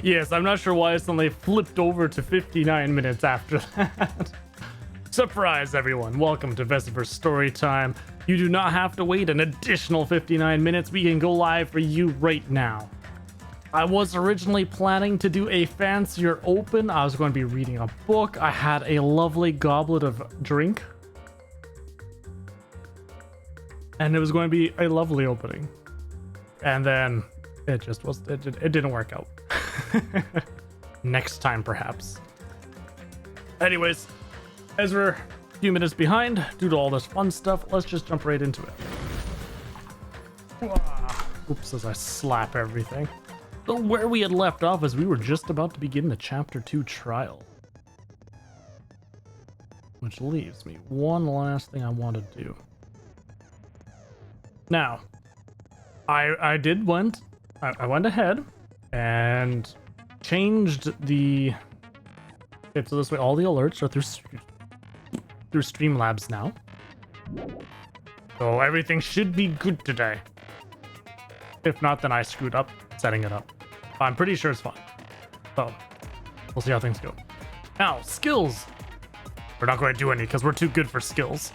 Yes, I'm not sure why I suddenly flipped over to 59 minutes after that. Surprise, everyone. Welcome to Vesever Story Time. You do not have to wait an additional 59 minutes. We can go live for you right now. I was originally planning to do a fancier open. I was going to be reading a book. I had a lovely goblet of drink. And it was going to be a lovely opening. And then it just was, it didn't work out. Next time, perhaps. Anyways, as we're a few minutes behind due to all this fun stuff, let's just jump right into it. Oops, as I slap everything. So where we had left off is we were just about to begin the Chapter 2 trial. Which leaves me one last thing I want to do. Now, I went ahead and changed the... Okay, so this way all the alerts are through Streamlabs now. So everything should be good today. If not, then I screwed up setting it up. I'm pretty sure it's fine. So, we'll see how things go. Now, skills. We're not going to do any because we're too good for skills.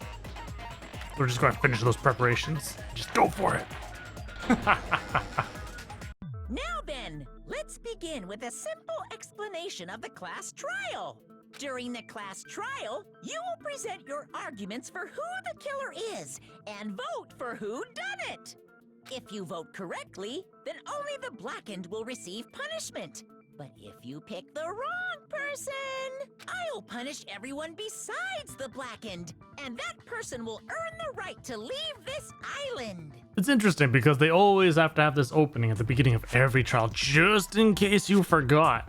We're just going to finish those preparations. Just go for it. Now then, let's begin with a simple explanation of the class trial. During the class trial, you will present your arguments for who the killer is and vote for who done it. If you vote correctly, then only the blackened will receive punishment. But if you pick the wrong person, I'll punish everyone besides the blackened, and that person will earn the right to leave this island. It's interesting because they always have to have this opening at the beginning of every trial, just in case you forgot.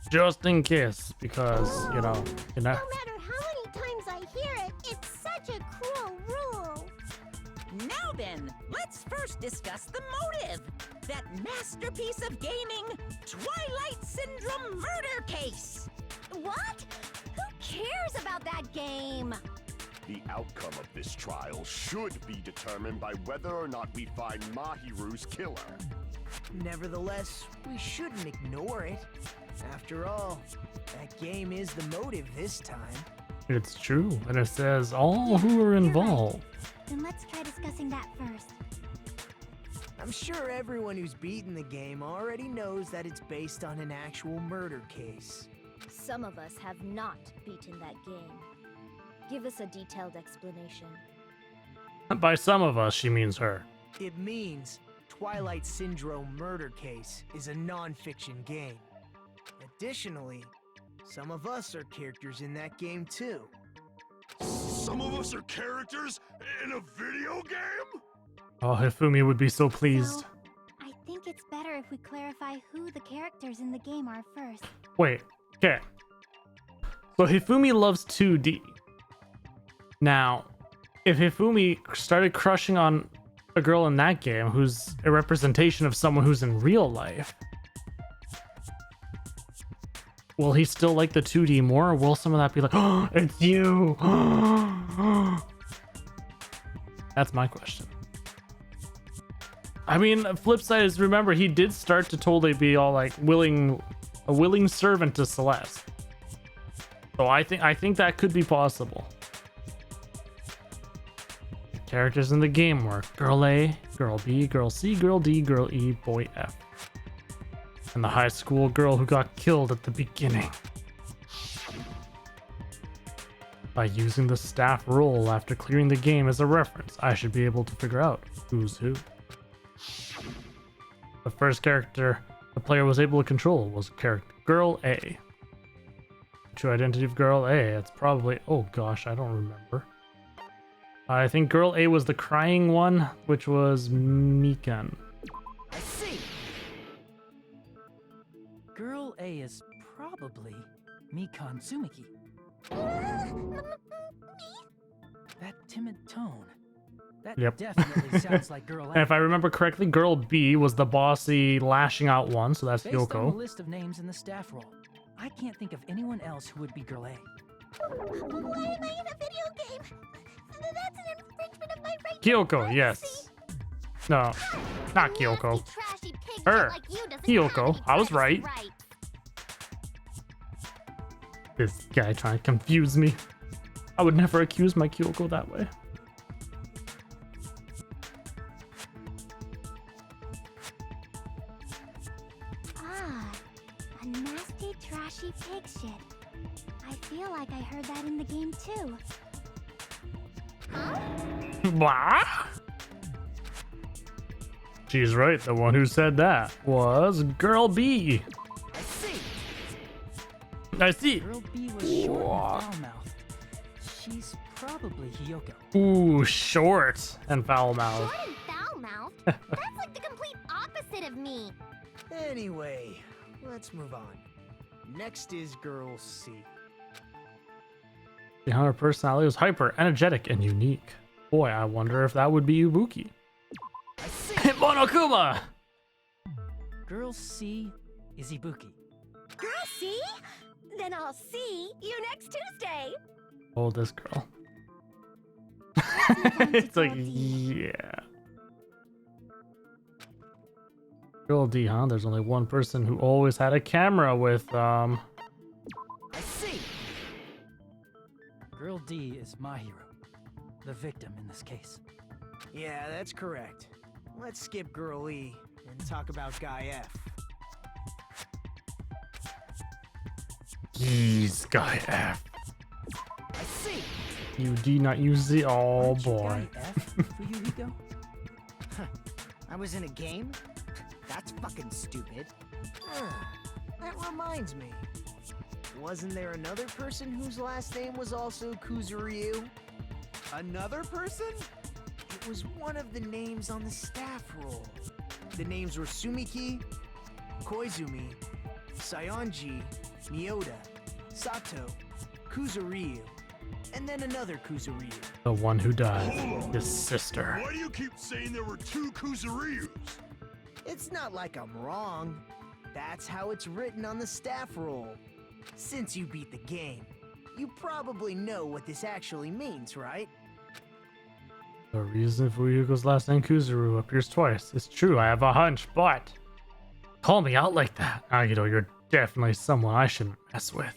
Just in case, because, you know. No matter how many times I hear it, it's such a cruel rule. Now then, let's first discuss the motive. That masterpiece of gaming, Twilight Syndrome murder case. What? Who cares about that game? The outcome of this trial should be determined by whether or not we find Mahiru's killer. Nevertheless, we shouldn't ignore it. After all, that game is the motive this time. It's true, and it says all who are involved. Then let's try discussing that first. I'm sure everyone who's beaten the game already knows that it's based on an actual murder case. Some of us have not beaten that game. Give us a detailed explanation. By some of us, she means her. It means Twilight Syndrome Murder Case is a non-fiction game. Additionally, some of us are characters in that game too. Some of us are characters in a video game? Oh, Hifumi would be so pleased. So, I think it's better if we clarify who the characters in the game are first. Wait, okay. So Hifumi loves 2D. Now, if Hifumi started crushing on a girl in that game who's a representation of someone who's in real life, will he still like the 2D more, or will some of that be like, oh, it's you? That's my question. I mean, flip side is, remember, he did start to totally be all like a willing servant to Celeste. So I think that could be possible. Characters in the game were Girl A, Girl B, Girl C, Girl D, Girl E, Boy F. And the high school girl who got killed at the beginning. By using the staff role after clearing the game as a reference, I should be able to figure out who's who. The first character the player was able to control was character Girl A. True identity of Girl A, it's probably, oh gosh, I don't remember. I think Girl A was the crying one, which was Mikan. I see. Girl A is probably Mikan Tsumiki. That timid tone. That Yep. definitely sounds like Girl A. And if I remember correctly, Girl B was the bossy lashing out one, so that's Based on the Yoko. list of names in the staff roll, I can't think of anyone else who would be Girl A. Why am I in a video game? That's an infringement of my right. Kyoko, yes. No, not Kyoko. Trashy pig Her. like you doesn't Kyoko. have any I was privacy right. rights. This guy trying to confuse me. I would never accuse my Kyoko that way. Ah, a nasty, trashy pig shit. I feel like I heard that in the game too. Huh? Blah. She's right. The one who said that was Girl B. I see. I see. Girl B was short and foul-mouthed. She's probably Hiyoko. Ooh, short and foul mouth. Short and foul-mouthed? That's like the complete opposite of me. Anyway, let's move on. Next is Girl C. Behind her personality was hyper, energetic, and unique. Boy, I wonder if that would be Ibuki. I see. Monokuma! Girl C is Ibuki. Girl, see? Then I'll see you next Tuesday. Oh, this girl. move on to It's like, Girl D. yeah. Girl D, huh? There's only one person who always had a camera with, I see. Girl D is my hero. The victim in this case. Yeah, that's correct. Let's skip Girl E and talk about Guy F. He's Guy F. I see. You did not use the, oh Aren't you boy. Guy F, Fuyuhiko? I was in a game? That's fucking stupid. That reminds me. Wasn't there another person whose last name was also Kuzuryu? Another person? It was one of the names on the staff roll. The names were Sumiki, Koizumi, Sayonji, Mioda, Sato, Kuzuryu, and then another Kuzuryu. The one who died. His sister. Why do you keep saying there were two Kuzuryus? It's not like I'm wrong. That's how it's written on the staff roll. Since you beat the game, you probably know what this actually means, right? The reason Fuyuko's last name Kuzuru appears twice. It's true, I have a hunch, but call me out like that. Agito, you're definitely someone I shouldn't mess with.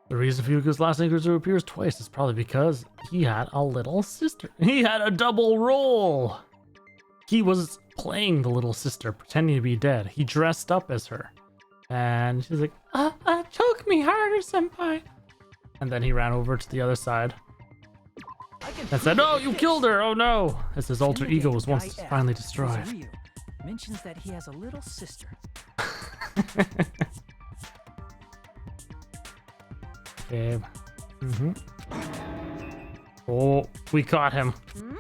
The reason Fuyuko's last name Kuzuru appears twice is probably because he had a little sister. He had a double role. He was playing the little sister, pretending to be dead. He dressed up as her. And she's like, choke me harder, senpai. And then he ran over to the other side and said, no, you killed her. Oh no. As his alter In the ego game, was once Guy F, finally destroyed. Kuzuryu mentions that he has a little sister. Okay. Oh, we caught him. Hmm?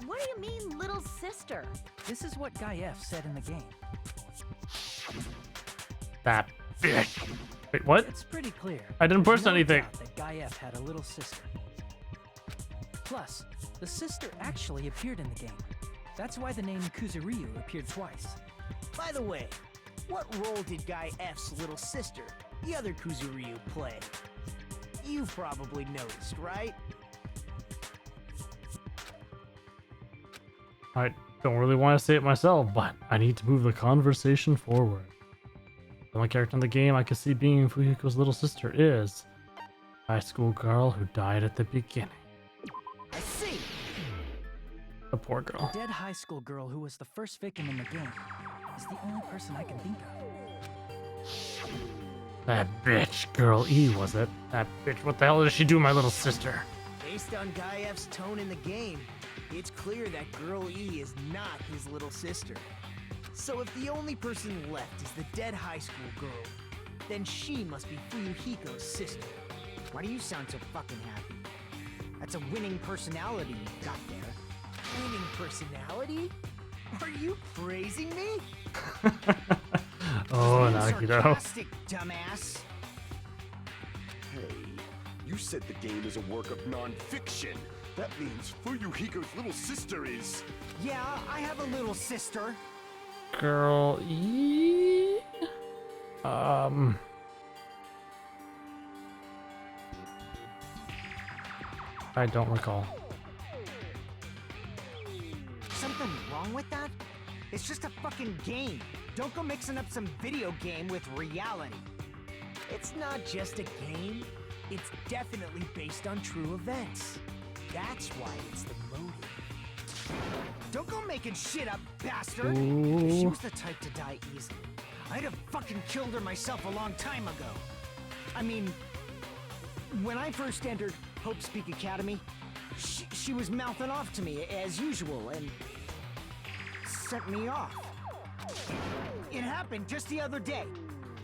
What do you mean, little sister? This is what Guy F said in the game. That bitch. Wait, what? It's pretty clear. I didn't push There's no anything. doubt that Guy F had a little sister. Plus, the sister actually appeared in the game. That's why the name Kuzuryu appeared twice. By the way, what role did Guy F's little sister, the other Kuzuryu, play? You've probably noticed, right? I don't really want to say it myself, but I need to move the conversation forward. The only character in the game I can see being Fuyuko's little sister is a high school girl who died at the beginning. I see. The poor girl. The dead high school girl who was the first victim in the game is the only person I can think of. That bitch, Girl E, was it? That bitch, what the hell did she do, my little sister? Based on Guy F's tone in the game, it's clear that Girl E is not his little sister. So if the only person left is the dead high school girl, then she must be Fuyuhiko's sister. Why do you sound so fucking happy? That's a winning personality you got there. Winning personality? Are you praising me? Oh, Being Nagito. sarcastic, dumbass. Hey, you said the game is a work of non-fiction. That means Fuyuhiko's little sister is... Yeah, I have a little sister. Girl E? I don't recall. Some nothing wrong with that. It's just a fucking game. Don't go mixing up some video game with reality. It's not just a game. It's definitely based on true events. That's why it's the motive. Don't go making shit up, bastard! If she was the type to die easily, I'd have fucking killed her myself a long time ago. I mean, when I first entered Hope Speak Academy, she was mouthing off to me as usual and sent me off. It happened just the other day.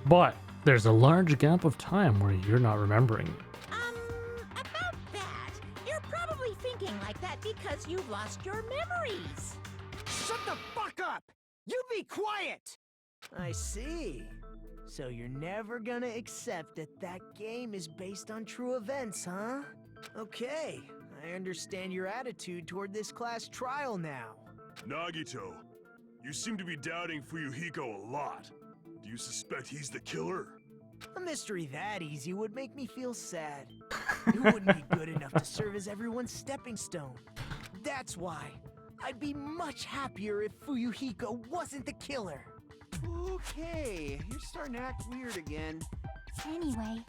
But there's a large gap of time where you're not remembering. About that, you're probably thinking like that because you've lost your memories. Shut the fuck up! You be quiet! I see. So you're never gonna accept that that game is based on true events, huh? Okay, I understand your attitude toward this class trial now. Nagito, you seem to be doubting Fuyuhiko a lot. Do you suspect he's the killer? A mystery that easy would make me feel sad. It wouldn't be good enough to serve as everyone's stepping stone. That's why I'd be much happier if Fuyuhiko wasn't the killer. Okay, you're starting to act weird again. Anyway,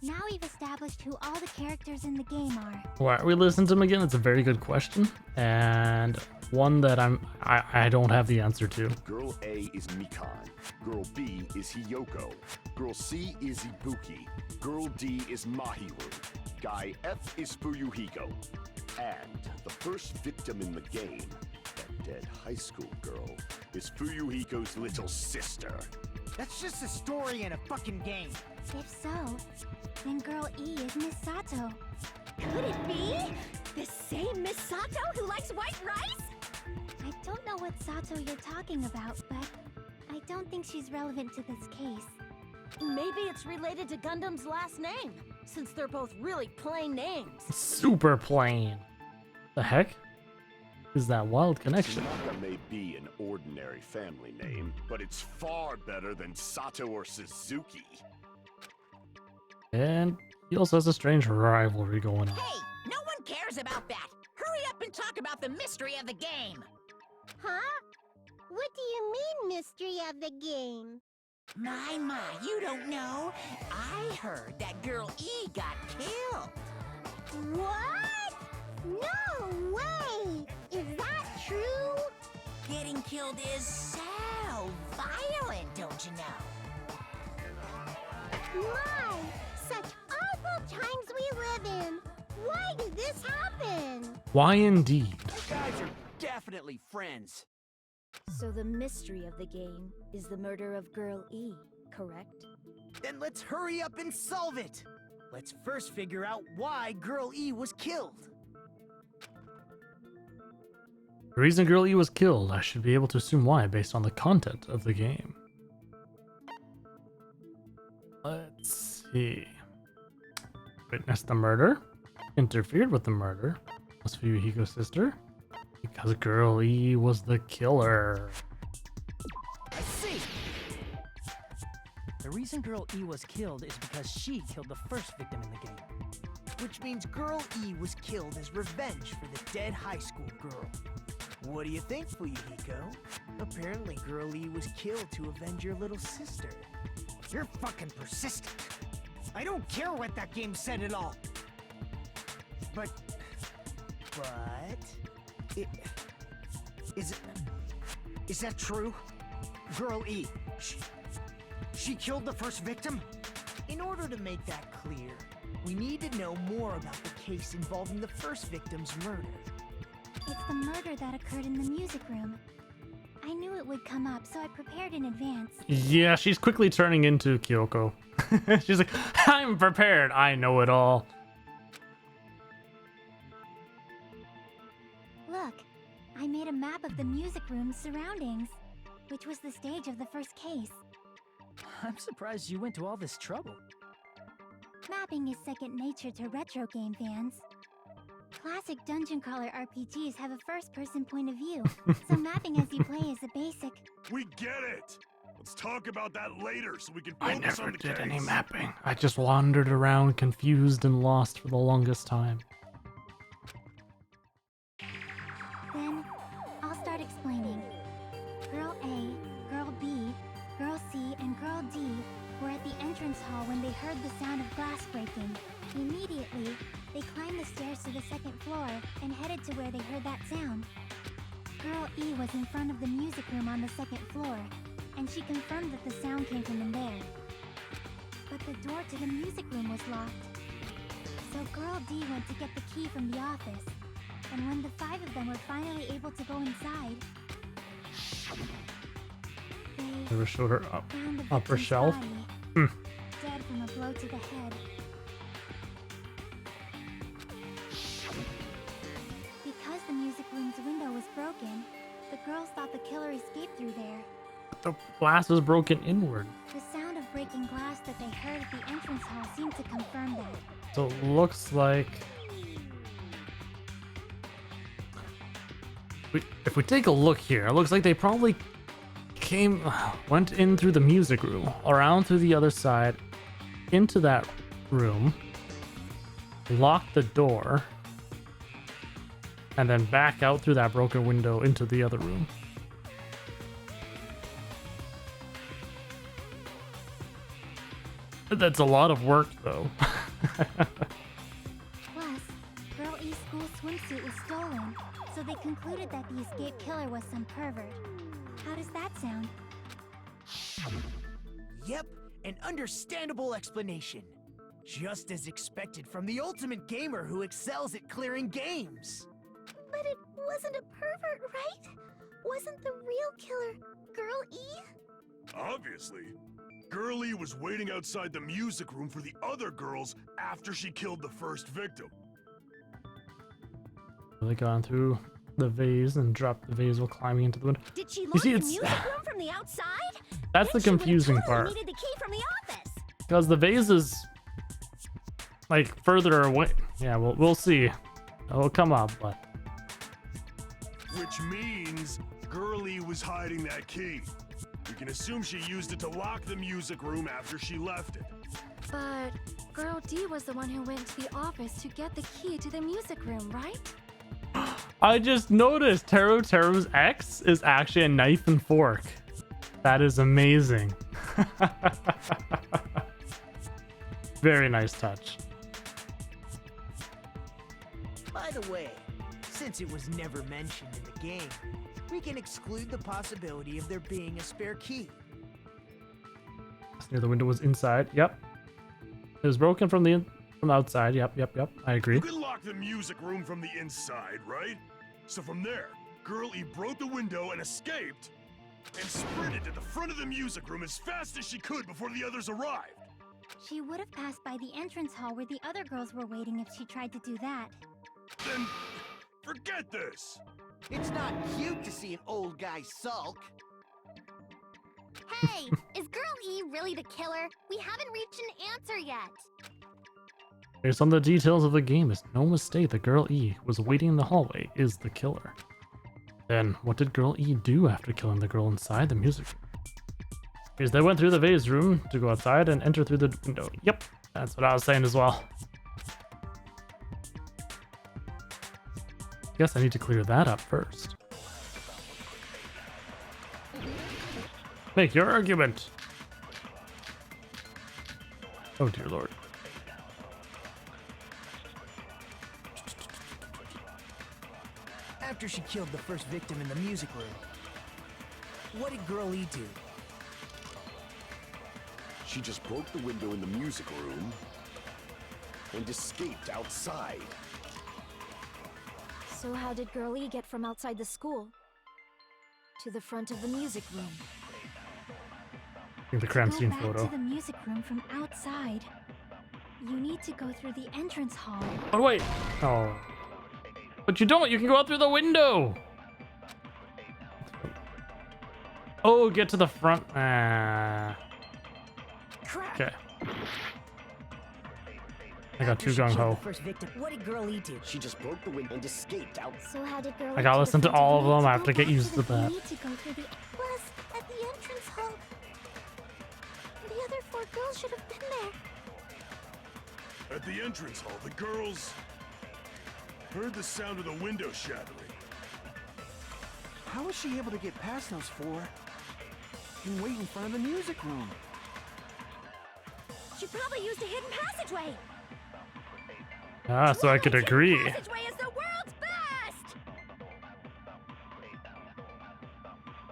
now we've established who all the characters in the game are. Why are we listening to him again? It's a very good question, and one that I don't have the answer to. Girl A is Mikan. Girl B is Hiyoko. Girl C is Ibuki. Girl D is Mahiru. Guy F is Fuyuhiko. And the first victim in the game, that dead high school girl, is Fuyuhiko's little sister. That's just a story in a fucking game. If so, then Girl E is Miss Sato. Could it be? The same Miss Sato who likes white rice? I don't know what Sato you're talking about, but I don't think she's relevant to this case. Maybe it's related to Gundam's last name, since they're both really plain names. Super plain. The heck is that wild connection? Tanaka may be an ordinary family name, but it's far better than Sato or Suzuki. And he also has a strange rivalry going on. Hey, no one cares about that. Hurry up and talk about the mystery of the game. Huh? What do you mean, mystery of the game? My, you don't know. I heard that Girl E got killed. What? No way! Is that true? Getting killed is so violent, don't you know? My, such awful times we live in. Why did this happen? Why indeed? You guys are definitely friends. So the mystery of the game is the murder of Girl E, correct? Then let's hurry up and solve it. Let's first figure out why Girl E was killed. The reason Girl E was killed, I should be able to assume why based on the content of the game. Let's see. Witnessed the murder. Interfered with the murder. Was Fuyuhiko's sister. Because Girl E was the killer. I see. The reason Girl E was killed is because she killed the first victim in the game. Which means Girl E was killed as revenge for the dead high school girl. What do you think, Fuyuhiko? Apparently Girl E was killed to avenge your little sister. You're fucking persistent. I don't care what that game said at all. But... Is that true? Girl E, she killed the first victim? In order to make that clear, we need to know more about the case involving the first victim's murder. It's the murder that occurred in the music room. I knew it would come up, so I prepared in advance. Yeah, she's quickly turning into Kyoko. She's like, I'm prepared. I know it all. Look, I made a map of the music room's surroundings, which was the stage of the first case. I'm surprised you went to all this trouble. Mapping is second nature to retro game fans. Classic dungeon crawler RPGs have a first-person point of view, so mapping as you play is a basic. We get it! Let's talk about that later so we can I focus never on the did case. any mapping. I just wandered around confused and lost for the longest time. Then, I'll start Girl E was in front of the music room on the second floor, and she confirmed that the sound came from in there. But the door to the music room was locked. So Girl D went to get the key from the office, and when the 5 of them were finally able to go inside, they Never showed her found the upper victim's shelf. body, dead from a blow to the head. Because the music room's window was broken, the girls thought the killer escaped through there. The glass was broken inward. The sound of breaking glass that they heard at the entrance hall seemed to confirm that. So it looks like if we take a look here, it looks like they probably went in through the music room, around through the other side, into that room, locked the door, and then back out through that broken window into the other room. That's a lot of work, though. Plus, Girl E's school swimsuit was stolen, so they concluded that the escaped killer was some pervert. How does that sound? Yep, an understandable explanation. Just as expected from the ultimate gamer who excels at clearing games. But it wasn't a pervert, right? Wasn't the real killer Girl E? Obviously. Girlie was waiting outside the music room for the other girls after she killed the first victim. They gone through the vase and dropped the vase while climbing into the window. Did she You lock see, the it's music room from the outside? that's the Then she would've confusing totally part, needed the key from the office. because the vase is like further away. Yeah, we'll see. It'll come up, but Which means Girlie was hiding that key. We can assume she used it to lock the music room after she left it. But Girl D was the one who went to the office to get the key to the music room, right? I just noticed Teru's ex is actually a knife and fork. That is amazing. Very nice touch. By the way, since it was never mentioned in the game, we can exclude the possibility of there being a spare key. Near the window was inside. Yep. It was broken from the outside. Yep. I agree. You can lock the music room from the inside, right? So from there, Girlie broke the window and escaped, and sprinted to the front of the music room as fast as she could before the others arrived. She would have passed by the entrance hall where the other girls were waiting if she tried to do that. Then, forget this! It's not cute to see an old guy sulk. Hey, is Girl E really the killer? We haven't reached an answer yet. Based on the details of the game, it's no mistake that Girl E was waiting in the hallway is the killer. Then, what did Girl E do after killing the girl inside the music room? Because they went through the vase room to go outside and enter through the window. Yep, that's what I was saying as well. Guess I need to clear that up first. Make your argument. Oh dear lord. After she killed the first victim in the music room, what did Girl E do? She just broke the window in the music room and escaped outside. So how did Girl E get from outside the school to the front of the music room? I think the crime Go scene back photo. to the music room from outside. You need to go through the entrance hall. Oh wait. Oh. But you don't. You can go out through the window. Oh, get to the front. Crap. Okay. I got After too she gung killed ho. the first victim, what did Girl E do? She just broke the window and escaped out. So how did Girl I gotta listen to all of them. I have to get Go used to back that. You need to go through the plus at the entrance hall. The other 4 girls should have been there. At the entrance hall, the girls heard the sound of the window shattering. How was she able to get past those 4 and wait in front of the music room? She probably used a hidden passageway. Ah, so I could Twilight's agree. hidden passageway is the world's best.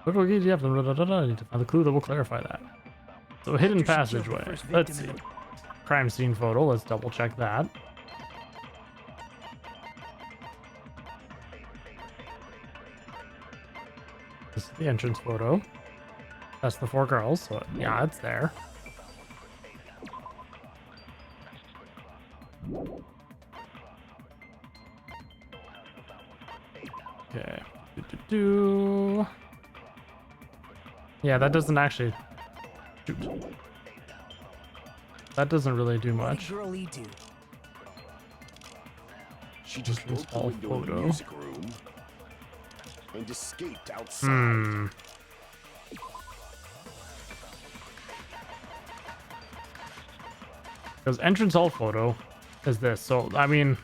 What do you have to I need to find the clue that will clarify that. So hidden After she killed the passageway. first Let's see. victim Crime scene photo. Let's double check that. This is the entrance photo. That's the 4 girls. So yeah, it's there. Okay. Yeah, that doesn't actually. Shoot. That doesn't really do What did much. Girl E do? She just broke the All window in the photo. music room and escaped outside. Hmm. Because entrance hall photo is this. So, I mean,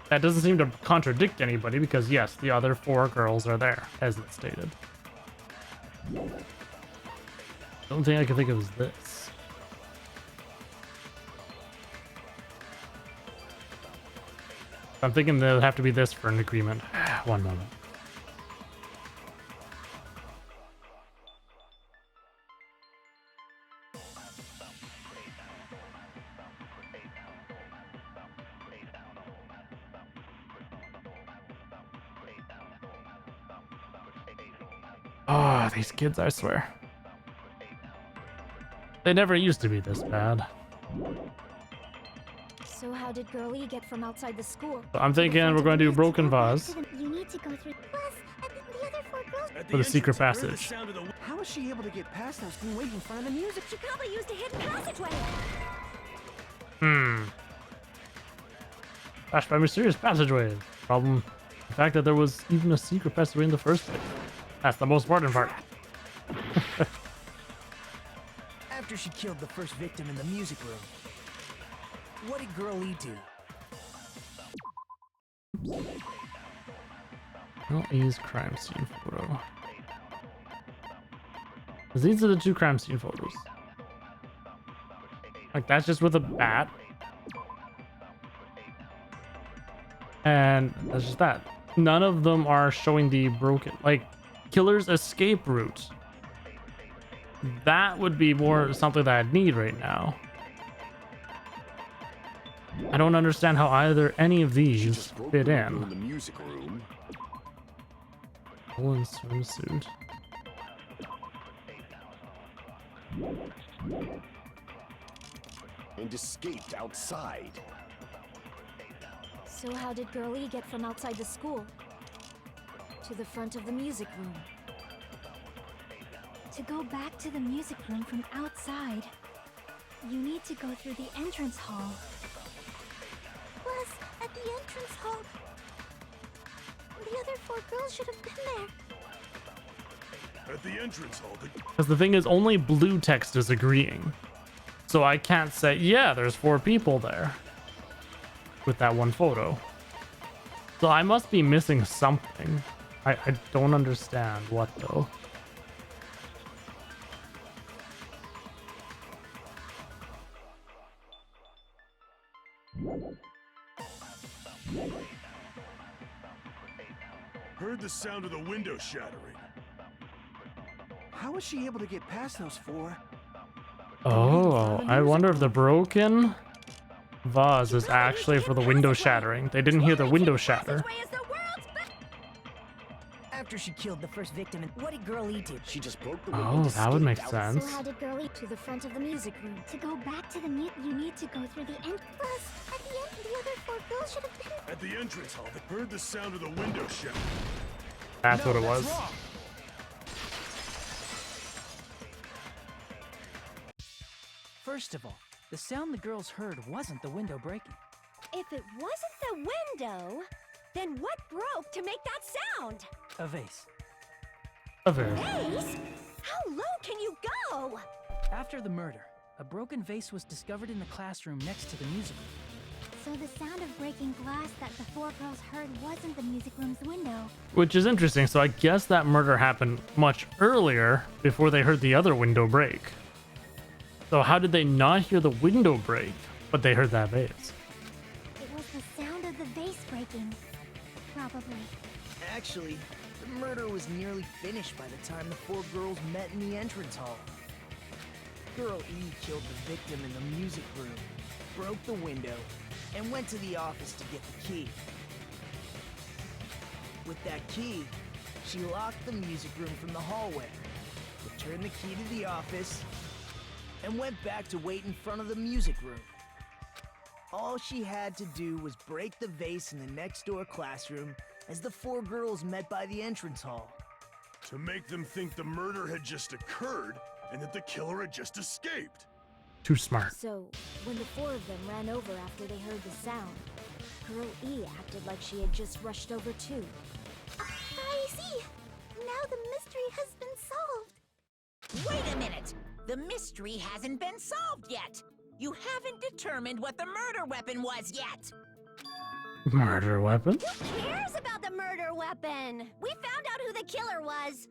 that doesn't seem to contradict anybody because, yes, the other 4 girls are there, as it stated. The only thing I can think of is this. I'm thinking there'll have to be this for an agreement. One moment. Oh, these kids, I swear. They never used to be this bad. So how did Girl E get from outside the school? So I'm thinking we're going to do broken vase You need to go through. Plus, the other 4 girls. for the secret passage. How was she able to get past us and wait in front of the music? She probably used a hidden passageway. Flashed by mysterious passageways. Problem, the fact that there was even a secret passageway in the first place. That's the most important part. After she killed the first victim in the music room, what did Girl E do? Girl E's crime scene photo. 'Cause these are the 2 crime scene photos. Like, that's just with a bat. And that's just that. None of them are showing the broken, like, killer's escape route. That would be more something that I'd need right now. I don't understand how either any of She these just broke fit the window in. in the music room Woolen swimsuit. and escaped outside. So how did Girl E get from outside the school to the front of the music room? To go back to the music room from outside, you need to go through the entrance hall. Plus, at the entrance hall, the other 4 girls should have been there. At the entrance hall, Because the thing is, only blue text is agreeing. So I can't say, yeah, there's 4 people there. With that one photo. So I must be missing something. I don't understand what though. heard the sound of the window shattering. How was she able to get past those 4? Oh, I wonder if the broken vase is actually for the window shattering. They didn't hear the window shatter. Passageway is the world's best. After she killed the first victim, what did Girl E do? She just broke the window. Oh, and that would make escaped out. sense. So how did Girl E to the front of the music room? To go back to the you need to go through the end. Plus, at the end, the other 4 girls should have been. At the entrance hall, they heard the sound of the window shattering. That's what it was. wrong. First of all, the sound the girls heard wasn't the window breaking. If it wasn't the window, then what broke to make that sound? A vase. Okay. Vase? How low can you go? After the murder, a broken vase was discovered in the classroom next to the music room. So the sound of breaking glass that the 4 girls heard wasn't the music room's window. Which is interesting. So I guess that murder happened much earlier before they heard the other window break. So how did they not hear the window break, but they heard that vase? It was the sound of the vase breaking. Probably. Actually, The murder was nearly finished by the time the four girls met in the entrance hall. Girl E killed the victim in the music room, broke the window, and went to the office to get the key. With that key, she locked the music room from the hallway, returned the key to the office, and went back to wait in front of the music room. All she had to do was break the vase in the next door classroom as the four girls met by the entrance hall. To make them think the murder had just occurred and that the killer had just escaped. Too smart. So, when the four of them ran over after they heard the sound, Girl E acted like she had just rushed over too. I see. Now the mystery has been solved. Wait a minute! The mystery hasn't been solved yet! You haven't determined what the murder weapon was yet! Murder weapon? Who cares about the murder weapon? We found out who the killer was.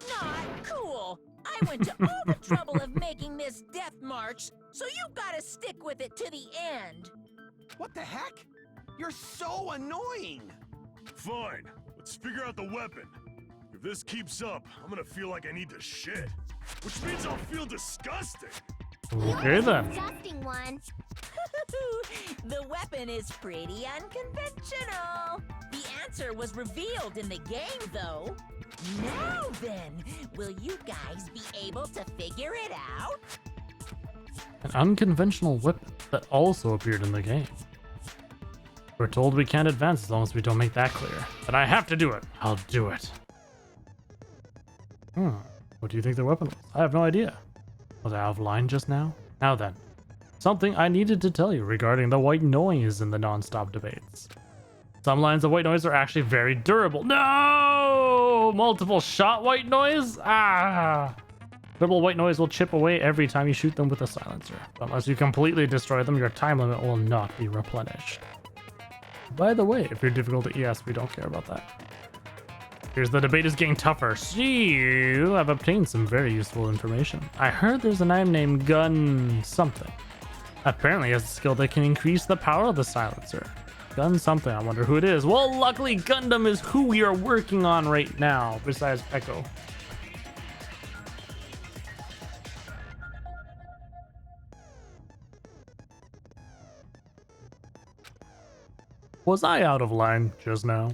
Not cool! I went to all the trouble of making this death march, so you've gotta stick with it to the end! What the heck? You're so annoying! Fine, let's figure out the weapon. If this keeps up, I'm gonna feel like I need to shit. Which means I'll feel disgusting. Okay then. Disgusting one. The weapon is pretty unconventional. The answer was revealed in the game, though. Now then, will you guys be able to figure it out? An unconventional weapon that also appeared in the game. We're told we can't advance as long as we don't make that clear. But I have to do it. I'll do it. What do you think their weapon was? I have no idea. Was I offline just now? Now then. Something I needed to tell you regarding the white noise in the non-stop debates. Some lines of white noise are actually very durable. No! Multiple shot white noise? Ah! Durable white noise will chip away every time you shoot them with a silencer. Unless you completely destroy them, your time limit will not be replenished. By the way, if you're difficult to ES, we don't care about that. Here's the debate is getting tougher. So, I've obtained some very useful information. I heard there's an item named Gun something. Apparently has a skill that can increase the power of the silencer. Gun something, I wonder who it is. Well, luckily Gundam is who we are working on right now, besides Echo. Was I out of line just now?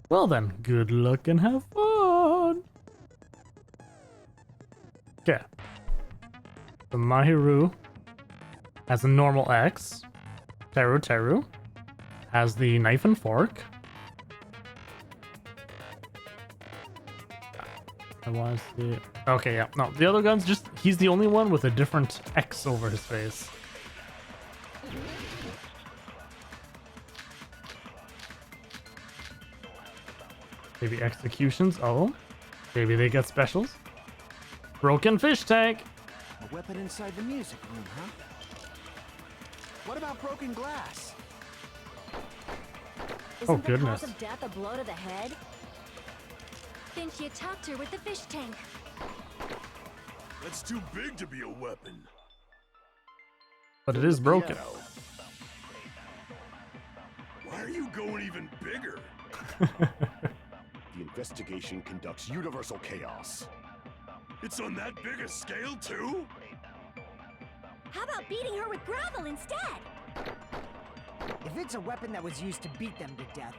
Well then, good luck and have fun! Okay. The Mahiru has a normal X. Teru has the knife and fork. I want to see. Okay, yeah. No, the other gun's just, he's the only one with a different X over his face. Maybe executions. Oh, maybe they get specials. Broken fish tank. A weapon inside the music room, huh? What about broken glass? Isn't the goodness. cause of death a blow to the head? Think you attacked her with the fish tank. That's too big to be a weapon. But it is broken. Why are you going even bigger? The investigation conducts universal chaos. It's on that big a scale, too? How about beating her with gravel instead? If it's a weapon that was used to beat them to death,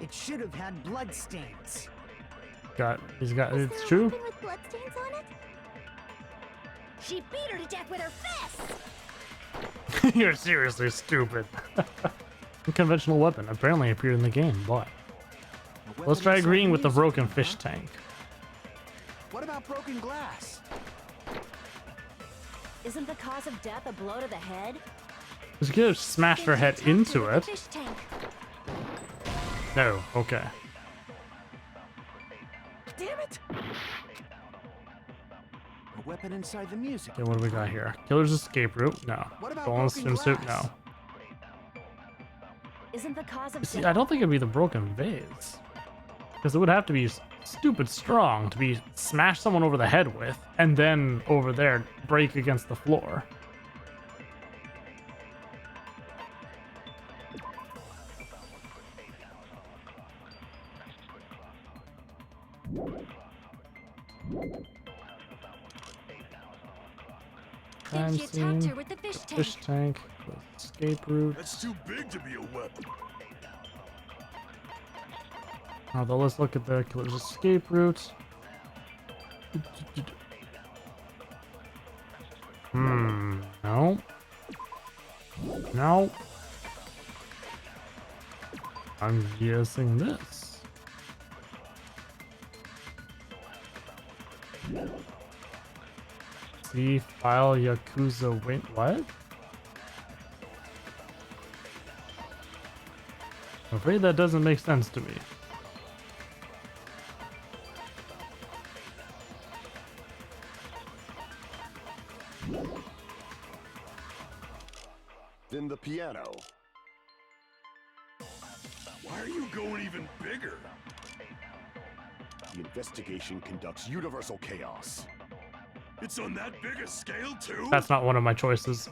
it should have had blood stains. He's got, Was it's there a true. weapon with bloodstains on it? She beat her to death with her fists! You're seriously stupid. Unconventional weapon apparently appeared in the game, but let's try agreeing with the broken fish tank. What about broken glass? Isn't the cause of death a blow to the head? Just could have smashed her head Think you attacked into her with it. the fish tank. No, okay. Damn it! A weapon inside the music. Okay, what do we got here? Killer's escape route? No. What about Bonus broken swimsuit? glass? No. Isn't the cause of See, death? I don't think it'd be the broken vase. Because it would have to be stupid strong to be smash someone over the head with, and then over there break against the floor. Crime Think you attacked scene, her with the fish tank. fish tank, escape route. That's too big to be a weapon. Although let's look at the killer's escape route. No. No. I'm guessing this. See file Yakuza win what? I'm afraid that doesn't make sense to me. Then the piano. Why are you going even bigger? The investigation conducts universal chaos. It's on that big a scale, too? That's not one of my choices.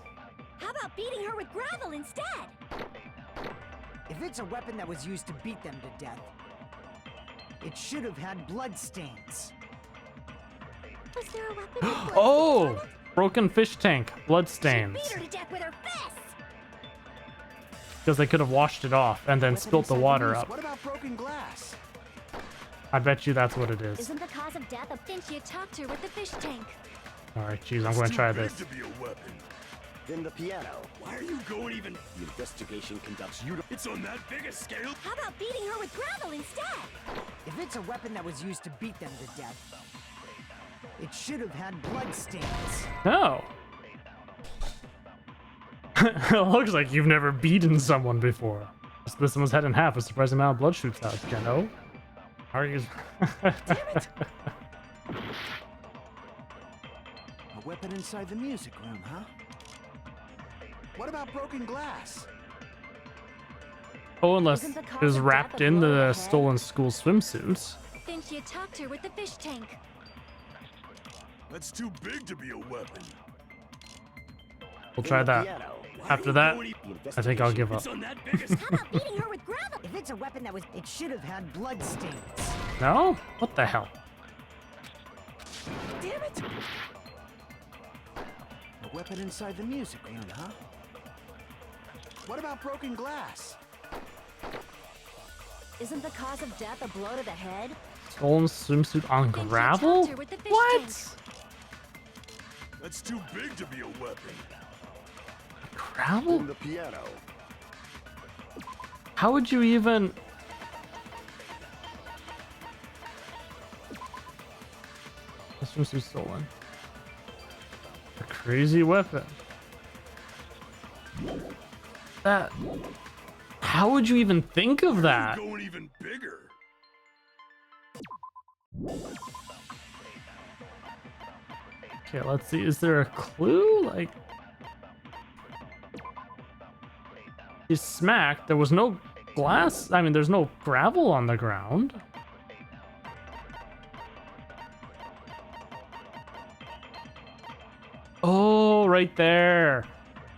How about beating her with gravel instead? If it's a weapon that was used to beat them to death, it should have had bloodstains. Was there a weapon with bloodstains on Oh! it? Broken fish tank. Bloodstains. Beat her to death with her fists! Because they could have washed it off and then Weapon spilt the inside water news. up. What about broken glass? I bet you that's what it is. Isn't the cause of death a Think you attacked her with the fish tank. Alright, geez, I'm going to try this. To be a weapon. Then the piano. Why are you going even? The investigation conducts It's on that big a scale? How about beating her with gravel instead? If it's a weapon that was used to beat them to death, it should have had bloodstains. No. It looks like you've never beaten someone before. Split someone's head in half. A surprising amount of blood shoots out. Geno. How are you? A weapon inside the music room, huh? What about broken glass? Oh, unless Isn't the it cause was of wrapped death a in blow to the the head? stolen school swimsuits. Think you attacked her with the fish tank. That's too big to be a weapon. We'll try that. After that, I think I'll give up. How about beating her with gravel? If it's a weapon that was, it should have had bloodstains. No? What the hell? Damn it! A weapon inside the music room, huh? What about broken glass? Isn't the cause of death a blow to the head? Stolen swimsuit on Think you gravel? attacked her with the fish What? tank. That's too big to be a weapon. Gravel? Then the piano. How would you even... The swimsuit stolen. A crazy weapon. That... How would you even think of that? Going even bigger. Okay, let's see. Is there a clue? Like... You smacked. There was no glass. I mean, there's no gravel on the ground. Oh, right there.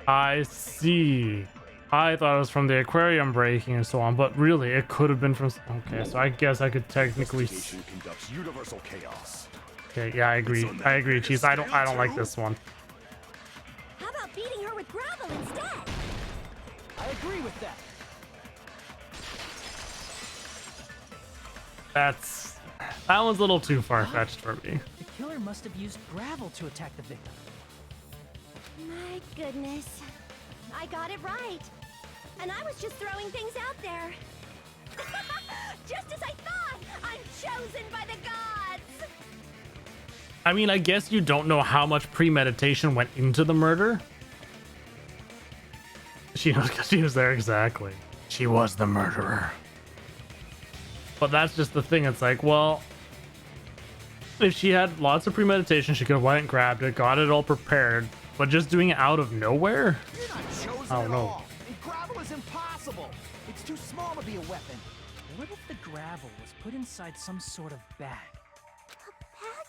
I see. I thought it was from the aquarium breaking and so on, but really, it could have been from... Okay, so I guess I could technically... Investigation conducts universal chaos. Okay, yeah, I agree. I agree, Cheese. I don't like this one. How about beating her with gravel instead? I agree with that. That one's a little too far-fetched for me. The killer must have used gravel to attack the victim. My goodness. I got it right. And I was just throwing things out there. Just as I thought! I'm chosen by the gods! I mean, I guess you don't know how much premeditation went into the murder. She knows because she was there, exactly. She was the murderer. But that's just the thing. It's like, well, if she had lots of premeditation, she could have went and grabbed it, got it all prepared. But just doing it out of nowhere? You're not chosen Oh, at no. all. And gravel is impossible. It's too small to be a weapon. What if the gravel was put inside some sort of bag? A bag?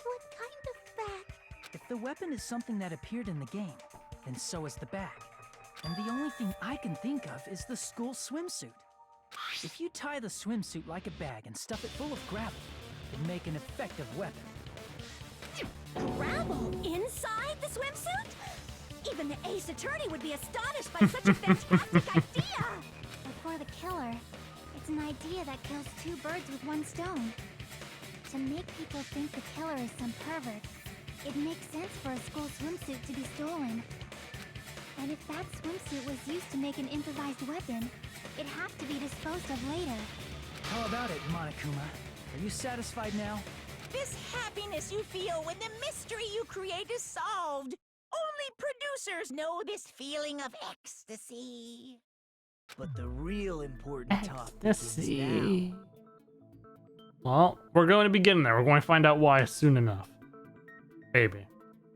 What kind of bag? If the weapon is something that appeared in the game, then so is the bag. And the only thing I can think of is the school swimsuit. If you tie the swimsuit like a bag and stuff it full of gravel, and make an effective weapon. Gravel inside the swimsuit? Even the ace attorney would be astonished by such a fantastic idea! But for the killer, it's an idea that kills two birds with one stone. To make people think the killer is some pervert, it makes sense for a school swimsuit to be stolen. And if that swimsuit was used to make an improvised weapon, it'd have to be disposed of later. How about it, Monokuma? Are you satisfied now? This happiness you feel when the mystery you create is solved. Only producers know this feeling of ecstasy. But the real important topic is now. Ecstasy. Well, we're going to be getting there. We're going to find out why soon enough. Maybe.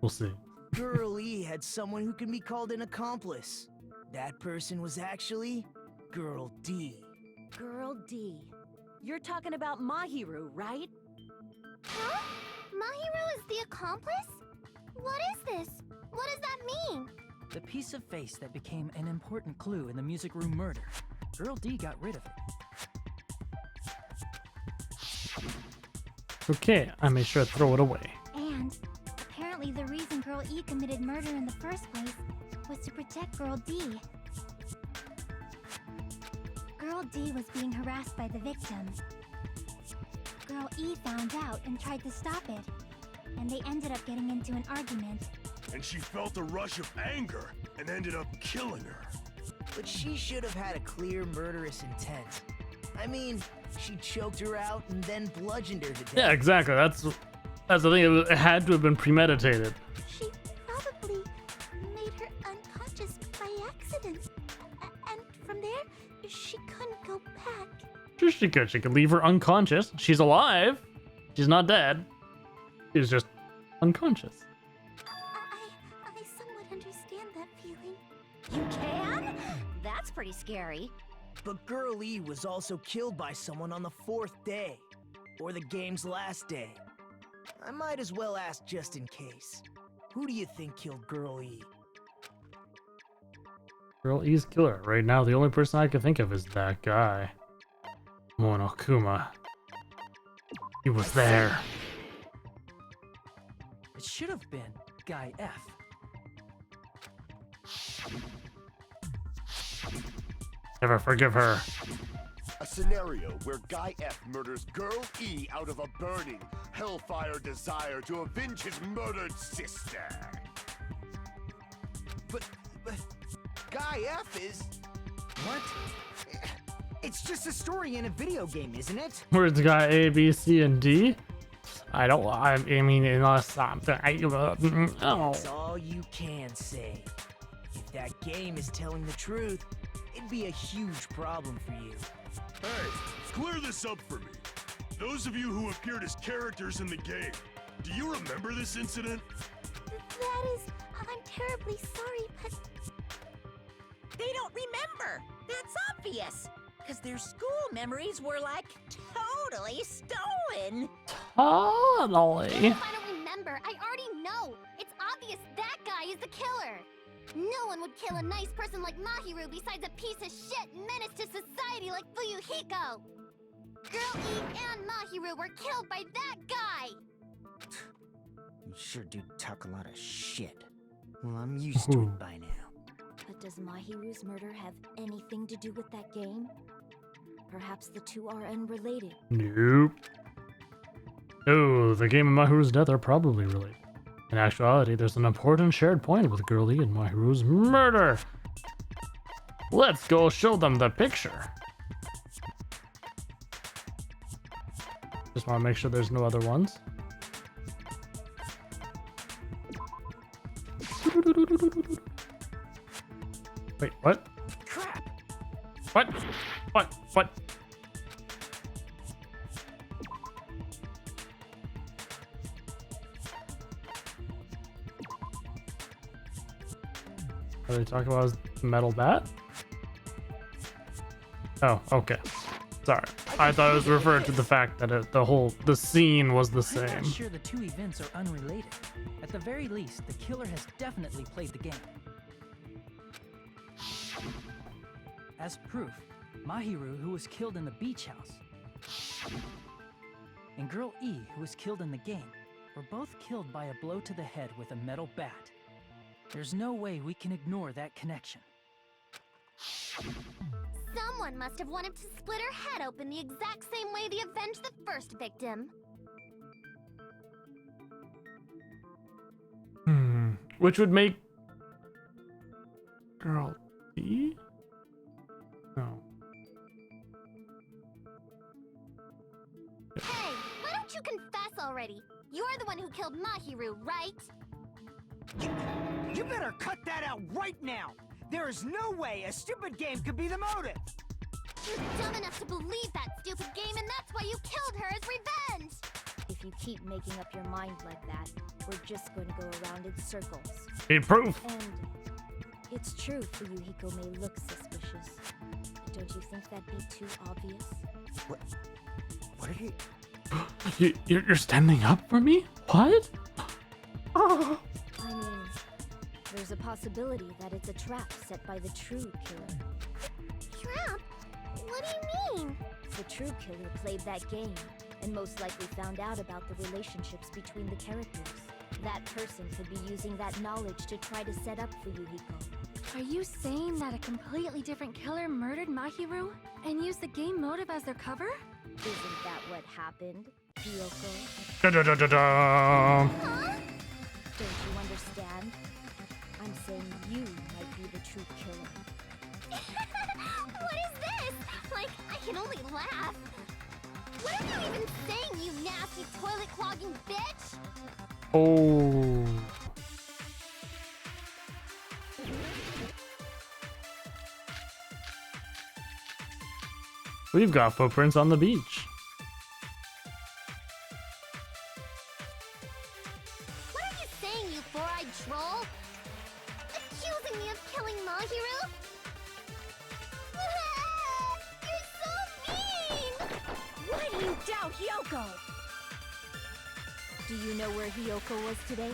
We'll see. Girl E had someone who can be called an accomplice. That person was actually Girl D. Girl D. You're talking about Mahiru, right? Huh? Mahiru is the accomplice? What is this? What does that mean? The piece of face that became an important clue in the music room murder. Girl D got rid of it. Okay, I made sure to throw it away. And apparently the reason Girl E committed murder in the first place was to protect Girl D. Girl D was being harassed by the victim. Girl E found out and tried to stop it, and they ended up getting into an argument. And she felt a rush of anger and ended up killing her. But she should have had a clear murderous intent. I mean, she choked her out and then bludgeoned her to death. Yeah, exactly. That's the thing. It had to have been premeditated. She probably made her unconscious by accident. And from there, she couldn't go back. Sure, she could. She could leave her unconscious. She's alive. She's not dead. She's just unconscious. I somewhat understand that feeling. You can? That's pretty scary. But Girl E was also killed by someone on the 4th day, or the game's last day. I might as well ask just in case. Who do you think killed Girl E? Girl E's killer. Right now, the only person I can think of is that guy. Monokuma. He was there. It should have been Guy F. Never forgive her. A scenario where Guy F murders Girl E out of a burning, hellfire desire to avenge his murdered sister. But Guy F is... What? It's just a story in a video game, isn't it? Where's guy A, B, C, and D? I mean, unless something. Oh. That's all you can say. If that game is telling the truth, it'd be a huge problem for you. Hey, clear this up for me. Those of you who appeared as characters in the game, do you remember this incident? That is... I'm terribly sorry, but... They don't remember. That's obvious. Because their school memories were like totally stolen. Totally. If I don't remember, I already know. It's obvious that guy is the killer. No one would kill a nice person like Mahiru besides a piece of shit menace to society like Fuyuhiko. Girl E and Mahiru were killed by that guy. You sure do talk a lot of shit. Well, I'm used to it by now. But does Mahiru's murder have anything to do with that game? Perhaps the two are unrelated. Nope. No, the game and Mahiru's death are probably related. In actuality, there's an important shared point with Girl E and Mahiru's murder. Let's go show them the picture. Just want to make sure there's no other ones. Wait, what? Crap! What? What? Are they talking about his metal bat? Oh, okay. Sorry. I thought it was referring to the fact that the scene was the I'm same. not sure the two events are unrelated. At the very least, the killer has definitely played the game. As proof, Mahiru, who was killed in the beach house. and Girl E, who was killed in the game, were both killed by a blow to the head with a metal bat. There's no way we can ignore that connection. Someone must have wanted to split her head open the exact same way they avenged the first victim. Which would make Girl D? No. Hey, why don't you confess already? You're the one who killed Mahiru, right? You better cut that out right now! There is no way a stupid game could be the motive! You're dumb enough to believe that stupid game, and that's why you killed her as revenge! If you keep making up your mind like that, we're just going to go around in circles. Need proof. And it's true Fuyuhiko may look suspicious. But don't you think that'd be too obvious? What are you... You're standing up for me? What? Oh. I mean, there's a possibility that it's a trap set by the true killer. Trap? What do you mean? The true killer played that game, and most likely found out about the relationships between the characters. That person could be using that knowledge to try to set up Fuyuhiko. Are you saying that a completely different killer murdered Mahiru and used the game motive as their cover? Isn't that what happened, Hiyoko? Da-da-da-da-da. Huh? Don't you understand? I'm saying you might be the true killer. What is this? Like, I can only laugh. What are you even saying, you nasty toilet-clogging bitch? Oh. We've got footprints on the beach. What are you saying, you four-eyed troll? Accusing me of killing Mahiru? You're so mean! Why do you doubt Hiyoko? Do you know where Hiyoko was today?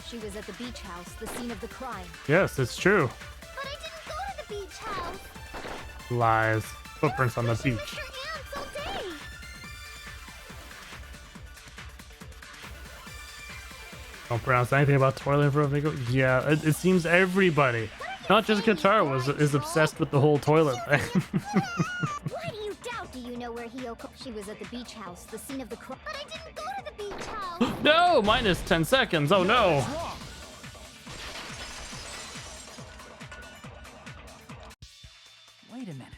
She was at the beach house, the scene of the crime. Yes, it's true. But I didn't go to the beach house. Lies. Footprints on the beach. With your aunts all day. Don't pronounce anything about toilet for a video. Yeah, it seems everybody, not just Guitar, is obsessed with the whole toilet thing. Why do you doubt? Do you know where Hiyoko? She was at the beach house, the scene of the crime. But I didn't go to the beach house. No, minus 10 seconds. Oh no. Wait a minute.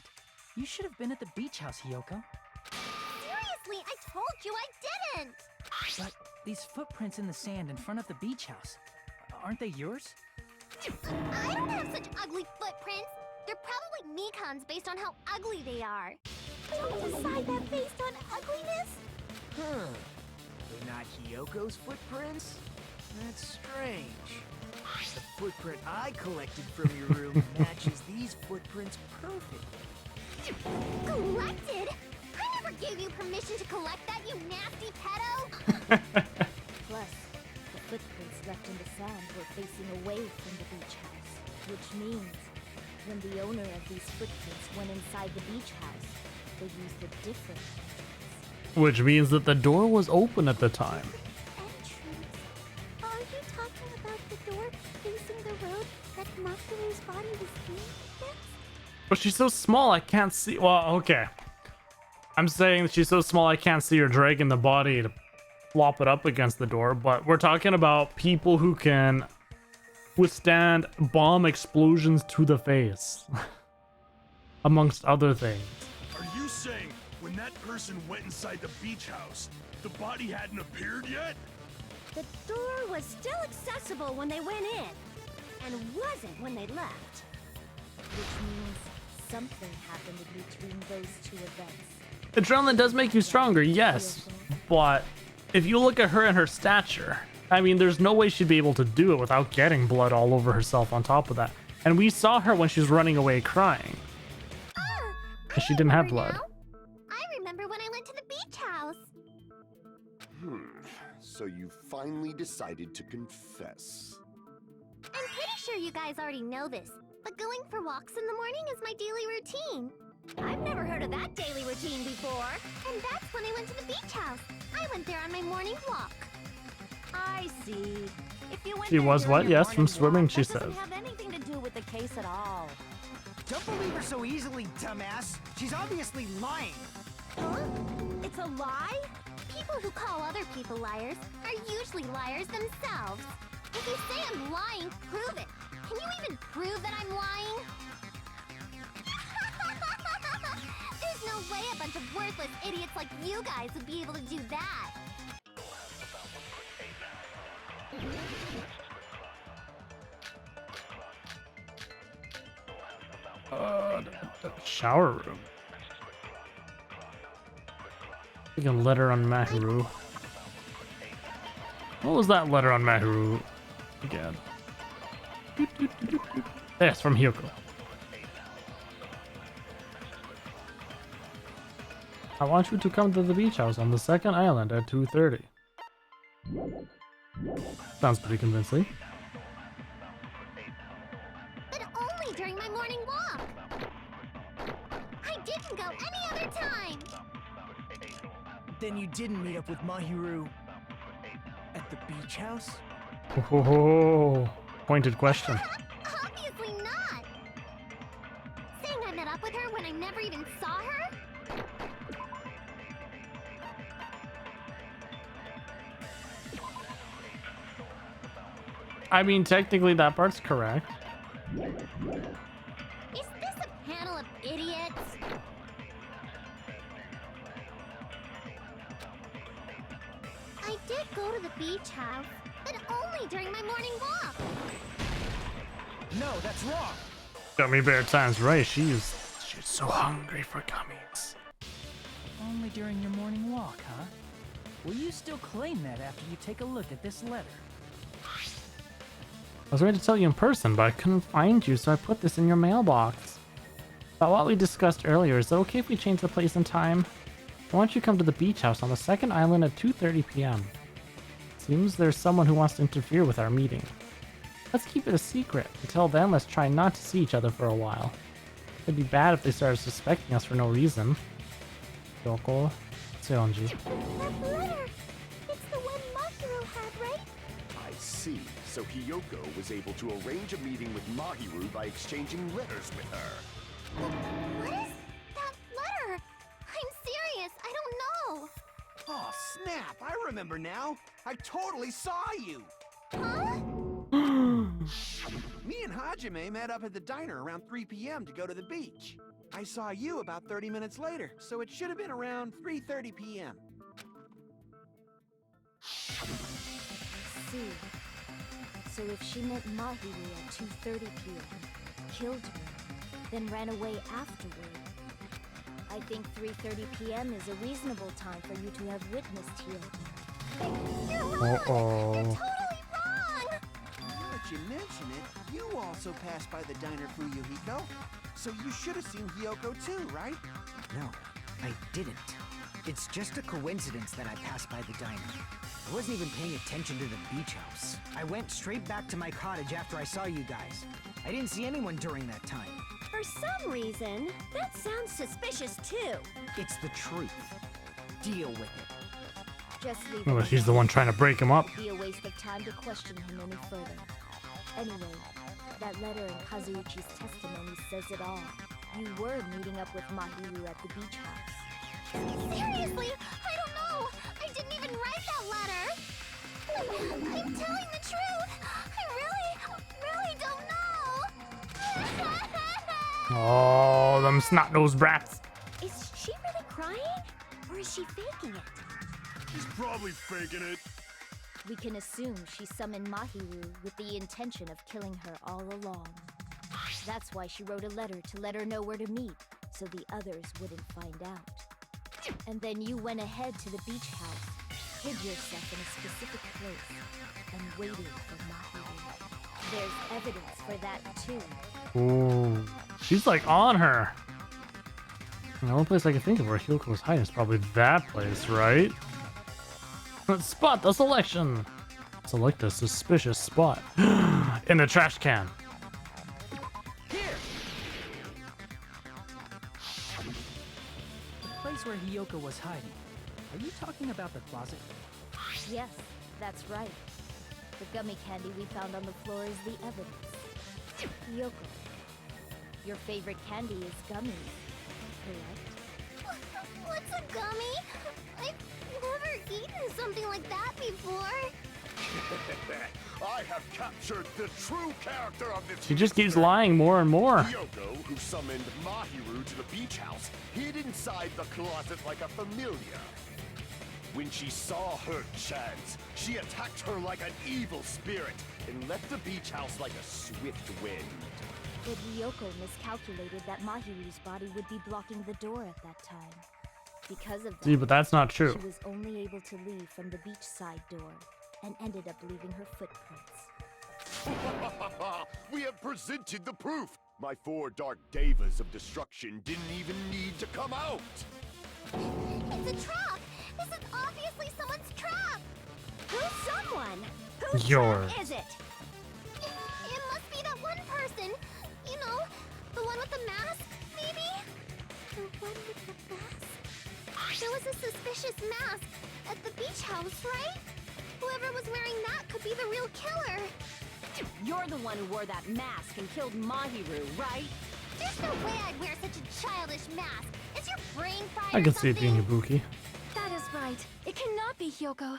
You should have been at the beach house, Hiyoko. Seriously, I told you I didn't. But these footprints in the sand in front of the beach house, aren't they yours? I don't have such ugly footprints. They're probably Mikan's based on how ugly they are. Don't decide that based on ugliness. Huh. They're not Hiyoko's footprints? That's strange. The footprint I collected from your room matches these footprints perfectly. Collected? I never gave you permission to collect that, you nasty pedo! Plus, the footprints left in the sand were facing away from the beach house, which means when the owner of these footprints went inside the beach house, they used a different entrance. Which means that the door was open at the time. Entrance? Are you talking about the door facing the road that Masaru's body was in? But she's so small, I can't see. Well, okay. I'm saying that she's so small, I can't see her dragging the body to flop it up against the door. But we're talking about people who can withstand bomb explosions to the face, amongst other things. Are you saying when that person went inside the beach house, the body hadn't appeared yet? The door was still accessible when they went in, and wasn't when they left. Which means something happened in between those two events. Adrenaline does make you stronger, yes. But if you look at her and her stature, I mean, there's no way she'd be able to do it without getting blood all over herself on top of that. And we saw her when she was running away crying. And she didn't have blood. Now? I remember when I went to the beach house. So you finally decided to confess. I'm pretty sure you guys already know this, but going for walks in the morning is my daily routine. I've never heard of of that daily routine before. And that's when I went to the beach house. I went there on my morning walk. I see. If you went She there was during what? your Yes, morning from swimming, walk, she that doesn't says. have anything to do with the case at all. Don't believe her so easily, dumbass. She's obviously lying. Huh? It's a lie? People who call other people liars are usually liars themselves. If you say I'm lying, prove it. Can you even prove that I'm lying? There's no way a bunch of worthless idiots like you guys would be able to do that. The shower room. Like a letter on Mahiru. What was that letter on Mahiru again? Yes, from Hyoko. I want you to come to the beach house on the second island at 2:30. Sounds pretty convincing. But only during my morning walk. I didn't go any other time. Then you didn't meet up with Mahiru at the beach house? Oh, pointed question. Obviously not. Saying I met up with her when I never even saw her? I mean, technically that part's correct. Is this a panel of idiots? I did go to the beach house, but only during my morning walk. No, that's wrong. Gummy Bear times right. She's so hungry for gummies. Only during your morning walk, huh? Will you still claim that after you take a look at this letter? I was ready to tell you in person, but I couldn't find you, so I put this in your mailbox. About what we discussed earlier, is it okay if we change the place and time? I want you to come to the beach house on the second island at 2:30 p.m. Seems there's someone who wants to interfere with our meeting. Let's keep it a secret. Until then, let's try not to see each other for a while. It'd be bad if they started suspecting us for no reason. Yoko, Seonji. That letter! It's the one Mahiru had, right? I see. So Hiyoko was able to arrange a meeting with Mahiru by exchanging letters with her. What is that letter? I'm serious, I don't know. Oh, snap! I remember now. I totally saw you. Huh? Me and Hajime met up at the diner around 3 p.m. to go to the beach. I saw you about 30 minutes later, so it should have been around 3:30 p.m. See. So if she met Mahiru at 2:30 p.m., killed her, then ran away afterward, I think 3:30 p.m. is a reasonable time for you to have witnessed here. You're wrong! Uh-oh. You're totally wrong! Now that you mention it, you also passed by the diner, Fuyuhiko. So you should have seen Hiyoko too, right? No, I didn't. It's just a coincidence that I passed by the diner. I wasn't even paying attention to the beach house. I went straight back to my cottage after I saw you guys. I didn't see anyone during that time. For some reason, that sounds suspicious too. It's the truth. Deal with it. Just leave Oh, it he's the alone. one trying to break him up. It'd be a waste of time to question him any further. Anyway, that letter in Kazuichi's testimony says it all. You were meeting up with Mahiru at the beach house. Seriously, I don't know. I didn't even write that letter. I'm telling the truth. I really don't know. Oh, them snot-nosed brats. Is she really crying? Or is she faking it? She's probably faking it. We can assume she summoned Mahiru with the intention of killing her all along. That's why she wrote a letter to let her know where to meet, so the others wouldn't find out. And then you went ahead to the beach house, hid yourself in a specific place, and waited for Mahiru. There's evidence for that too. Ooh, she's like on her. The only place I can think of where Hyoko was hiding is probably that place, right? Let's spot the selection. Select a suspicious spot in the trash can. Here! where Hiyoko was hiding. Are you talking about the closet? Yes, that's right. The gummy candy we found on the floor is the evidence. Yoko, your favorite candy is gummies, correct? What's a gummy? I've never eaten something like that before. I have captured the true character of this. She just keeps lying more and more. Hiyoko, who summoned Mahiru to the beach house, hid inside the closet like a familiar. When she saw her chance, she attacked her like an evil spirit and left the beach house like a swift wind. But Ryoko miscalculated that Mahiru's body would be blocking the door at that time. Because of that, See, but that's not true. she was only able to leave from the beachside door and ended up leaving her footprints. We have presented the proof. My 4 dark devas of destruction didn't even need to come out. It's a trap! This is obviously someone's trap! Who's someone? Whose Yours. trap is it? It must be that one person. You know, the one with the mask, maybe? The one with the mask? There was a suspicious mask at the beach house, right? Whoever was wearing that could be the real killer. You're the one who wore that mask and killed Mahiru, right? There's no way I'd wear such a childish mask. Is your brain fried I or can see it being something? Ibuki. That is right. It cannot be Hyoko.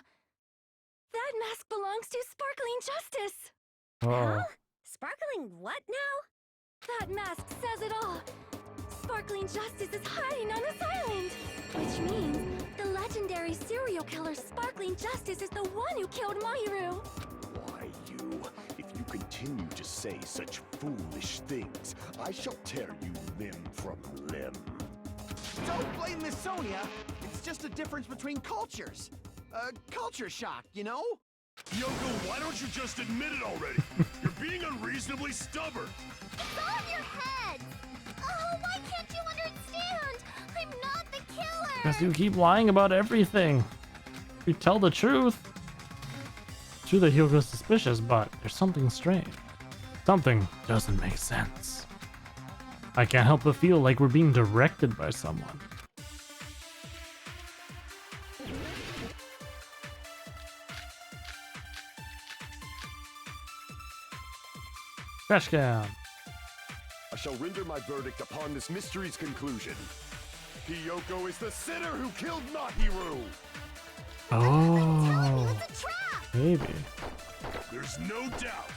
That mask belongs to Sparkling Justice. Oh. Sparkling what now? That mask says it all. Sparkling Justice is hiding on this island. Which means the legendary serial killer Sparkling Justice is the one who killed Mahiru. Why, you? If you continue to say such foolish things, I shall tear you limb from limb. Don't blame Miss Sonia. It's just a difference between cultures. Culture shock, you know? Yoko, why don't you just admit it already? You're being unreasonably stubborn. It's all in your head. Oh, why can't you understand? I'm not the killer. Because you keep lying about everything. You tell the truth. True that Hyogo's suspicious, but there's something strange. Something doesn't make sense. I can't help but feel like we're being directed by someone. Trash can. I shall render my verdict upon this mystery's conclusion. Hiyoko is the sinner who killed Mahiru! Oh, It's a trap. maybe. There's no doubt.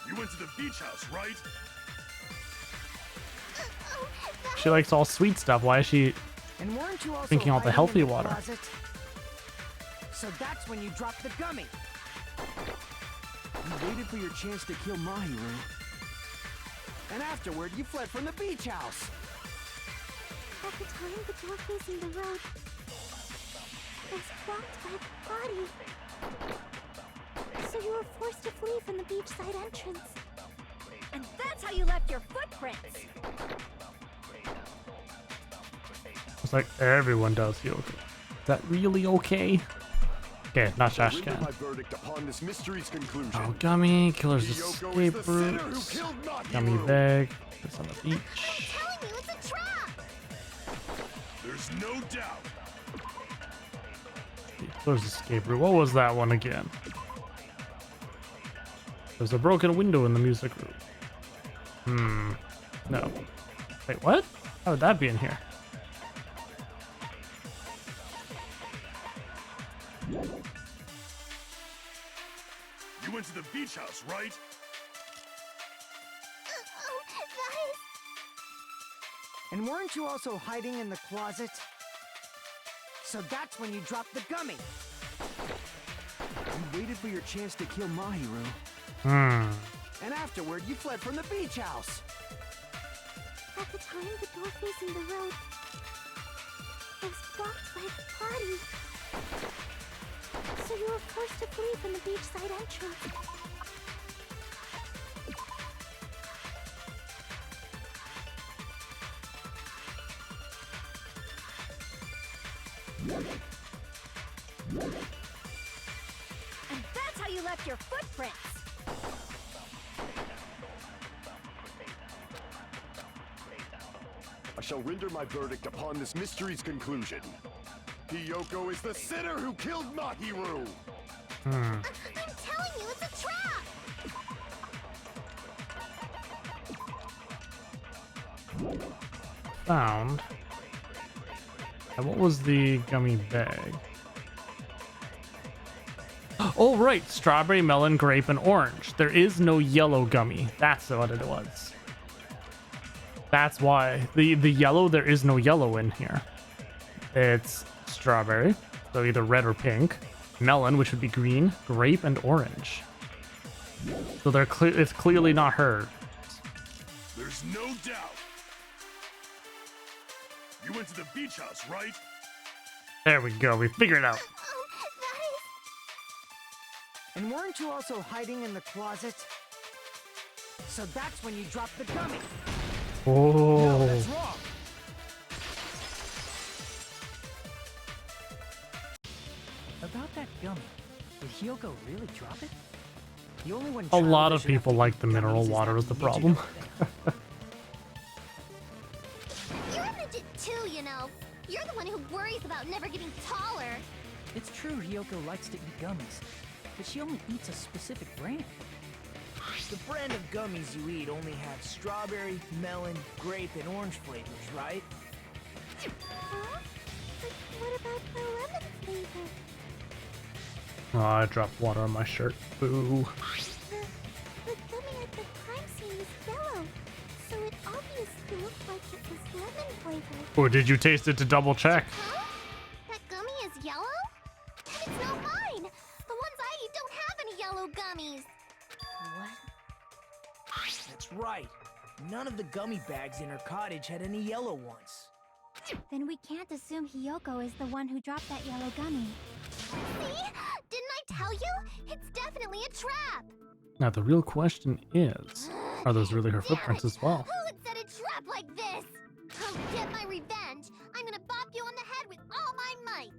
You went to the beach house, right? Oh, that She likes all sweet stuff. Why is she? And weren't you also Drinking all the hiding healthy in the water. closet? So that's when you dropped the gummy. You waited for your chance to kill Mahiru. And afterward, you fled from the beach house. At the time, the door facing the road was blocked by the body. So you were forced to flee from the beachside entrance. And that's how you left your footprints. It's like everyone does Hyoko. Is that really okay? Okay, not trash Render can. my verdict upon this mystery's conclusion. Oh, gummy, killer's Hiyoko is escape the sinner who route. killed Mahiru! Gummy bag. It's on the I'm beach. telling you, it's a trap. There's no doubt. Killer's escape route. What was that one again? There's a broken window in the music room. No. Wait, what? How would that be in here? You went to the beach house, right? Oh, that is... And weren't you also hiding in the closet? So that's when you dropped the gummy. You waited for your chance to kill Mahiru. And afterward, you fled from the beach house. At the time, the door facing the road was blocked by the body. So you were forced to flee from the beachside entrance. And that's how you left your footprints. I shall render my verdict upon this mystery's conclusion. Hiyoko is the sinner who killed Mahiru! I'm telling you, it's a trap! Found. And what was the gummy bag? Oh, right. Strawberry, melon, grape, and orange. There is no yellow gummy. That's what it was. That's why. The yellow, there is no yellow in here. It's strawberry, so either red or pink. Melon, which would be green. Grape, and orange. So they're it's clearly not her. There's no doubt. You went to the beach house, right? There we go. We figured it out. And weren't you also hiding in the closet? So that's when you dropped the gummy. Oh. No, that's wrong. About that gummy, did Hiyoko really drop it? The only one. A lot of childish enough people to like eat the mineral gummies is water that is the midget problem. over there. You're a midget too, you know. You're the one who worries about never getting taller. It's true Hiyoko likes to eat gummies, but she only eats a specific brand. The brand of gummies you eat only have strawberry, melon, grape, and orange flavors, right? Huh? But what about the lemon flavor? Oh, I dropped water on my shirt. Boo. The gummy at the crime scene is yellow, so it obviously looked like it was lemon flavored. Or did you taste it to double check? Huh? That gummy is yellow? Then it's not mine! The ones I eat don't have any yellow gummies! What? That's right. None of the gummy bags in her cottage had any yellow ones. Then we can't assume Hiyoko is the one who dropped that yellow gummy. See? Didn't I tell you? It's definitely a trap! Now the real question is, are those really her Damn footprints it! as well? Who would set a trap like this? I'll get my revenge! I'm gonna bop you on the head with all my might!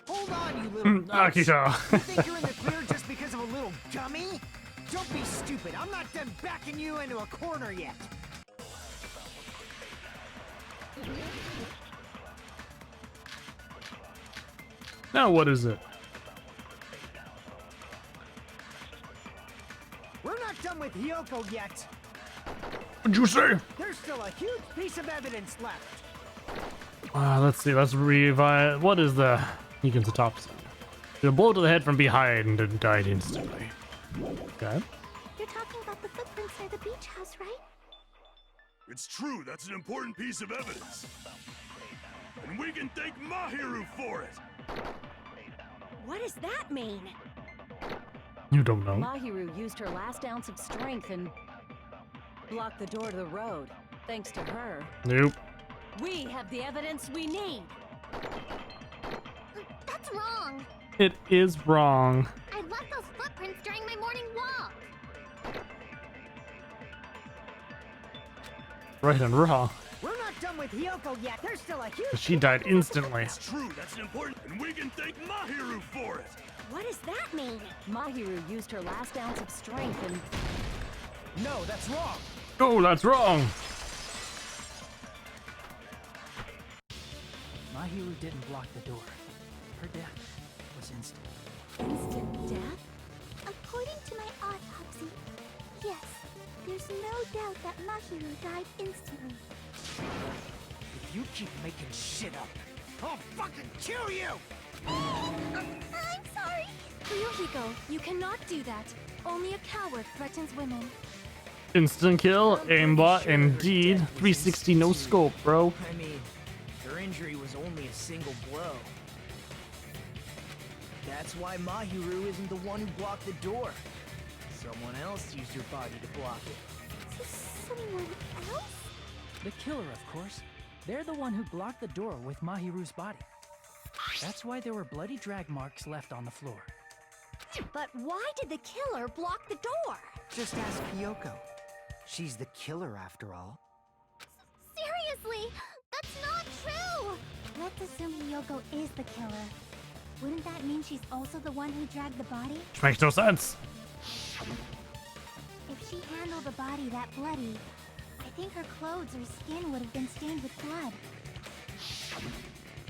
Hold on, you little bitch. Akito. You think you're in the clear just because of a little gummy? Don't be stupid. I'm not done backing you into a corner yet. Now what is it? We're not done with Hiyoko yet. What'd you say? There's still a huge piece of evidence left. Let's see. Let's revive. What is the beacons the top side? A blow to the head from behind and died instantly. Okay. You're talking about the footprints near the beach house, right? It's true, that's an important piece of evidence. And we can thank Mahiru for it! What does that mean? You don't know. Mahiru used her last ounce of strength and blocked the door to the road. Thanks to her, Nope. we have the evidence we need. That's wrong! It is wrong. I left those footprints during my morning walk! Right and wrong. We're not done with Hiyoko yet. There's still a huge... She died instantly. It's true, that's an important... And we can thank Mahiru for it! What does that mean? Mahiru used her last ounce of strength and No, that's wrong. Oh, that's wrong. Mahiru didn't block the door. Her death was instant. Instant death? According to my autopsy, yes, there's no doubt that Mahiru died instantly. If you keep making shit up, I'll fucking kill you! I'm sorry! Ryuhiko, you cannot do that. Only a coward threatens women. Instant kill, aimbot, indeed. 360 no scope, bro. I mean, her injury was only a single blow. That's why Mahiru isn't the one who blocked the door. Someone else used her body to block it. Someone else? The killer, of course. They're the one who blocked the door with Mahiru's body. That's why there were bloody drag marks left on the floor. But why did the killer block the door? Just ask Hiyoko. She's the killer after all. Seriously, that's not true! Let's assume Hiyoko is the killer. Wouldn't that mean she's also the one who dragged the body? Which makes no sense. If she handled a body that bloody, I think her clothes or skin would have been stained with blood.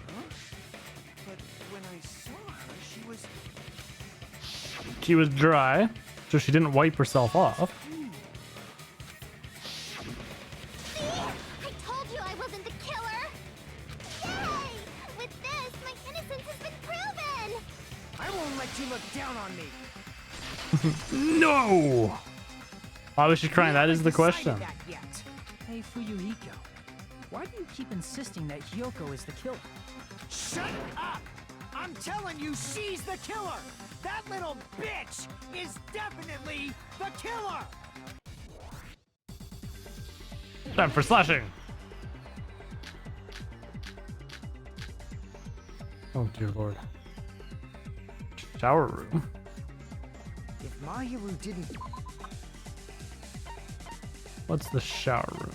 Huh? But when I saw her, she was... She was dry, so she didn't wipe herself off. See? I told you I wasn't the killer! Yay! With this, my innocence has been proven! I won't let you look down on me. No! Why was she crying? That is the question. That yet. Hey, Fuyuhiko. Why do you keep insisting that Hyoko is the killer? Shut up! I'm telling you, she's the killer! That little bitch is definitely the killer! Time for slashing. Oh dear lord. Shower room. If Mahiru didn't... What's the shower room?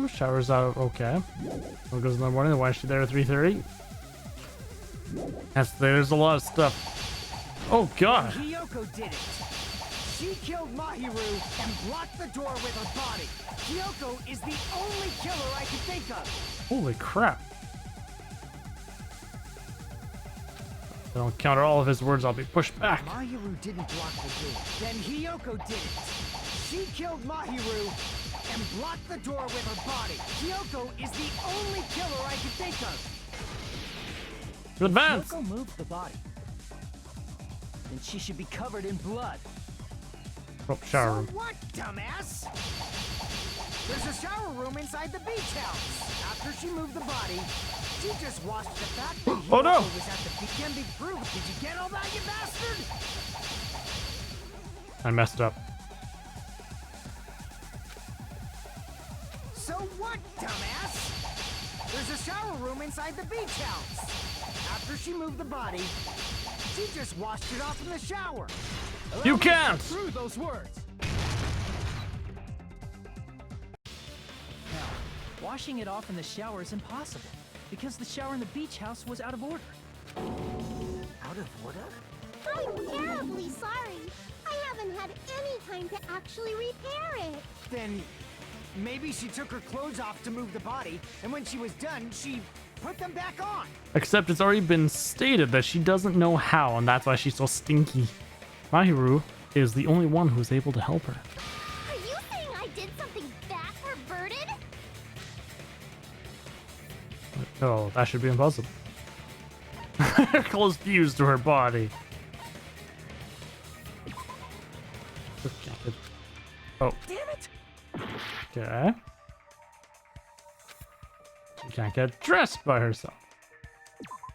Showers out. Okay. What goes in the morning? Why is she there at 3:30? There's a lot of stuff. Oh god. Hyoko did it! She killed Mahiru and blocked the door with her body. Hyoko is the only killer I can think of. Holy crap. If I don't counter all of his words, I'll be pushed back. Mahiru didn't block the door. Then Hyoko did it. She killed Mahiru and blocked the door with her body. Hyoko is the only killer I can think of. Advance! Hyoko moved the body. Then she should be covered in blood. Oh, shower room. So what, dumbass? There's a shower room inside the beach house. After she moved the body, she just washed the fact that Oh, no. Hyoko was at the beach can be proved. Did you get all that, you bastard? I messed up. So what, dumbass? There's a shower room inside the beach house. After she moved the body, she just washed it off in the shower. You can't! Through those words. Now, washing it off in the shower is impossible because the shower in the beach house was out of order. Out of order? I'm terribly sorry. I haven't had any time to actually repair it. Then maybe she took her clothes off to move the body, and when she was done, she put them back on. Except it's already been stated that she doesn't know how, and that's why she's so stinky. Mahiru is the only one who's able to help her. Are you saying I did something that perverted? Oh, that should be impossible. Her clothes fused to her body. Okay, good. Oh. Damn it! Okay. She can't get dressed by herself.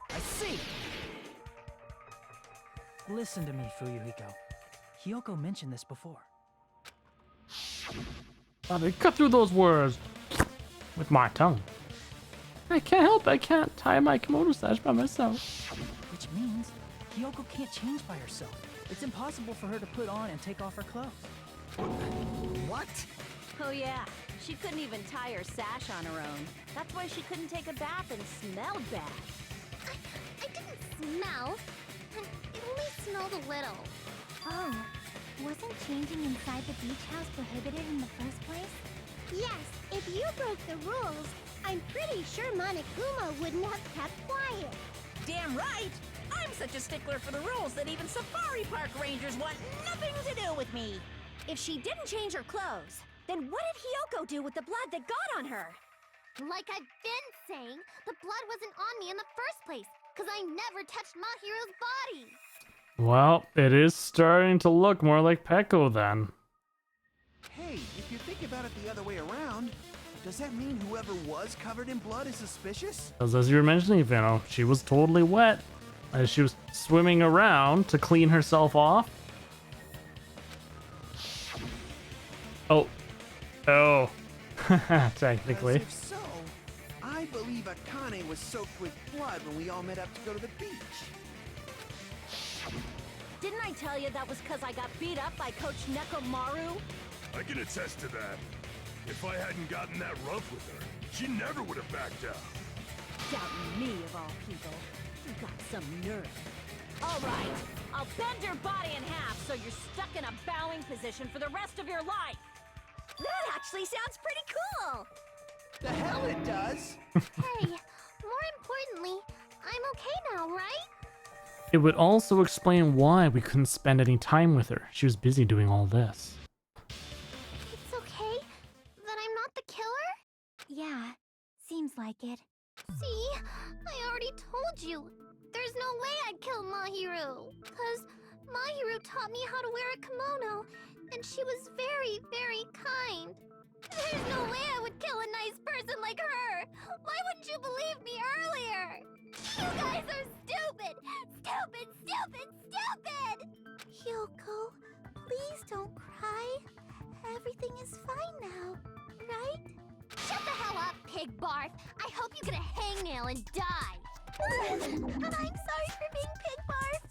I see. Listen to me, Fuyuhiko. Hyoko mentioned this before. Oh, they cut through those words with my tongue. I can't help it. I can't tie my kimono sash by myself. Which means Hyoko can't change by herself. It's impossible for her to put on and take off her clothes. What? Oh yeah, she couldn't even tie her sash on her own. That's why she couldn't take a bath and smelled bad. I didn't smell. It only smelled a little. Oh, wasn't changing inside the beach house prohibited in the first place? Yes, if you broke the rules, I'm pretty sure Monokuma wouldn't have kept quiet. Damn right! I'm such a stickler for the rules that even safari park rangers want nothing to do with me. If she didn't change her clothes, then what did Hyoko do with the blood that got on her? Like I've been saying, the blood wasn't on me in the first place, because I never touched Mahiru's body. Well, it is starting to look more like Peko then. Hey, if you think about it the other way around, does that mean whoever was covered in blood is suspicious? As you were mentioning, Vino, she was totally wet as she was swimming around to clean herself off. Oh. Oh. Technically. If so, I believe Akane was soaked with blood when we all met up to go to the beach. Didn't I tell you that was because I got beat up by Coach Nekomaru? I can attest to that. If I hadn't gotten that rough with her, she never would have backed out. Doubting me of all people. You got some nerve. All right, I'll bend your body in half so you're stuck in a bowing position for the rest of your life. That actually sounds pretty cool! The hell it does! Hey, more importantly, I'm okay now, right? It would also explain why we couldn't spend any time with her. She was busy doing all this. It's okay that I'm not the killer? Yeah, seems like it. See, I already told you. There's no way I'd kill Mahiru. Cause Mahiru taught me how to wear a kimono, and she was very, very kind. There's no way I would kill a nice person like her. Why wouldn't you believe me earlier? You guys are stupid! Stupid, stupid, stupid! Hyoko, please don't cry. Everything is fine now, right? Shut the hell up, pig barf! I hope you get a hangnail and die! And I'm sorry for being pig barf.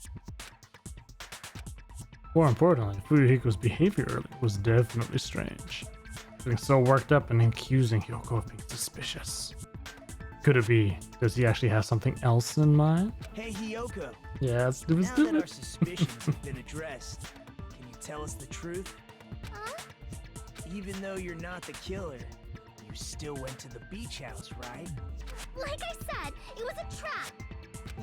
More importantly, Fuyuhiko's behavior earlier was definitely strange. Getting so worked up and accusing Hyoko of being suspicious. Could it be, does he actually have something else in mind? Hey, Hyoko. Yeah, it's stupid, Now that our stupid. suspicions have been addressed, can you tell us the truth? Huh? Even though you're not the killer, you still went to the beach house, right? Like I said, it was a trap.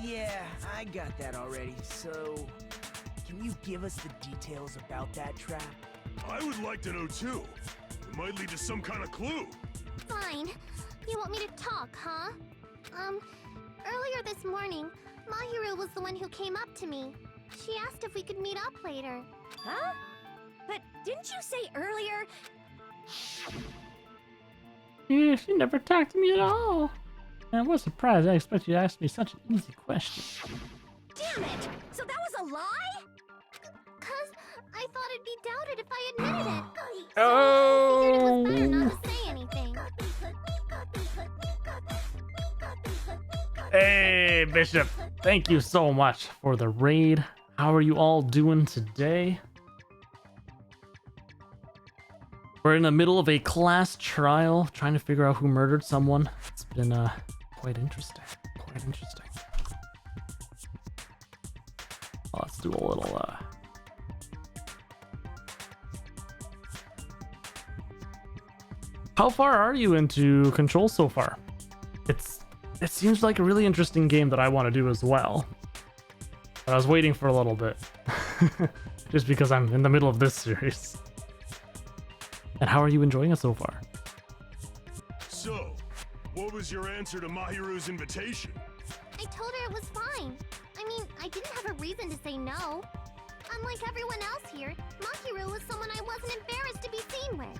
Yeah, I got that already, so... Can you give us the details about that trap? I would like to know too. It might lead to some kind of clue. Fine. You want me to talk, huh? Earlier this morning, Mahiru was the one who came up to me. She asked if we could meet up later. Huh? But didn't you say earlier? Yeah, she never talked to me at all. I was surprised. I expected you to ask me such an easy question. Damn it! So that was a lie? Cause I thought it'd be doubted if I admitted it. Oh! I figured it was better not to say anything. Hey, Bishop. Thank you so much for the raid. How are you all doing today? We're in the middle of a class trial, trying to figure out who murdered someone. It's been quite interesting. Quite interesting. Let's do a little How far are you into Control so far? It seems like a really interesting game that I want to do as well. But I was waiting for a little bit. Just because I'm in the middle of this series. And how are you enjoying it so far? So, what was your answer to Mahiru's invitation? I told her it was fine. I mean, I didn't have a reason to say no. Unlike everyone else here, Mahiru was someone I wasn't embarrassed to be seen with.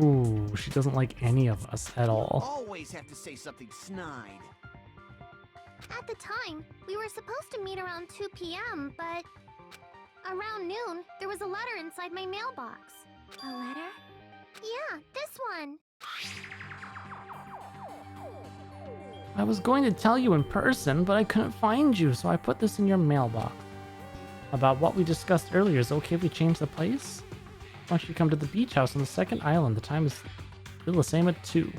Ooh, she doesn't like any of us at all. Always have to say something snide. At the time, we were supposed to meet around 2 p.m., but around noon, there was a letter inside my mailbox. A letter? Yeah, this one. I was going to tell you in person, but I couldn't find you, so I put this in your mailbox. About what we discussed earlier, is it okay if we change the place? Why don't you come to the beach house on the second island? The time is still the same at 2.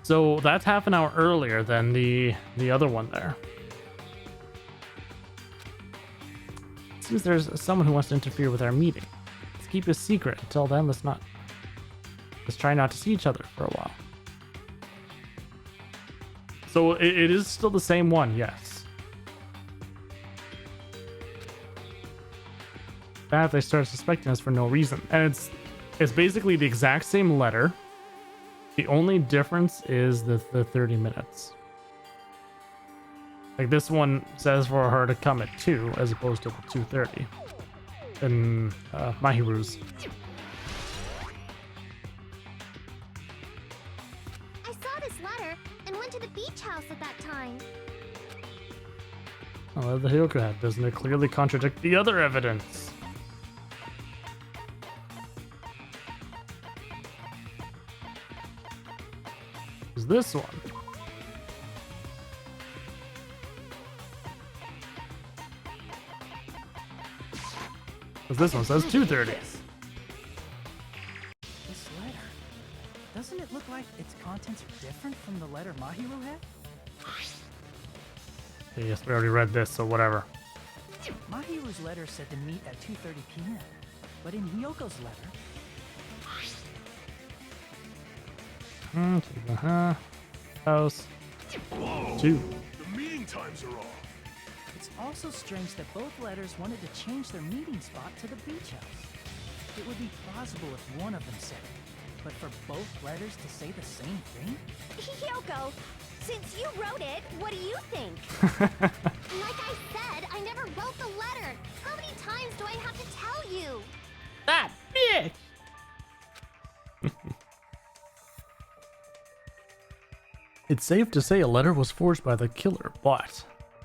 So that's half an hour earlier than the other one there. Seems there's someone who wants to interfere with our meeting. Let's keep it secret. Until then, let's try not to see each other for a while. So it is still the same one, yes. Bad if they start suspecting us for no reason. And it's basically the exact same letter. The only difference is the 30 minutes. Like this one says for her to come at 2 as opposed to the 2:30. And Mahiru's. I saw this letter and went to the beach house at that time. Oh, the Hyoko had, doesn't it clearly contradict the other evidence? Is this one? Because this one says 2:30. This letter. Doesn't it look like its contents are different from the letter Mahiru had? Okay, yes, we already read this, so whatever. Mahiru's letter said to meet at 2:30 p.m. But in Hyoko's letter, To the house. Whoa! 2. The meeting times are off. it's also strange that both letters wanted to change their meeting spot to the beach house. It would be plausible if one of them said it, but for both letters to say the same thing? Hyoko, since you wrote it, what do you think? Like I said, I never wrote the letter. How many times do I have to tell you? That bitch! It's safe to say a letter was forged by the killer, but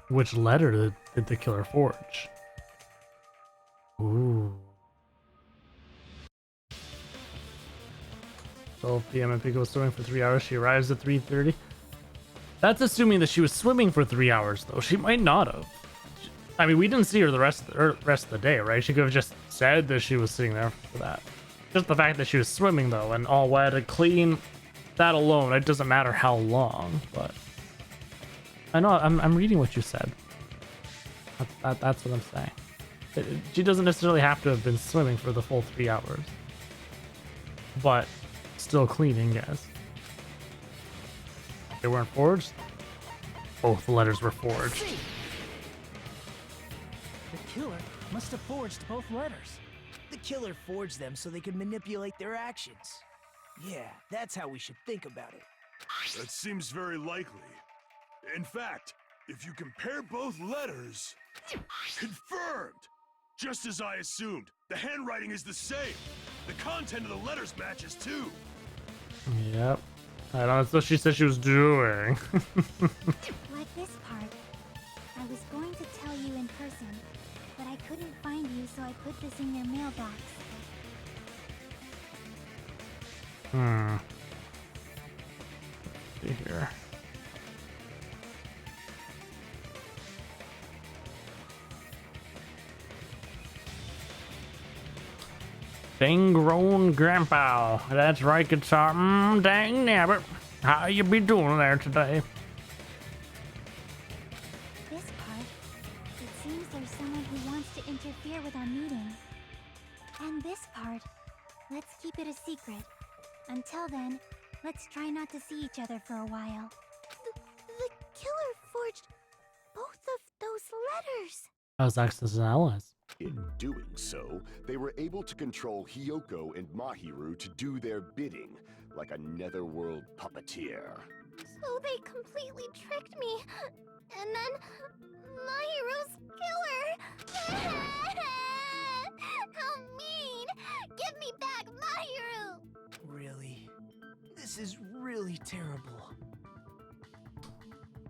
which letter did the killer forge? Ooh. 12 p.m. and Pico was swimming for 3 hours. She arrives at 3:30. That's assuming that she was swimming for 3 hours, though. She might not have. I mean, we didn't see her the rest of the day, right? She could have just said that she was sitting there for that. Just the fact that she was swimming, though, and all wet and clean, that alone, it doesn't matter how long, but I know I'm reading what you said. That's what I'm saying. She doesn't necessarily have to have been swimming for the full 3 hours, but still cleaning, yes. They weren't forged. Both letters were forged. The killer must have forged both letters. The killer forged them so they could manipulate their actions. Yeah, that's how we should think about it. That seems very likely. In fact, if you compare both letters... Confirmed! Just as I assumed, the handwriting is the same. The content of the letters matches too. Yep. I don't know, that's what she said she was doing. Like this part. I was going to tell you in person, but I couldn't find you, so I put this in your mailbox. Let's see here. Dang-grown grandpa. That's right, guitar. Dang nabbit. How you be doing there today? This part. It seems there's someone who wants to interfere with our meeting. And this part. Let's keep it a secret. Until then, let's try not to see each other for a while. The killer forged both of those letters. How's access as allies? In doing so, they were able to control Hyoko and Mahiru to do their bidding, like a netherworld puppeteer. So they completely tricked me. And then Mahiru's killer. How mean! Give me back Mahiru! Really? This is really terrible.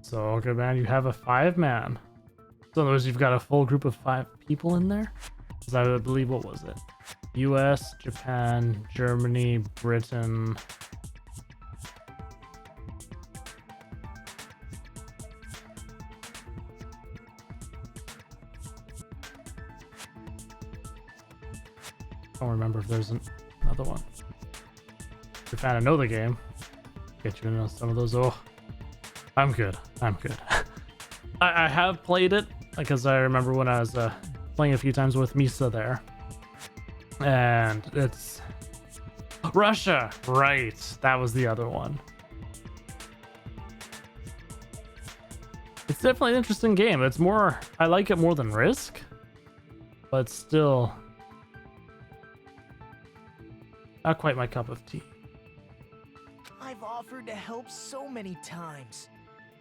So, okay, man, you have a 5-man. So, in other words, you've got a full group of 5 people in there? Because I believe, what was it? US, Japan, Germany, Britain. I don't remember if there's another one. Japan, I know the game. Get you into some of those. Oh, I'm good. I'm good. I have played it because I remember when I was playing a few times with Misa there. And it's Russia, right? That was the other one. It's definitely an interesting game. It's more, I like it more than Risk, but still not quite my cup of tea. I've offered to help so many times,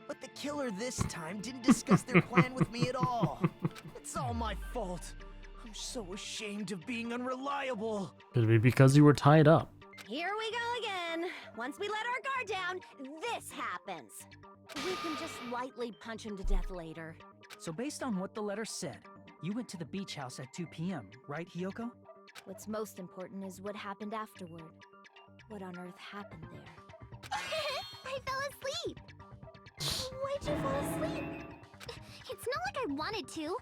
but the killer this time didn't discuss their plan with me at all. It's all my fault. I'm so ashamed of being unreliable. Could be because you were tied up. Here we go again. Once we let our guard down, this happens. We can just lightly punch him to death later. So based on what the letter said, you went to the beach house at 2 p.m., right, Hyoko? What's most important is what happened afterward. What on earth happened there? I fell asleep. Why'd you fall asleep? It's not like I wanted to.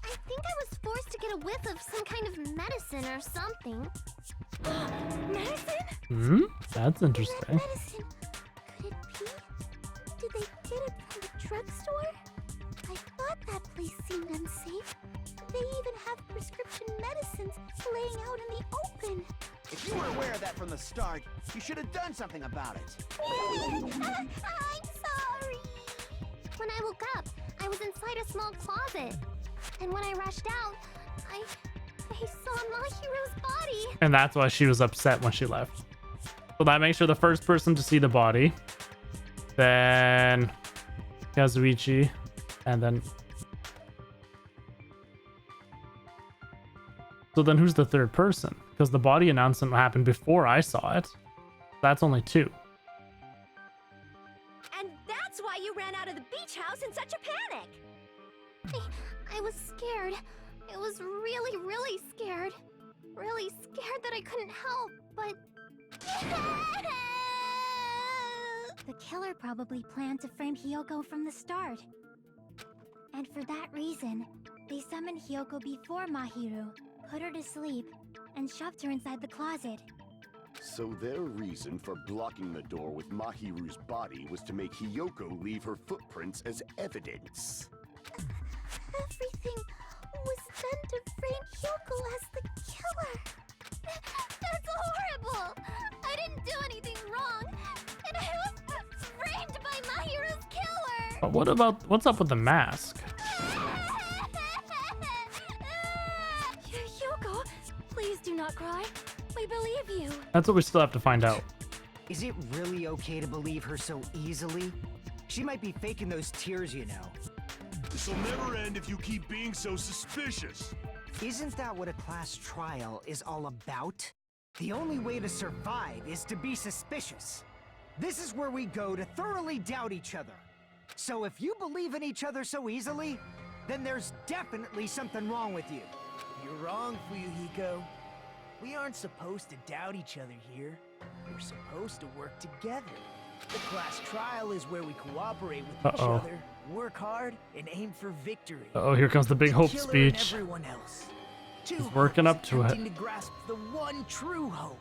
I think I was forced to get a whiff of some kind of medicine or something. Medicine? That's interesting. That medicine. Could it be? Did they get it from the drugstore? I If you were aware of that from the start, you should have done something about it. I'm sorry. When I woke up, I was inside a small closet. And when I rushed out, I saw Mahiru's body. And that's why she was upset when she left. So that makes her the first person to see the body. Then Kazuichi. And then... So then who's the third person? Because the body announcement happened before I saw it. That's only 2. And that's why you ran out of the beach house in such a panic! I was scared. I was really, really scared. Really scared that I couldn't help, but... The killer probably planned to frame Hiyoko from the start. And for that reason, they summoned Hiyoko before Mahiru, put her to sleep, and shoved her inside the closet. So their reason for blocking the door with Mahiru's body was to make Hiyoko leave her footprints as evidence. Everything was done to frame Hiyoko as the killer. That's horrible! I didn't do anything wrong, and I was framed by Mahiru's killer! But what about... What's up with the mask? Hiyoko, please do not cry. We believe you. That's what we still have to find out. Is it really okay to believe her so easily? She might be faking those tears, you know. This'll never end if you keep being so suspicious. Isn't that what a class trial is all about? The only way to survive is to be suspicious. This is where we go to thoroughly doubt each other. So if you believe in each other so easily, then there's definitely something wrong with you. You're wrong, Fuyuhiko. We aren't supposed to doubt each other here. We're supposed to work together. The class trial is where we cooperate with each other, work hard, and aim for victory. Oh, here comes the big hope Killer speech. and everyone else. He's working up to it. Attempting to grasp the one true hope.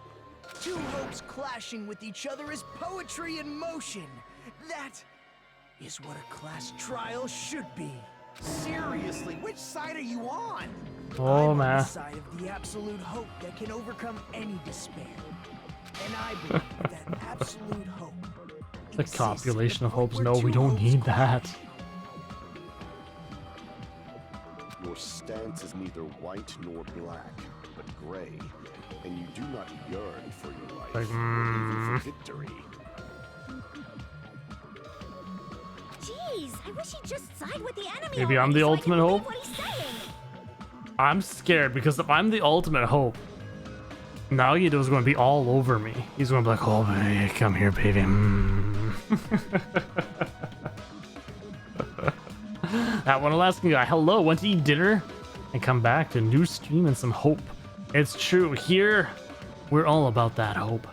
Two hopes clashing with each other is poetry in motion. That is what a class trial should be. Seriously, which side are you on? Oh, I'm man. on the side of the absolute hope that can overcome any despair. And I believe that absolute hope The copulation of hopes. No, we don't need that. Your stance is neither white nor black, but gray, and you do not yearn for your life Like, or even for victory. Jeez, I wish he'd just side with the enemy. Maybe I'm the already so I can ultimate believe hope? what he's saying. I'm scared because if I'm the ultimate hope, Nagito's going to be all over me. He's going to be like, oh, baby, come here, baby. That one Alaskan guy, hello, went to eat dinner and come back to a new stream and some hope. It's true, here we're all about that hope.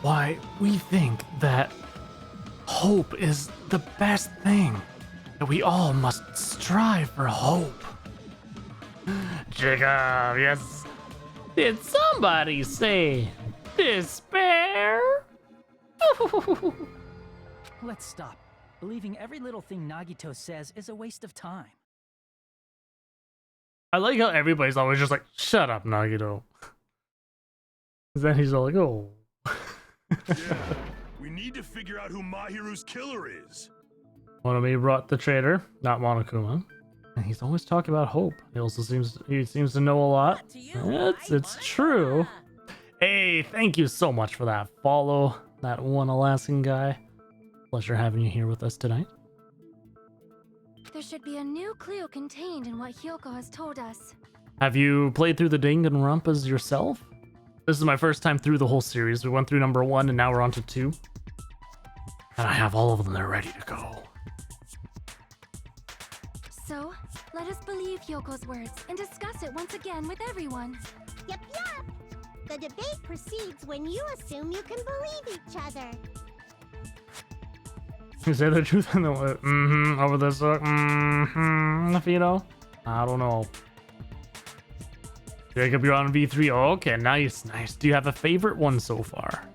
Why, we think that hope is the best thing, that we all must strive for hope. Jacob, yes. Did somebody say despair? Let's stop. Believing every little thing Nagito says is a waste of time. I like how everybody's always just like, shut up, Nagito. Then he's all like, oh. Yeah, we need to figure out who Mahiru's killer is. Monami brought the traitor, not Monokuma. And he's always talking about hope. He also seems to know a lot. It's true. Hey, thank you so much for that follow, that one Alaskan guy. Pleasure having you here with us tonight. There should be a new clue contained in what Hiyoko has told us. Have you played through the Danganronpas yourself? This is my first time through the whole series. We went through number 1 and now we're on to 2. And I have all of them there ready to go. So, let us believe Hyoko's words and discuss it once again with everyone. Yep, yep. The debate proceeds when you assume you can believe each other. You say the truth and the over this if you know. I don't know. Jacob, you're on V3. Oh, okay, nice. Do you have a favorite one so far?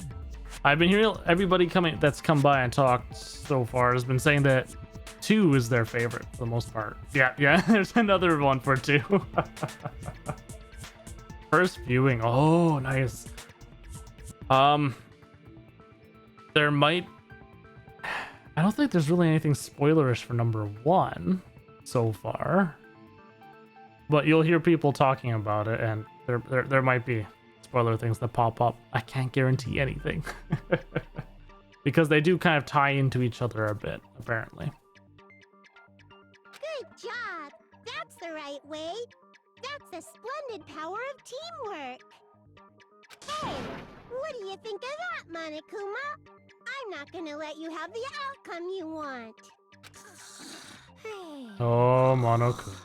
I've been hearing everybody that's come by and talked so far has been saying that 2 is their favorite for the most part. Yeah, there's another one for 2. First viewing. Oh, nice. There might... I don't think there's really anything spoilerish for number 1 so far. But you'll hear people talking about it, and there might be spoiler things that pop up. I can't guarantee anything. Because they do kind of tie into each other a bit, apparently. Good job! That's the right way! That's the splendid power of teamwork! Hey, what do you think of that, Monokuma? I'm not gonna let you have the outcome you want. Oh, Monokuma.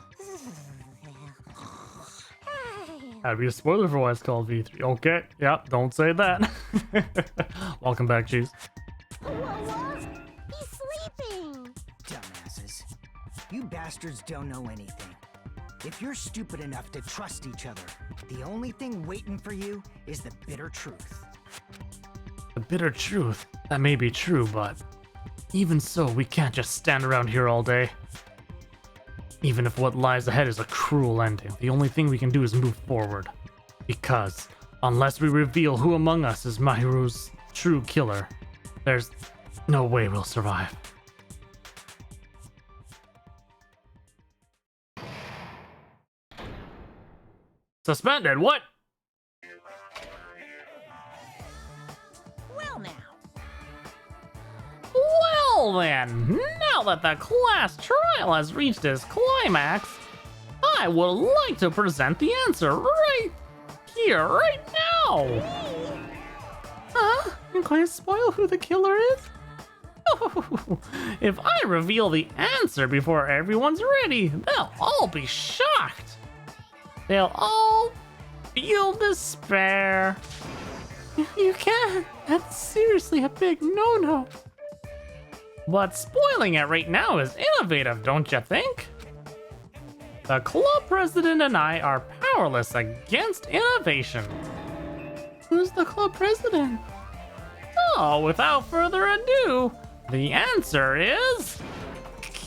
That'd be a spoiler for why it's called V3. Okay, yeah, don't say that. Welcome back, Cheese. Whoa, he's sleeping! Dumbasses. You bastards don't know anything. If you're stupid enough to trust each other, the only thing waiting for you is the bitter truth. The bitter truth? That may be true, but even so, we can't just stand around here all day. Even if what lies ahead is a cruel ending, the only thing we can do is move forward. Because, unless we reveal who among us is Mahiru's true killer, there's no way we'll survive. Suspended, what? Well now. Well then, now that the class trial has reached its climax, I would like to present the answer right here, right now! Huh? You're going to spoil who the killer is? Oh, if I reveal the answer before everyone's ready, they'll all be shocked. They'll all feel despair. You can't. That's seriously a big no-no. But spoiling it right now is innovative, don't you think? The club president and I are powerless against innovation. Who's the club president? So, without further ado, the answer is...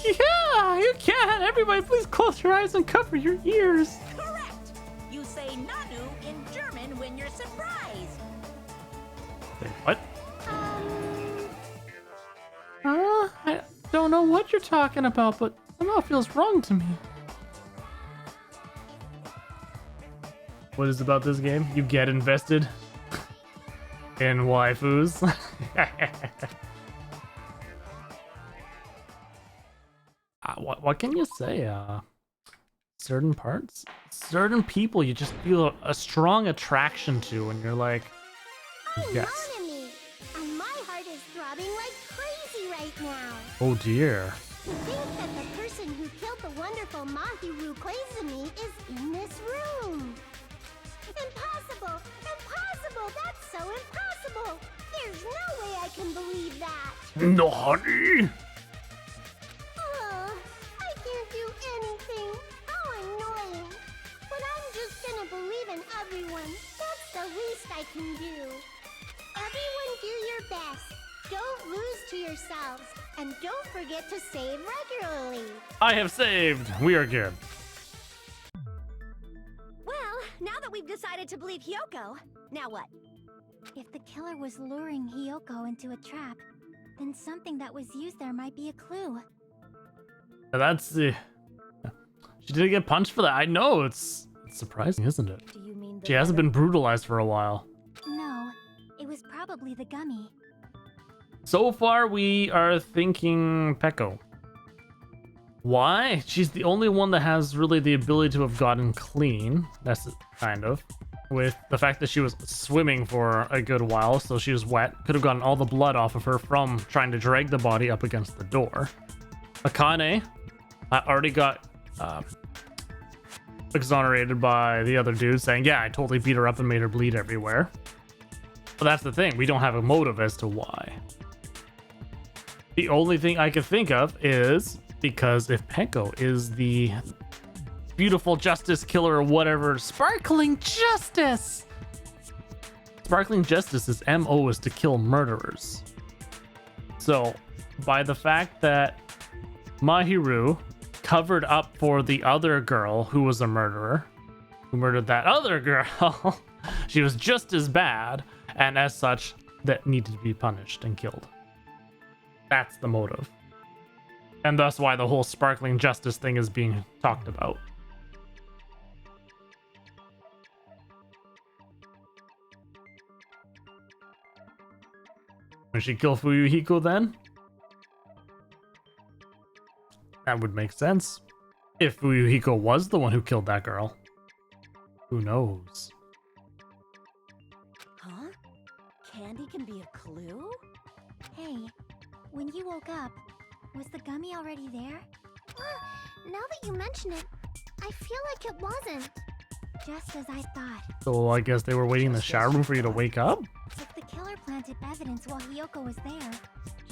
Yeah, you can! Everybody please close your eyes and cover your ears. Correct. You say Nanu in German when you're surprised. Wait, what? I don't know what you're talking about, but somehow it feels wrong to me. What is about this game? You get invested in waifus. What can you say? Certain parts? Certain people you just feel a strong attraction to, and you're like, yes. Monami, and my heart is throbbing like crazy right now. Oh dear. To think that the person who killed the wonderful Mahiru Koizumi is in this room. Impossible! Impossible! That's so impossible! There's no way I can believe that! No, honey! I can't do anything! How annoying! But I'm just gonna believe in everyone. That's the least I can do. Everyone do your best. Don't lose to yourselves. And don't forget to save regularly. I have saved! We are good. Well, now that we've decided to believe Hyoko, now what? If the killer was luring Hyoko into a trap, then something that was used there might be a clue. That's the... She didn't get punched for that. I know, it's surprising, isn't it? Do you mean She hasn't been brutalized for a while. No, it was probably the gummy. So far, we are thinking Peko. Why? She's the only one that has really the ability to have gotten clean. That's kind of. With the fact that she was swimming for a good while, so she was wet. Could have gotten all the blood off of her from trying to drag the body up against the door. Akane, I already got exonerated by the other dude saying, yeah, I totally beat her up and made her bleed everywhere. But that's the thing, we don't have a motive as to why. The only thing I could think of is because if Peko is the beautiful justice killer or whatever, Sparkling Justice! Sparkling Justice's MO is to kill murderers. So, by the fact that Mahiru covered up for the other girl who was a murderer, who murdered that other girl, she was just as bad, and as such, that needed to be punished and killed. That's the motive. And thus why the whole sparkling justice thing is being talked about. Would she kill Fuyuhiko then? That would make sense. If Fuyuhiko was the one who killed that girl. Who knows? Huh? Candy can be a clue? Hey, when you woke up, was the gummy already there? Now that you mention it, I feel like it wasn't. Just as I thought. So I guess they were waiting in the shower room for you to wake up? If the killer planted evidence while Hiyoko was there,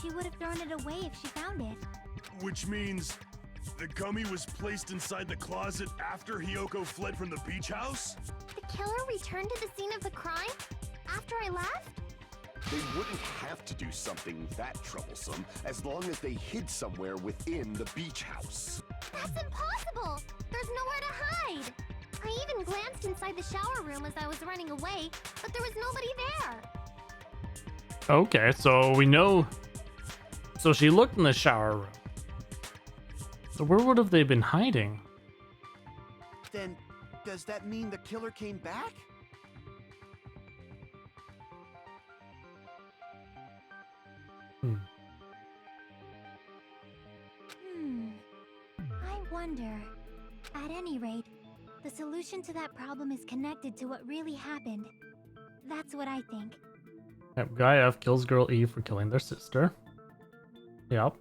she would have thrown it away if she found it. Which means the gummy was placed inside the closet after Hiyoko fled from the beach house? The killer returned to the scene of the crime after I left? They wouldn't have to do something that troublesome as long as they hid somewhere within the beach house. That's impossible! There's nowhere to hide! I even glanced inside the shower room as I was running away, but there was nobody there. Okay, so we know. So she looked in the shower room. So where would have they been hiding? Then, does that mean the killer came back? I wonder. At any rate, the solution to that problem is connected to what really happened. That's what I think. Yep, Guy F kills Girl E for killing their sister. Yep.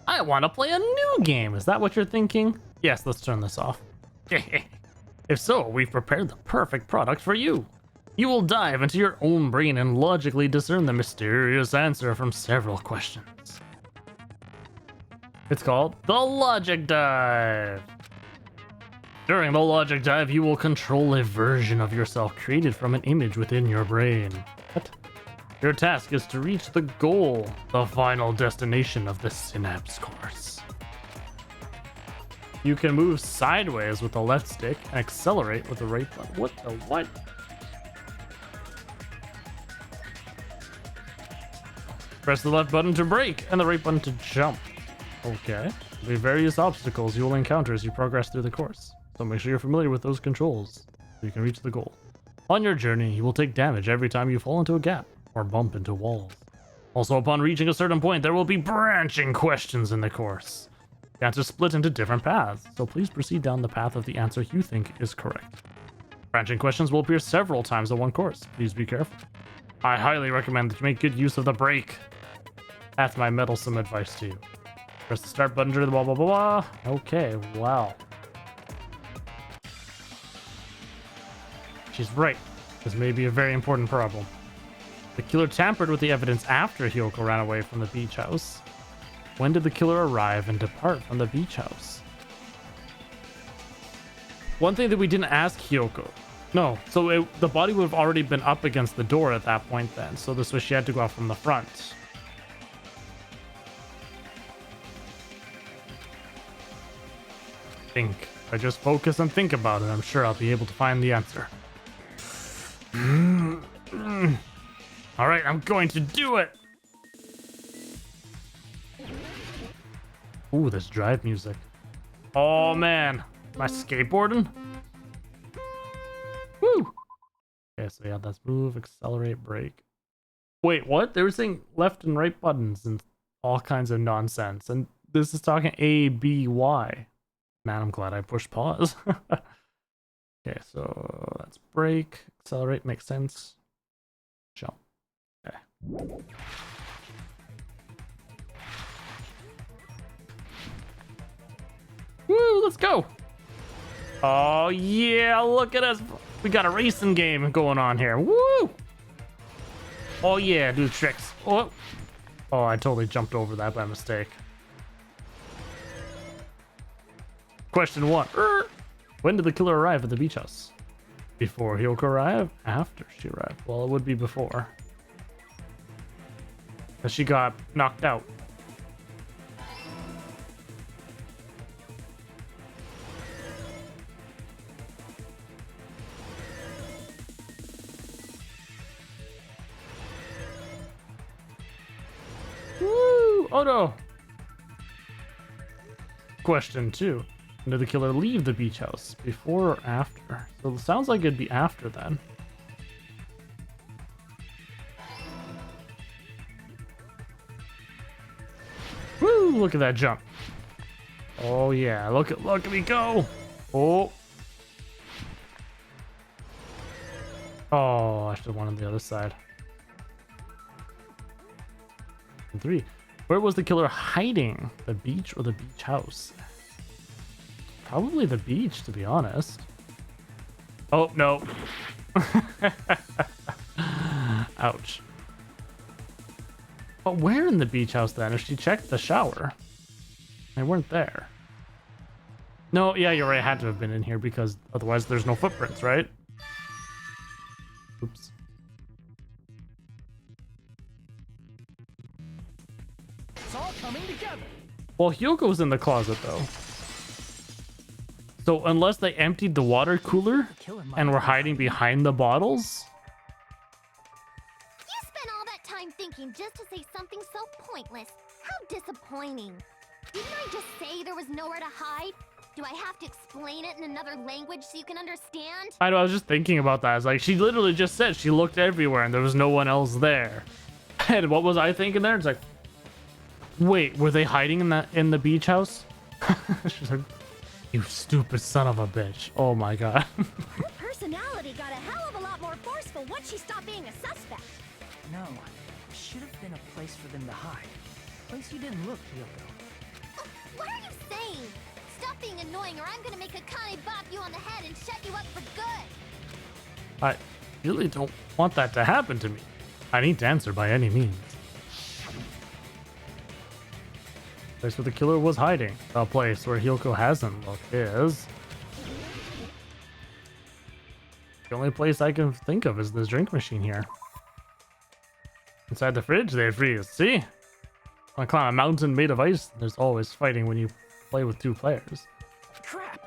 I want to play a new game. Is that what you're thinking? Yes, let's turn this off. If so, we've prepared the perfect product for you. You will dive into your own brain and logically discern the mysterious answer from several questions. It's called the Logic Dive. During the Logic Dive, you will control a version of yourself created from an image within your brain. What? Your task is to reach the goal, the final destination of the Synapse course. You can move sideways with the left stick and accelerate with the right button. What the what? Press the left button to brake and the right button to jump. Okay. There'll be various obstacles you will encounter as you progress through the course, so make sure you're familiar with those controls so you can reach the goal. On your journey, you will take damage every time you fall into a gap or bump into walls. Also, upon reaching a certain point, there will be branching questions in the course. The answers split into different paths, so please proceed down the path of the answer you think is correct. Branching questions will appear several times in one course. Please be careful. I highly recommend that you make good use of the brake. That's my meddlesome advice to you. Press the start button to the blah blah blah blah. Okay, wow. She's right. This may be a very important problem. The killer tampered with the evidence after Hiyoko ran away from the beach house. When did the killer arrive and depart from the beach house? One thing that we didn't ask Hiyoko. No, so the body would have already been up against the door at that point then. So this was she had to go out from the front. Think. If I just focus and think about it, I'm sure I'll be able to find the answer. All right, I'm going to do it. Ooh, this drive music. Oh man, am I skateboarding? Woo! Okay, so yeah, that's move, accelerate, brake. Wait, what? They were saying left and right buttons and all kinds of nonsense. And this is talking A, B, Y. Man, I'm glad I pushed pause. Okay, so that's brake, accelerate, makes sense. Jump. Okay. Woo, let's go. Oh yeah, look at us. We got a racing game going on here. Woo! Oh yeah, do the tricks. Oh, I totally jumped over that by mistake. Question 1. When did the killer arrive at the beach house? Before Hiyoko arrived? After she arrived? Well, it would be before. Because she got knocked out. Oh no! Question 2. When did the killer leave the beach house? Before or after? So it sounds like it'd be after then. Woo! Look at that jump. Oh yeah, look at me go! Oh. Oh, I should have won on the other side. And 3. Where was the killer hiding? The beach or the beach house? Probably the beach, to be honest. Oh, no. Ouch. But where in the beach house then? If she checked the shower, they weren't there. No, yeah, you're right. It had to have been in here because otherwise there's no footprints, right? Oops. It's all coming together. Well, Hyoko's in the closet though. So unless they emptied the water cooler and were hiding behind the bottles. You spent all that time thinking just to say something so pointless. How disappointing. Didn't I just say there was nowhere to hide? Do I have to explain it in another language so you can understand? I know, I was just thinking about that. It's like she literally just said she looked everywhere and there was no one else there. And what was I thinking there? It's like, wait, were they hiding in the beach house? She's like, you stupid son of a bitch. Oh my god. Her personality got a hell of a lot more forceful once she stopped being a suspect. No, there should have been a place for them to hide. A place you didn't look, Hyoko. What are you saying? Stop being annoying or I'm gonna make Akane bop you on the head and shut you up for good. I really don't want that to happen to me. I need to answer by any means. Place where the killer was hiding. A place where Hyoko hasn't looked is... The only place I can think of is this drink machine here. Inside the fridge, they freeze. See? Want to climb a mountain made of ice? There's always fighting when you play with 2 players. Crap!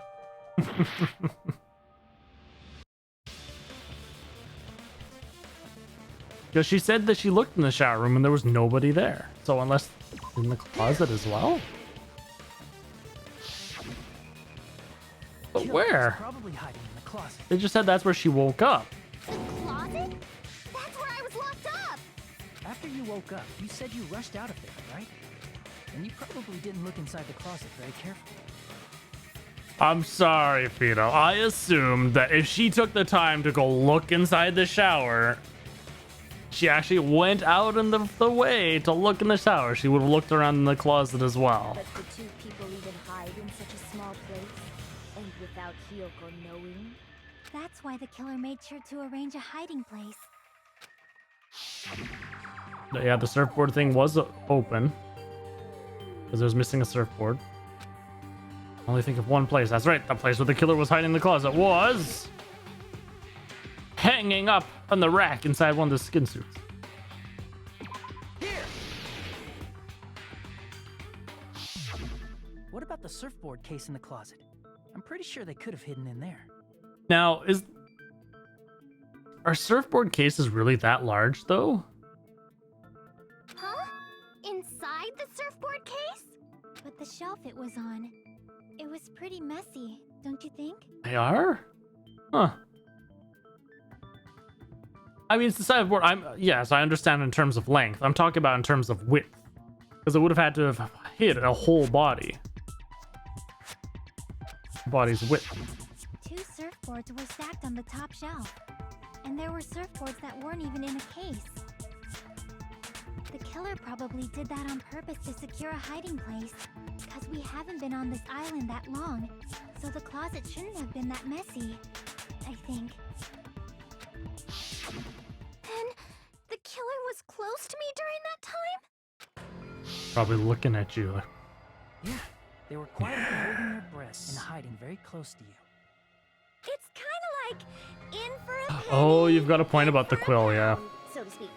Because she said that she looked in the shower room and there was nobody there. So unless in the closet as well? But Killer where? was probably hiding in the closet. They just said that's where she woke up. The closet? That's where I was locked up! After you woke up, you said you rushed out of there, right? And you probably didn't look inside the closet very carefully. I'm sorry, Fido. I assumed that if she took the time to go look inside the shower, she actually went out in the way to look in the shower. She would have looked around in the closet as well. But could 2 people even hide in such a small place? And without Hyoko knowing? That's why the killer made sure to arrange a hiding place. Yeah, the surfboard thing was open. Because it was missing a surfboard. Only think of one place. That's right. The place where the killer was hiding in the closet was... hanging up on the rack inside one of the skin suits. Here! What about the surfboard case in the closet? I'm pretty sure they could have hidden in there. Now, are surfboard cases really that large, though? Huh? Inside the surfboard case? But the shelf it was on, it was pretty messy, don't you think? They are? Huh. I mean, it's the surfboard. Yes, I understand in terms of length. I'm talking about in terms of width. Because it would have had to have hit a whole body. Body's width. 2 surfboards were stacked on the top shelf. And there were surfboards that weren't even in a case. The killer probably did that on purpose to secure a hiding place. Because we haven't been on this island that long. So the closet shouldn't have been that messy, I think. Then the killer was close to me during that time? Probably looking at you. Yeah, they were quietly holding their breath and hiding very close to you. It's kind of like in for a penny, Oh, you've got a point about the for a quill, yeah. pound, so to speak.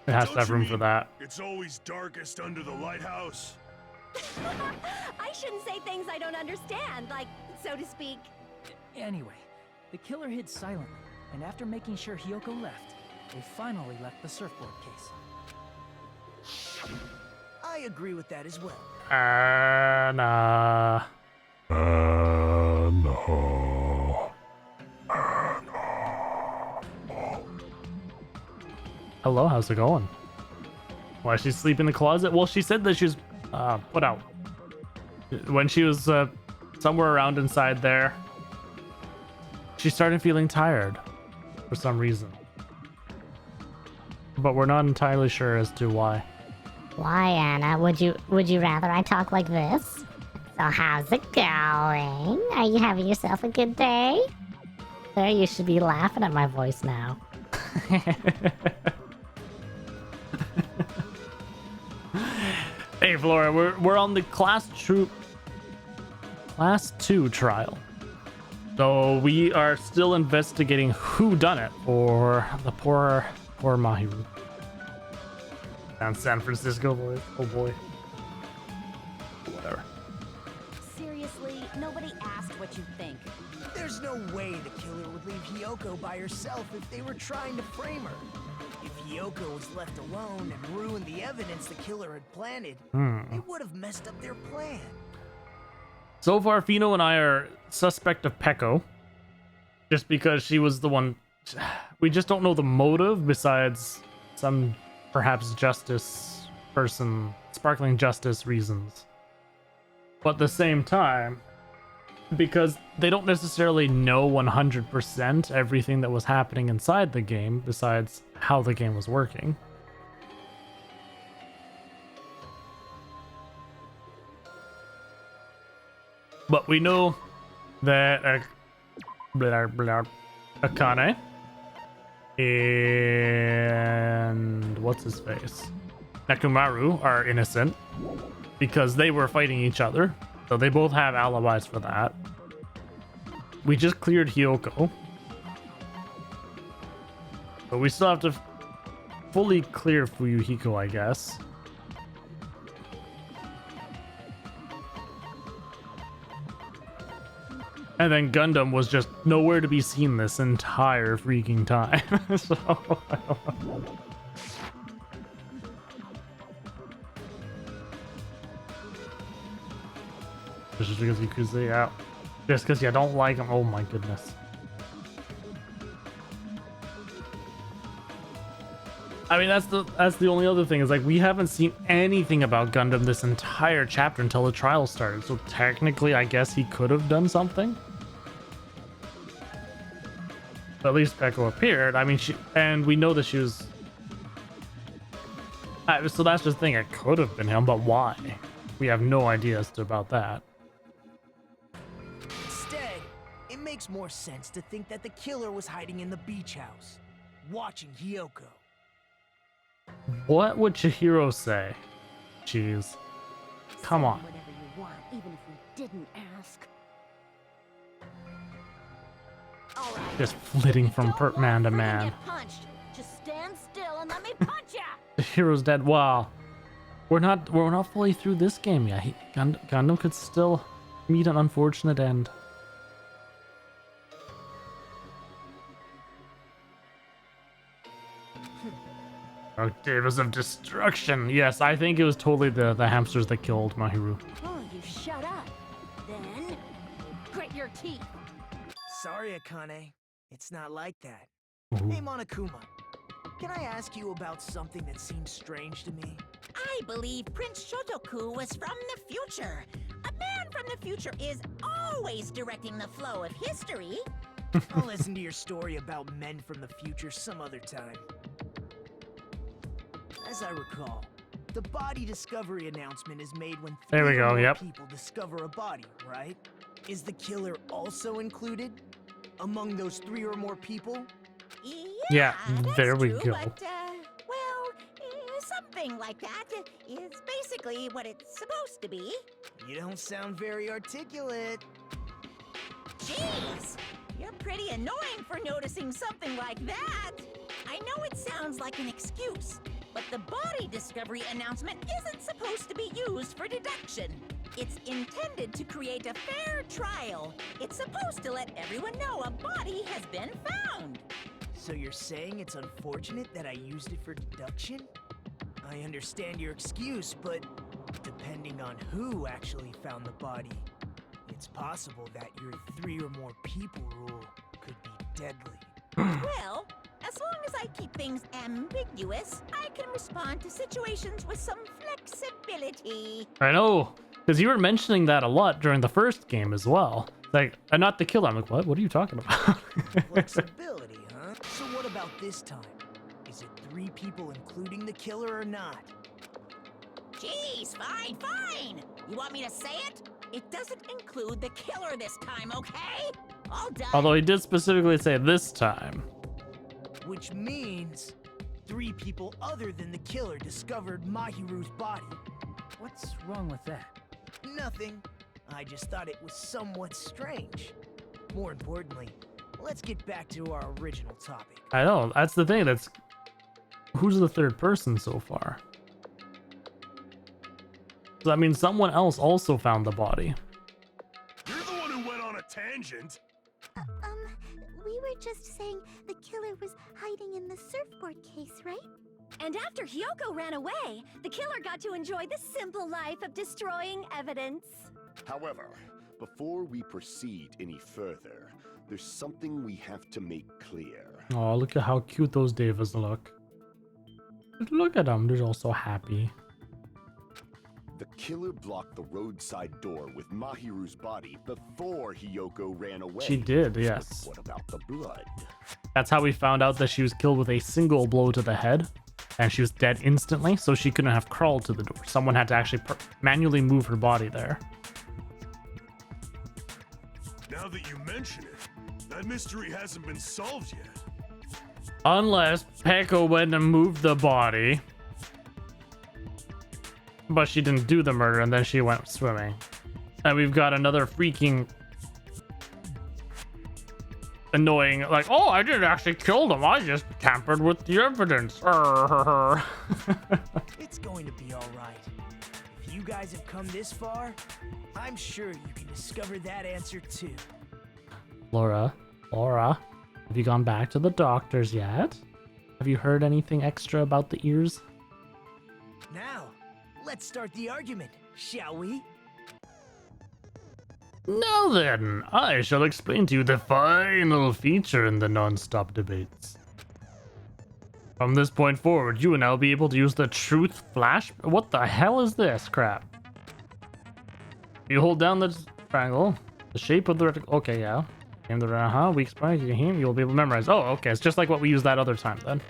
It has Don't to have you room mean for that. It's always darkest under the lighthouse. I shouldn't say things I don't understand, like, so to speak. Anyway, the killer hid silently, and after making sure Hyoko left, they finally left the surfboard case. I agree with that as well. Nah. No. Hello, how's it going? Why is she sleep in the closet? Well, she said that she was put out when she was somewhere around inside there. She started feeling tired for some reason, but we're not entirely sure as to why. Why, Anna? Would you rather I talk like this? So how's it going? Are you having yourself a good day? There, you should be laughing at my voice now. Hey, Flora, we're on the Class 2 trial. So we are still investigating who done it for the poor Mahiru. And San Francisco boys. Oh boy. Whatever. Seriously, nobody asked what you think. There's no way the killer would leave Hiyoko by herself if they were trying to frame her. If Hiyoko was left alone and ruined the evidence the killer had planted, it would have messed up their plan. So far, Fino and I are suspect of Peko. Just because she was the one. We just don't know the motive besides some perhaps justice person, sparkling justice reasons. But at the same time, because they don't necessarily know 100% everything that was happening inside the game besides how the game was working. But we know that Akane and what's his face, Nekomaru are innocent because they were fighting each other, so they both have alibis for that. We just cleared Hiyoko, but we still have to fully clear Fuyuhiko, I guess. And then Gundam was just nowhere to be seen this entire freaking time. So, I don't know. Just because you could say out. Just because you don't like him. Oh my goodness. I mean, that's the only other thing is like we haven't seen anything about Gundam this entire chapter until the trial started. So technically, I guess he could have done something. But at least Peko appeared. I mean, and we know that she was. So that's just the thing. It could have been him, but why? We have no idea as to about that. Instead, it makes more sense to think that the killer was hiding in the beach house, watching Hiyoko. What would Chihiro say? Jeez. Come on. Whatever you want, even if we didn't ask. All right. Just flitting from man to man. Get punched. Just stand still and let me punch ya. Chihiro's dead. Wow. We're not fully through this game yet. Gundam could still meet an unfortunate end. Oh, Davis of Destruction. Yes, I think it was totally the hamsters that killed Mahiru. Oh, you shut up. Then, grit your teeth. Sorry, Akane. It's not like that. Ooh. Hey, Monokuma. Can I ask you about something that seems strange to me? I believe Prince Shotoku was from the future. A man from the future is always directing the flow of history. I'll listen to your story about men from the future some other time. As I recall, the body discovery announcement is made when there we go. Yep. People discover a body, right? Is the killer also included among those 3 or more people? Yeah, there we true, go. But, something like that is basically what it's supposed to be. You don't sound very articulate. Jeez, you're pretty annoying for noticing something like that. I know it sounds like an excuse, but the body discovery announcement isn't supposed to be used for deduction. It's intended to create a fair trial. It's supposed to let everyone know a body has been found. So you're saying it's unfortunate that I used it for deduction? I understand your excuse, but depending on who actually found the body, it's possible that your 3 or more people rule could be deadly. Well, as long as I keep things ambiguous, I can respond to situations with some flexibility. I know, because you were mentioning that a lot during the first game as well. Like, not the killer. I'm like, what? What are you talking about? Flexibility, huh? So what about this time? Is it 3 people including the killer or not? Jeez, fine. You want me to say it? It doesn't include the killer this time, okay? All done. Although he did specifically say this time. Which means 3 people other than the killer discovered Mahiru's body. What's wrong with that? Nothing. I just thought it was somewhat strange. More importantly, let's get back to our original topic. I know, that's the thing. That's who's the third person so far? So that means someone else also found the body. You're the one who went on a tangent. We were just saying the killer was hiding in the surfboard case, right? And after Hyoko ran away, the killer got to enjoy the simple life of destroying evidence. However, before we proceed any further, there's something we have to make clear. Oh, look at how cute those Devas look. Look at them, they're all so happy. The killer blocked the roadside door with Mahiru's body before Hyoko ran away. She did, yes. What about the blood? That's how we found out that she was killed with a single blow to the head, and she was dead instantly, so she couldn't have crawled to the door. Someone had to actually manually move her body there. Now that you mention it, that mystery hasn't been solved yet. Unless Peko went and moved the body, but she didn't do the murder, and then she went swimming. And we've got another freaking annoying, like, oh, I didn't actually kill them, I just tampered with the evidence. It's going to be all right. If you guys have come this far, I'm sure you can discover that answer too. Laura, have you gone back to the doctors yet? Have you heard anything extra about the ears? Now, let's start the argument, shall we? Now then, I shall explain to you the final feature in the non-stop debates. From this point forward, you will now be able to use the truth flash. What the hell is this crap? You hold down the triangle, the shape of the reticle. Okay, yeah. Aim the weak spot. You will be able to memorize. Oh, okay. It's just like what we used that other time then.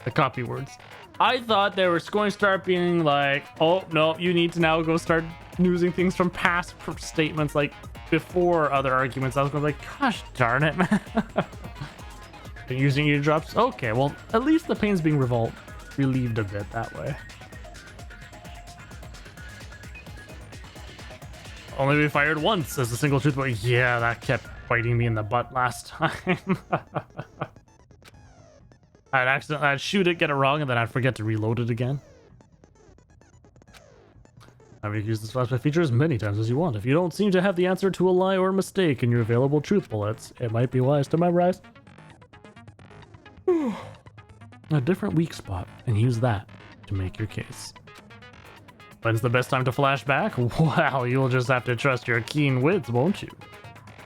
The copy words. I thought they were going to start being like, oh no, you need to now go start using things from past statements, like before other arguments. I was going to be like, gosh darn it, man. Using eardrops. Okay, well, at least the pain's being relieved a bit that way. Only we fired once as a single truth, but yeah, that kept biting me in the butt last time. I'd shoot it, get it wrong, and then I'd forget to reload it again. Now you can use this flashback feature as many times as you want. If you don't seem to have the answer to a lie or a mistake in your available truth bullets, it might be wise to memorize a different weak spot and use that to make your case. When's the best time to flash back? Well, you'll just have to trust your keen wits, won't you?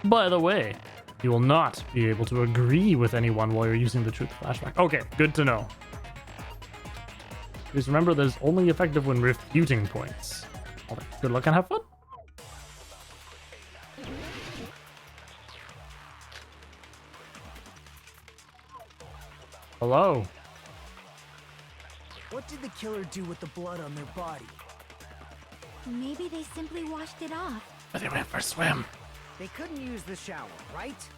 By the way, you will not be able to agree with anyone while you're using the truth flashback. Okay, good to know. Please remember that it's only effective when refuting points. Good luck and have fun. Hello. What did the killer do with the blood on their body? Maybe they simply washed it off. But they went for a swim. They couldn't use the shower, right?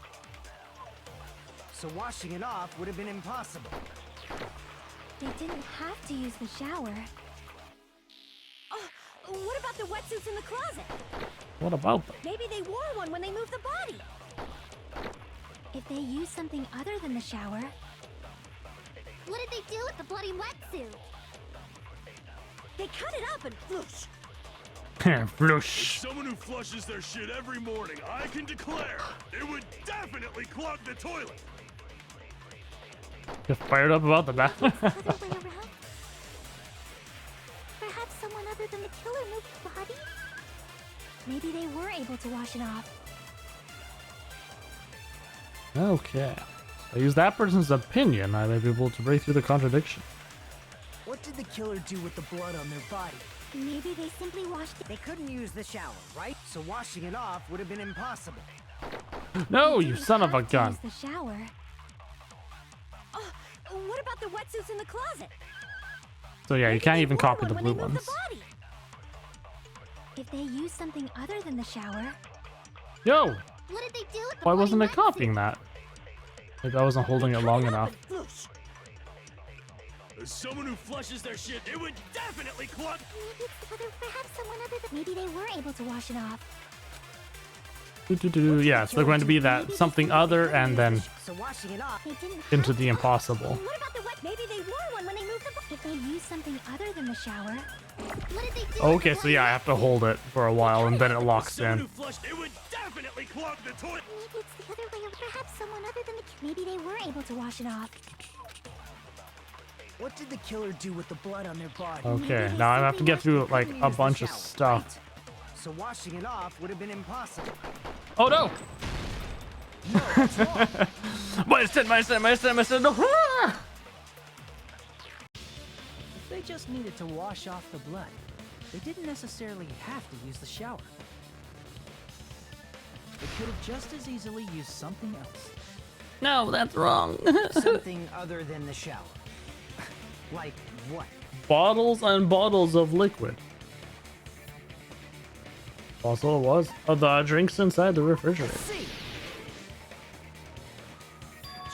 So washing it off would have been impossible. They didn't have to use the shower. Oh, what about the wetsuits in the closet? What about them? Maybe they wore one when they moved the body. If they used something other than the shower... What did they do with the bloody wetsuit? They cut it up and flush. Flush. Someone who flushes their shit every morning, I can declare it would definitely clog the toilet. Get fired up about the bath. other than the killer moved the body? Maybe they were able to wash it off. Okay. I use that person's opinion. I may be able to break through the contradiction. What did the killer do with the blood on their body? Maybe they simply washed it. They couldn't use the shower, right? So washing it off would have been impossible. No, They you didn't son of a have to gun. use the shower. Oh, what about the wetsuits in the closet? So yeah, you can't even copy One the when blue they moved ones. the body. If they used something other than the shower, Yo, what did they do with the why bloody wasn't I wetsuit? copying that? Maybe I wasn't holding it long enough. As someone who flushes their shit, it would definitely clog. Maybe it's other, perhaps someone other than. Maybe they were able to wash it off. Yeah, so they're going to be that something other and then So washing it off. They didn't have into to. the impossible. What about the wet? Maybe they wore one when they moved the body. If they used something other than the shower, what did they do? Okay, so yeah, I have to hold it for a while and then it locks Someone who in. flushed, it would definitely clog the toilet. Maybe it's the other way. Perhaps someone other than the. Maybe they were able to wash it off. What did the killer do with the blood on their body? Okay, now I have to get through like a bunch of stuff. So washing it off would have been impossible. Oh no! No, that's wrong. -10, no! If they just needed to wash off the blood, they didn't necessarily have to use the shower. They could have just as easily used something else. No, that's wrong. Something other than the shower. Like what? Bottles and bottles of liquid. Also, it was the drinks inside the refrigerator. See.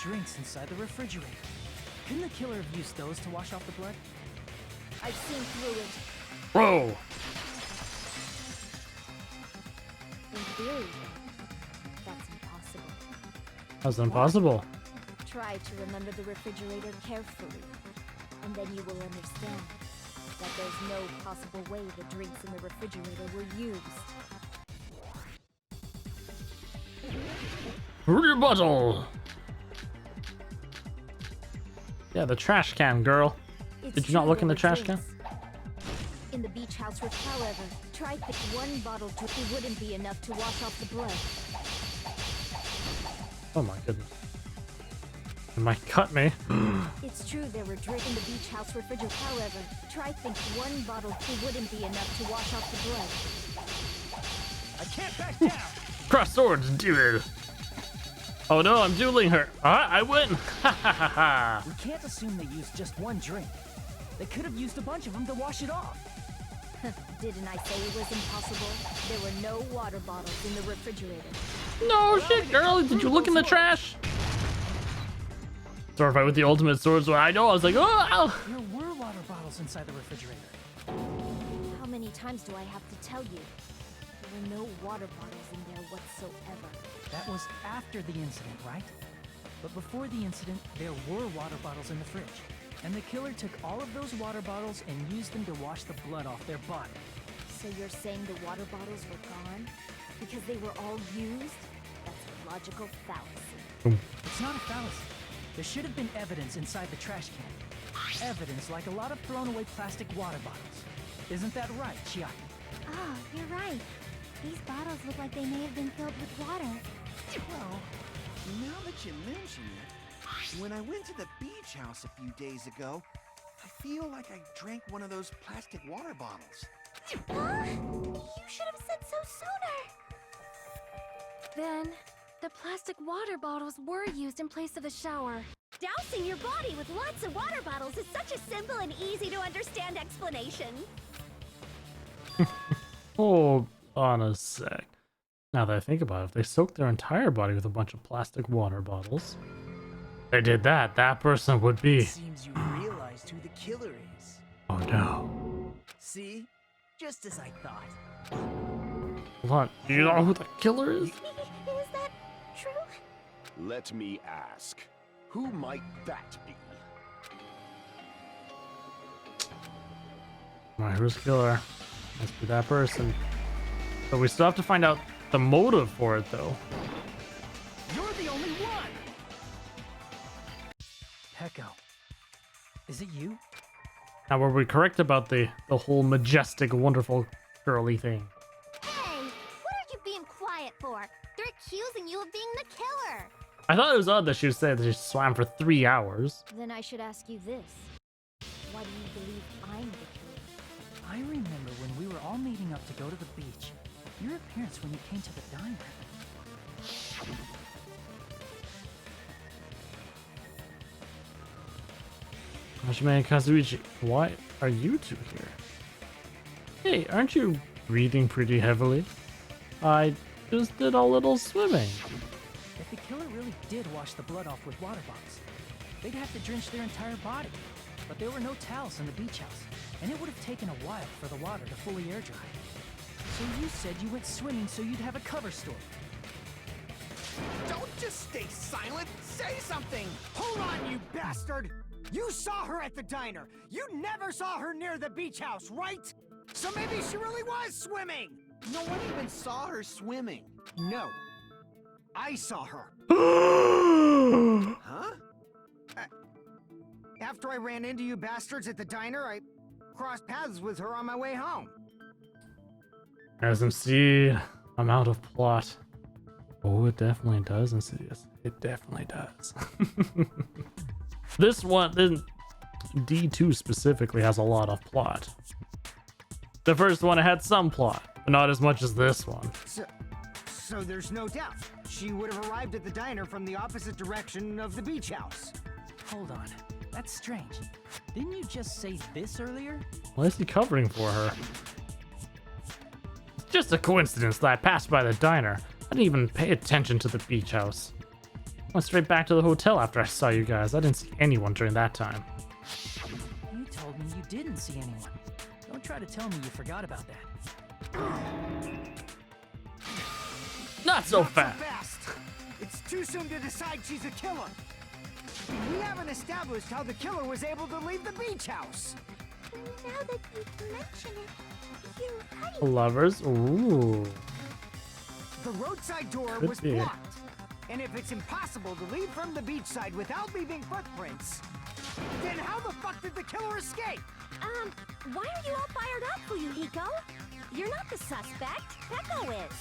Drinks inside the refrigerator. Couldn't the killer have used those to wash off the blood? I've seen through it. Bro, In theory, that's impossible. that's impossible. Try to remember the refrigerator carefully, and then you will understand that there's no possible way the drinks in the refrigerator were used. Rebuttal. Yeah, the trash can, girl. It's Did you not true look in there the were trash can? drinks in the beach house, which, however, try pick one bottle to it wouldn't be enough to wash off the blood. Oh my goodness. It might cut me. It's true there were drinks in the beach house refrigerator. However, try think one bottle to wouldn't be enough to wash off the blood. I can't back down. Cross swords, dude. Oh no, I'm dueling her. I win. Ha ha ha ha. We can't assume they used just one drink. They could have used a bunch of them to wash it off. Didn't I say it was impossible? There were no water bottles in the refrigerator. No shit, girl. Did you look in the trash? Sword fight with the ultimate swords. I know. I was like, oh. Ow. There were water bottles inside the refrigerator. How many times do I have to tell you? There were no water bottles in there whatsoever. That was after the incident, right? But before the incident, there were water bottles in the fridge. And the killer took all of those water bottles and used them to wash the blood off their body. So you're saying the water bottles were gone? Because they were all used? That's a logical fallacy. It's not a fallacy. There should have been evidence inside the trash can. Evidence like a lot of thrown away plastic water bottles. Isn't that right, Chiaki? Ah, you're right. These bottles look like they may have been filled with water. Well, now that you mention it, when I went to the beach house a few days ago, I feel like I drank one of those plastic water bottles. Huh? You should have said so sooner. Then, the plastic water bottles were used in place of the shower. Dousing your body with lots of water bottles is such a simple and easy to understand explanation. Hold on a sec. Now that I think about it, if they soaked their entire body with a bunch of plastic water bottles, they did that. That person would be. Seems you realized who the killer is. Oh no. See? Just as I thought. Hold on. Do you know who the killer is? Is that true? Let me ask. Who might that be? Alright, who's the killer? Must be that person. But we still have to find out the motive for it, though. You're the only one! Peko. Is it you? Now, were we correct about the whole majestic, wonderful, girly thing? Hey, what are you being quiet for? They're accusing you of being the killer. I thought it was odd that she said that she swam for 3 hours. Then I should ask you this. Why do you believe I'm the killer? I remember when we were all meeting up to go to the beach. Your appearance when you came to the diner. Hajime and Kazuichi, why are you two here? Hey, aren't you breathing pretty heavily? I just did a little swimming. If the killer really did wash the blood off with water bombs, they'd have to drench their entire body. But there were no towels in the beach house, and it would have taken a while for the water to fully air dry. So you said you went swimming so you'd have a cover story. Don't just stay silent. Say something. Hold on, you bastard. You saw her at the diner. You never saw her near the beach house, right? So maybe she really was swimming. No one even saw her swimming. No. I saw her. Huh? After I ran into you bastards at the diner, I crossed paths with her on my way home. As MC, I'm out of plot. Oh, it definitely does, Insidious. It definitely does. This one, D2 specifically, has a lot of plot. The first one had some plot, but not as much as this one. So there's no doubt. She would have arrived at the diner from the opposite direction of the beach house. Hold on. That's strange. Didn't you just say this earlier? Why is he covering for her? It's just a coincidence that I passed by the diner. I didn't even pay attention to the beach house. I went straight back to the hotel after I saw you guys. I didn't see anyone during that time. You told me you didn't see anyone. Don't try to tell me you forgot about that. Not so fast. It's too soon to decide she's a killer. We haven't established how the killer was able to leave the beach house. Now that you mention it, you're right. Lovers? Ooh. The roadside door Could was be. blocked. And if it's impossible to leave from the beachside without leaving footprints, then how the fuck did the killer escape? Why are you all fired up, Fuyuhiko? You're not the suspect. Peko is.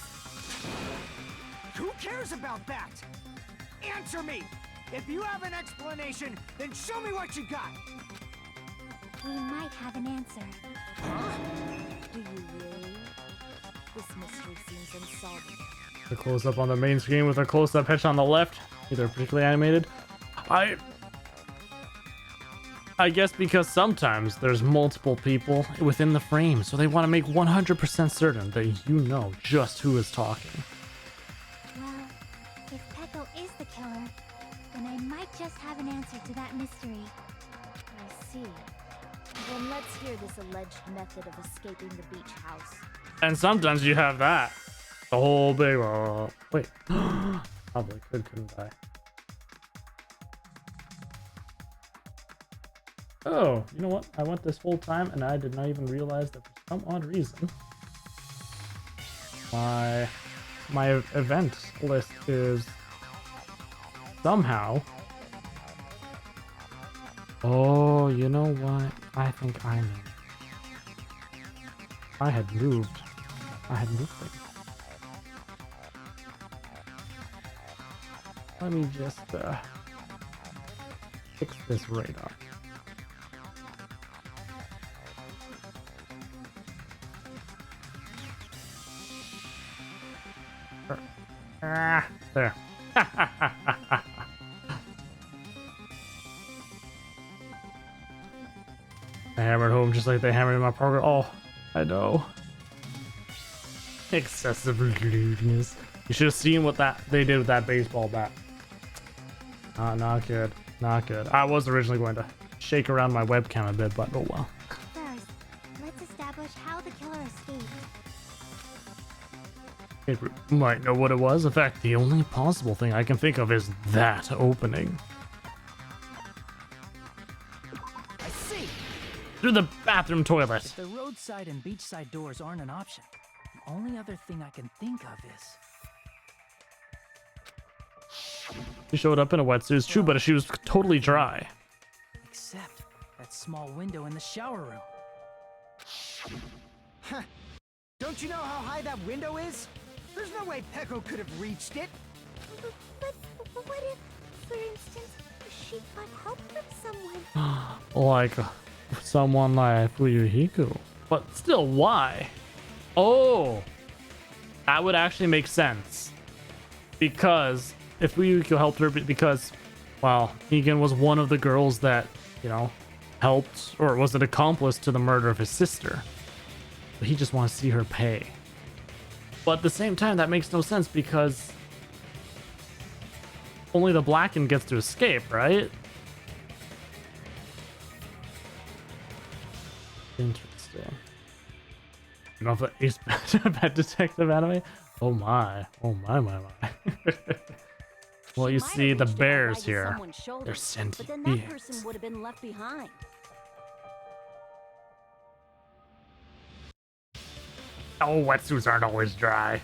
Who cares about that? Answer me! If you have an explanation, then show me what you got! We might have an answer. Do you really? This mystery seems unsolvable. The close-up on the main screen with a close-up headshot on the left. Either particularly animated. I guess because sometimes there's multiple people within the frame, so they want to make 100% certain that you know just who is talking. Well, if Peko is the killer, then I might just have an answer to that mystery. I see. Then let's hear this alleged method of escaping the beach house. And sometimes you have that. The whole big... wait. Probably couldn't I? Oh, you know what? I went this whole time and I did not even realize that for some odd reason my event list is somehow... Oh, you know what? I think I know. I had moved things. Let me just fix this radar. There. I hammered home just like they hammered in my program. Oh, I know. Excessive lewdness. You should have seen what they did with that baseball bat. Not good. Not good. I was originally going to shake around my webcam a bit, but oh well. First, let's establish how the killer escaped. It might know what it was. In fact, the only possible thing I can think of is that opening. I see. Through the bathroom toilet. If the roadside and beachside doors aren't an option, the only other thing I can think of is... She showed up in a wetsuit. It's true, but she was totally dry. Except that small window in the shower room. Huh. Don't you know how high that window is? There's no way Peko could have reached it. But what if, for instance, she got help from someone? Like someone like Fuyuhiko. But still, why? Oh, that would actually make sense. Because if Fuyuhiko helped her, because, well, Negan was one of the girls that, you know, helped, or was an accomplice to the murder of his sister. But he just wants to see her pay. But at the same time, that makes no sense because only the Blackened gets to escape, right? Interesting. You know, the Ace Bad Detective anime? Oh my. Oh my. Well, you see the bears here. They're sentient but then that person beings. would have been left behind. Oh, wetsuits aren't always dry.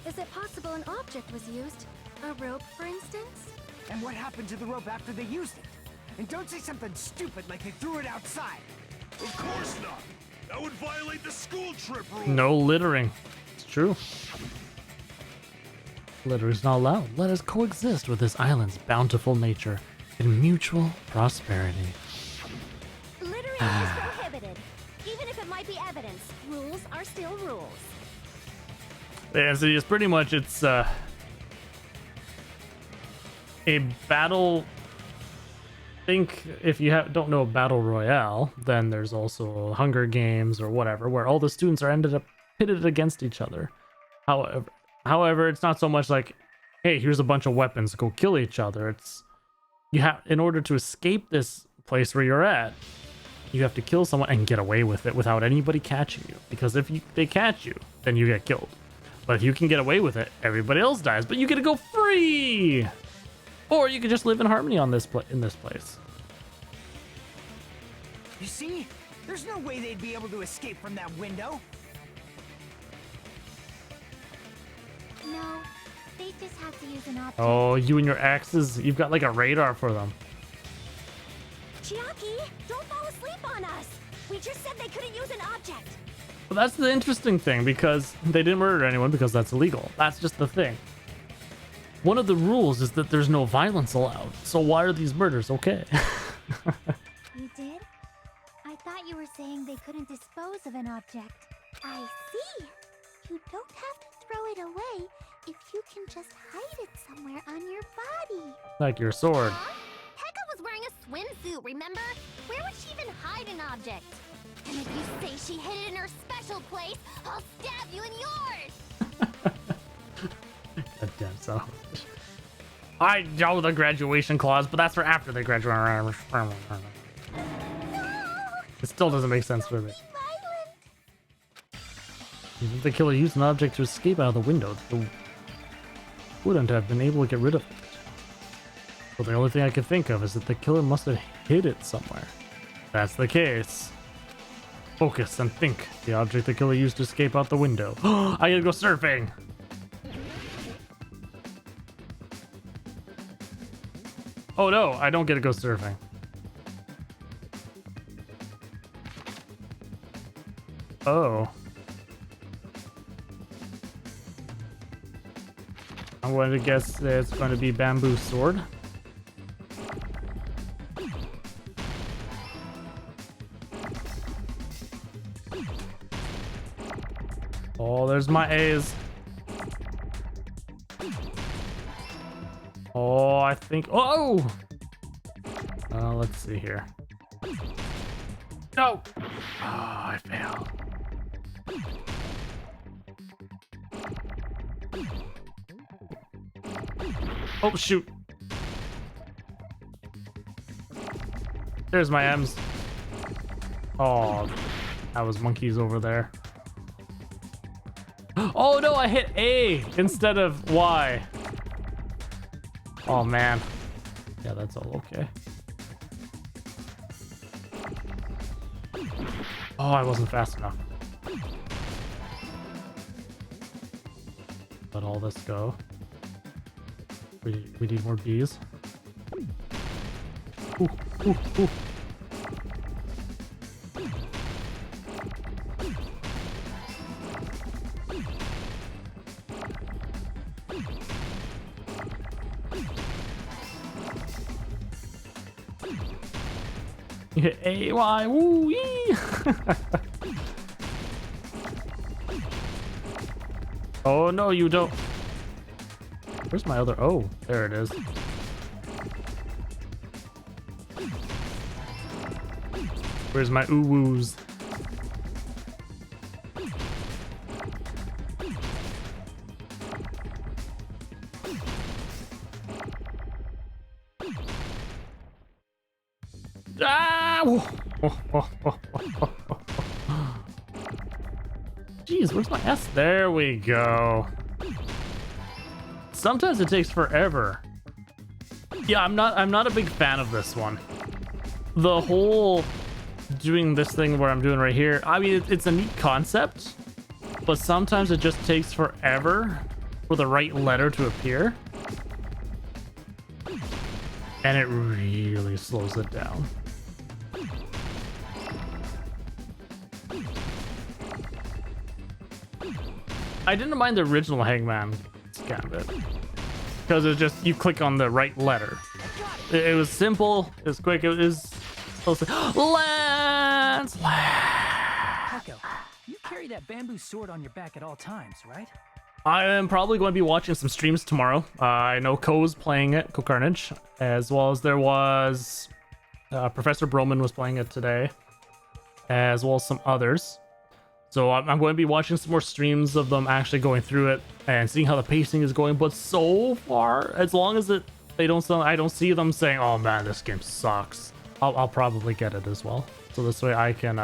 Is it possible an object was used? A rope, for instance? And what happened to the rope after they used it? And don't say something stupid like they threw it outside. Of course not. That would violate the school trip rule. No littering. It's true. Litter is not allowed. Let us coexist with this island's bountiful nature in mutual prosperity. Littering is prohibited. Even if it might be evidence, rules are still rules. Yeah, so it's pretty much a battle. Think if you don't know a battle royale, then there's also Hunger Games or whatever, where all the students are ended up pitted against each other. However, it's not so much like, hey, here's a bunch of weapons, go kill each other. It's you have, in order to escape this place where you're at, you have to kill someone and get away with it without anybody catching you. Because if they catch you, then you get killed. But if you can get away with it, everybody else dies, but you get to go free. Or you could just live in harmony on this in this place. You see? There's no way they'd be able to escape from that window. No, they just have to use an object. Oh, you and your axes, you've got like a radar for them. Chiaki, don't fall asleep on us. We just said they couldn't use an object. Well, that's the interesting thing, because they didn't murder anyone because that's illegal. That's just the thing. One of the rules is that there's no violence allowed. So why are these murders okay? You did? I thought you were saying they couldn't dispose of an object. I see. You don't have to throw it away if you can just hide it somewhere on your body. Like your sword. Pekka was wearing a swimsuit, remember? Where would she even hide an object? And if you say she hid it in her special place, I'll stab you in yours! Goddamn son of a bitch. I know the graduation clause, but that's for after they graduate. It still doesn't make sense for me. Even if the killer used an object to escape out of the window, they wouldn't have been able to get rid of it. But the only thing I can think of is that the killer must have hid it somewhere. If that's the case, focus and think. The object the killer used to escape out the window. I gotta go surfing! Oh no, I don't get to go surfing. Oh. I'm going to guess that it's going to be bamboo sword. Oh, there's my A's. Oh, I think. Oh! Let's see here. No! Oh, I failed. Oh, shoot. There's my M's. Oh, that was monkeys over there. Oh no, I hit A instead of Y. Oh man. Yeah, that's all okay. Oh, I wasn't fast enough. Let all this go. We need more bees. Ooh, ooh. You hit A, Y, woo, yee. Oh, no, you don't. Where's my other? Oh, there it is. Where's my ooh-woos? Ah! Jeez, where's my S? There we go. Sometimes it takes forever. Yeah, I'm not a big fan of this one. The whole doing this thing where I'm doing right here, I mean, it's a neat concept, but sometimes it just takes forever for the right letter to appear. And it really slows it down. I didn't mind the original Hangman Gambit because it's just you click on the right letter. It was simple, it was quick, it was supposed to Lance. Echo, you carry that bamboo sword on your back at all times, right? I am probably going to be watching some streams tomorrow. I know Ko's playing it, Ko Carnage, as well as there was Professor Broman was playing it today, as well as some others. So I'm going to be watching some more streams of them actually going through it and seeing how the pacing is going. But so far, as long as I don't see them saying, "Oh man, this game sucks," I'll probably get it as well. So this way I can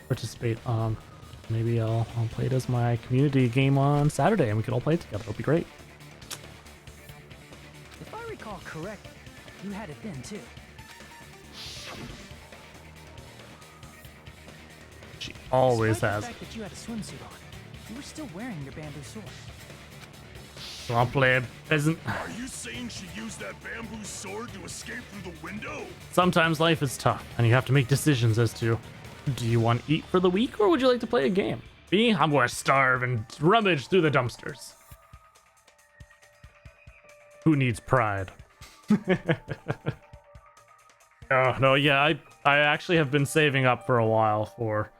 participate. Maybe I'll play it as my community game on Saturday, and we can all play it together. It'll be great. If I recall correctly, you had it then too. She always Despite has. the fact that you had a swimsuit on, you were still wearing your bamboo sword. So I'll play a peasant. Are you saying she used that bamboo sword to escape through the window? Sometimes life is tough, and you have to make decisions as to, do you want to eat for the week, or would you like to play a game? Me, I'm going to starve and rummage through the dumpsters. Who needs pride? Oh, no, yeah, I actually have been saving up for a while for...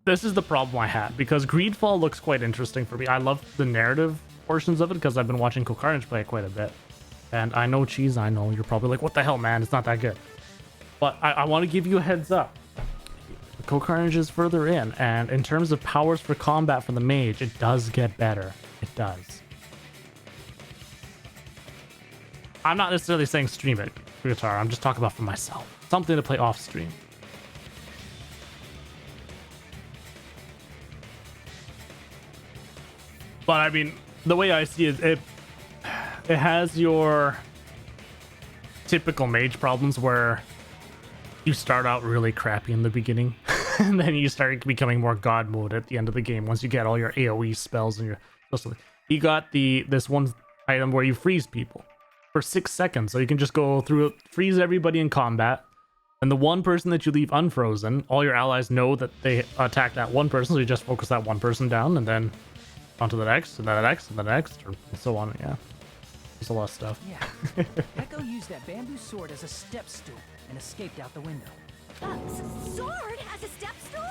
this is the problem I had, because Greedfall looks quite interesting for me. I love the narrative portions of it, because I've been watching Ko Carnage play it quite a bit. And I know, Cheese, I know, you're probably like, what the hell, man, it's not that good. But I want to give you a heads up. Ko Carnage is further in, and in terms of powers for combat for the mage, it does get better. It does. I'm not necessarily saying stream it, Guitar. I'm just talking about for myself. Something to play off stream. But I mean, the way I see it, it has your typical mage problems where you start out really crappy in the beginning, and then you start becoming more god mode at the end of the game once you get all your AoE spells and your... You got this one item where you freeze people for 6 seconds, so you can just go through it, freeze everybody in combat, and the one person that you leave unfrozen, all your allies know that they attack that one person, so you just focus that one person down, and then on to the next, and then the next, and the next, and so on. Yeah, there's a lot of stuff. Yeah, Echo used that bamboo sword as a step stool and escaped out the window. Sword as a step stool?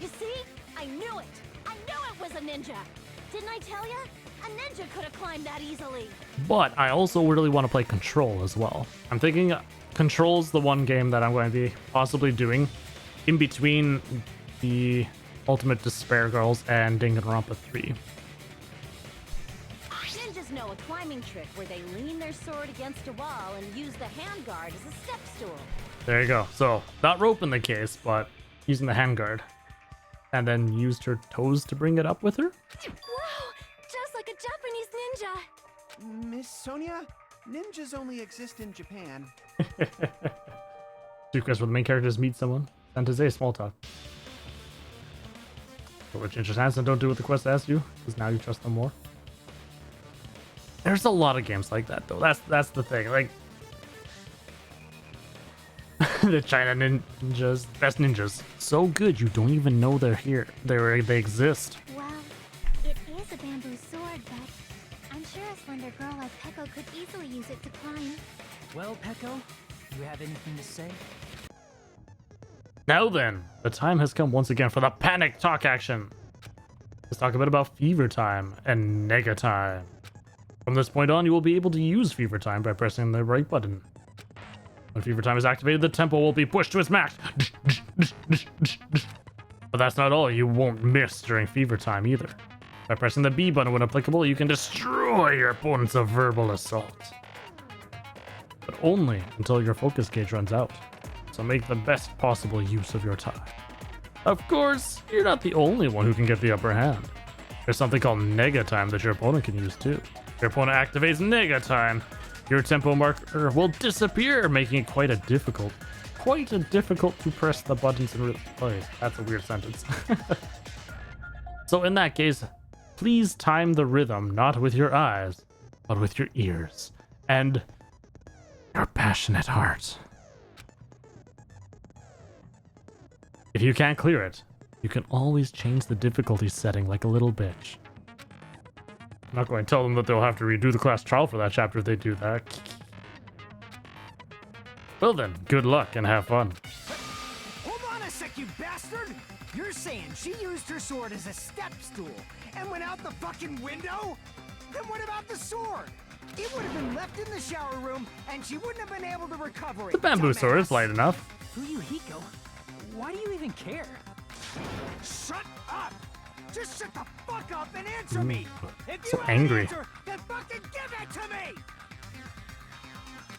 You see? I knew it! I knew it was a ninja! Didn't I tell ya? A ninja could have climbed that easily. But I also really want to play Control as well. I'm thinking Control's the one game that I'm going to be possibly doing in between the Ultimate Despair Girls and Danganronpa 3. Ninjas know a climbing trick where they lean their sword against a wall and use the handguard as a step stool. There you go. So, not rope in the case, but using the handguard. And then used her toes to bring it up with her? Wow! Just like a Japanese ninja! Miss Sonia, ninjas only exist in Japan. Request where the main characters meet someone. Santase, small talk. But which interest hands and don't do what the quest asks you, because now you trust them more. There's a lot of games like that, though. That's the thing. Like, The China ninjas, best ninjas. So good you don't even know they're here. They exist. Well, it is a bamboo sword, but I'm sure a slender girl like Peko could easily use it to climb. Well, Peko, you have anything to say? Now then, the time has come once again for the panic talk action. Let's talk a bit about Fever Time and Nega Time. From this point on, you will be able to use Fever Time by pressing the right button. When Fever Time is activated, the tempo will be pushed to its max. But that's not all, you won't miss during Fever Time either. By pressing the B button when applicable, you can destroy your opponents of verbal assault. But only until your focus gauge runs out. So make the best possible use of your time. Of course, you're not the only one who can get the upper hand. There's something called Nega Time that your opponent can use too. If your opponent activates Nega Time, your tempo marker will disappear, making it quite a difficult to press the buttons in real place. That's a weird sentence. So in that case, please time the rhythm not with your eyes, but with your ears and your passionate heart. If you can't clear it, you can always change the difficulty setting like a little bitch. I'm not going to tell them that they'll have to redo the class trial for that chapter if they do that. Well then, good luck and have fun. Hold on a sec, you bastard! You're saying she used her sword as a step stool and went out the fucking window? Then what about the sword? It would have been left in the shower room and she wouldn't have been able to recover it. The bamboo dumbass. sword is light enough. Fuyuhiko, why do you even care? Shut up! Just shut the fuck up and answer me! If you So have an angry. answer, then fucking give it to me!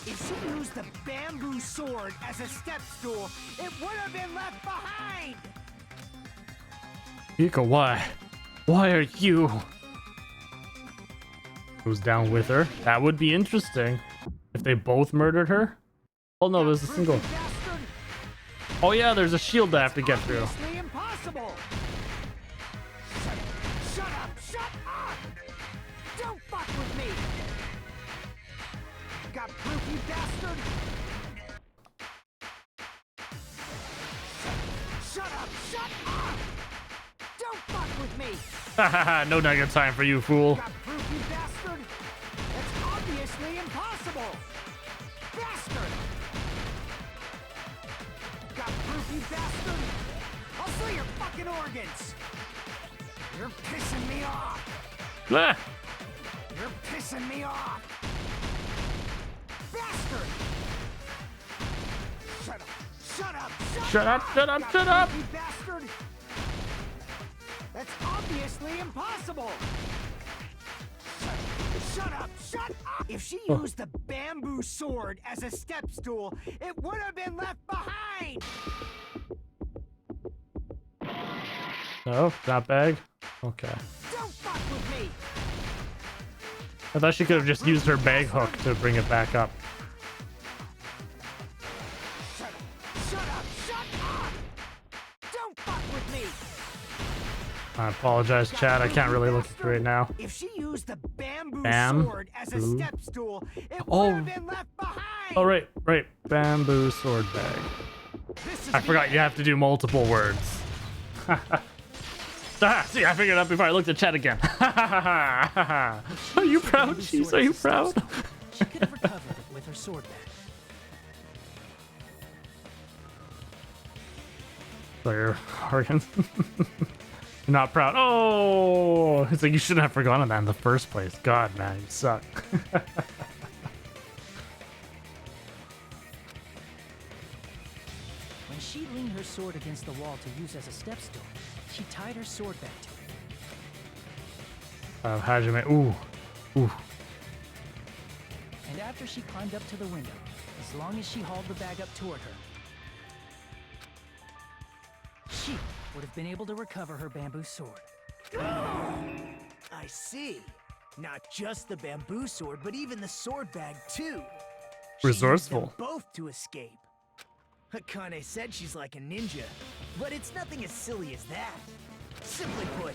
If she used the bamboo sword as a step stool, it would have been left behind! Hiko, why? Why are you? Who's down with her? That would be interesting. If they both murdered her? Oh no, there's a single. Oh yeah, there's a shield I have to get through. Obviously impossible! Shut up! Shut up! Don't fuck with me! Got proof, you bastard? Shut up! Shut up! Don't fuck with me! Hahaha, no Nega Time for you, fool. Got proof, you bastard? That's obviously impossible! Bastard! Got proof, you bastard? I'll sell your fucking organs! You're pissing me off! Ah, You're pissing me off! Bastard! Shut up! Shut up! Shut up, shut up, Got shut up! proof, you bastard! That's obviously impossible! Shut up! Shut up! If she used the bamboo sword as a step stool, it would have been left behind! no, not bag. Okay. Don't fuck with me! I thought she could have just used her bag hook to bring it back up. Shut up! Shut up! Shut up! Don't fuck with me! I apologize, Chad. I can't really look at you right now. If she used the bamboo Bam. sword as a Boo. step stool, it Oh. would have been left behind! Oh, right. Bamboo sword bag. This is I forgot you have to do multiple words. See, I figured it out before I looked at chat again. Are you proud, Cheese? Are you proud? She could have recovered it with her sword back. So you're Harkin. You're not proud. Oh, it's like you shouldn't have forgotten that in the first place. God, man, you suck. When she leaned her sword against the wall to use as a step stool, she tied her sword back to it. Hajime. Ooh. And after she climbed up to the window, as long as she hauled the bag up toward her, she would have been able to recover her bamboo sword. I see. Not just the bamboo sword, but even the sword bag too. She used Resourceful. them both to escape. Akane said she's like a ninja, but it's nothing as silly as that. Simply put,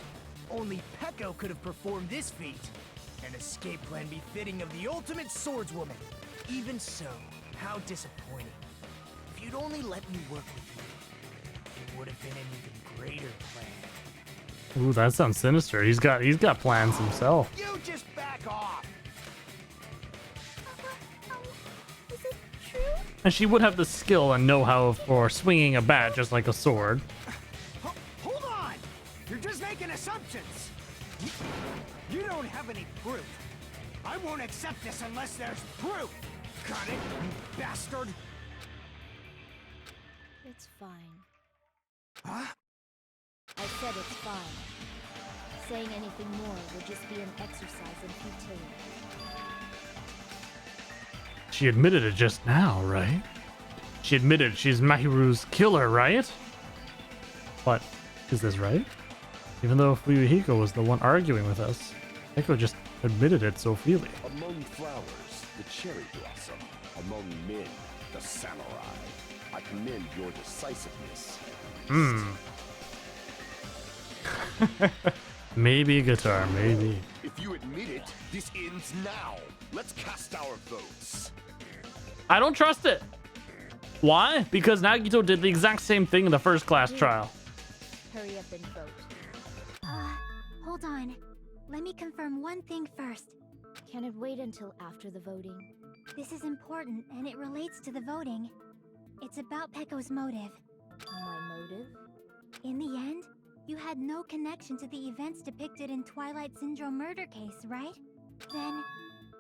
only Peko could have performed this feat. An escape plan befitting of the ultimate swordswoman. Even so, how disappointing. If you'd only let me work with you, it would have been an even greater plan. Ooh, that sounds sinister. He's got plans himself. You just back off. Is it true? And she would have the skill and know-how for swinging a bat just like a sword. Hold on! You're just making assumptions. You don't have any proof. I won't accept this unless there's proof. Got it, you bastard? It's fine. Huh? I said it's fine. Saying anything more would just be an exercise in futility. She admitted it just now, right? She admitted she's Mahiru's killer, right? But is this right? Even though Fuyuhiko was the one arguing with us, Eiko just admitted it so freely. Among flowers, the cherry blossom. Among men, the samurai. I commend your decisiveness. Maybe guitar, maybe. If you admit it, this ends now. Let's cast our votes. I don't trust it. Why? Because Nagito did the exact same thing in the first class trial. Hurry up and vote. Hold on. Let me confirm one thing first. Can it wait until after the voting? This is important, and it relates to the voting. It's about Pekko's motive. My motive? In the end, you had no connection to the events depicted in Twilight Syndrome murder case, right? Then,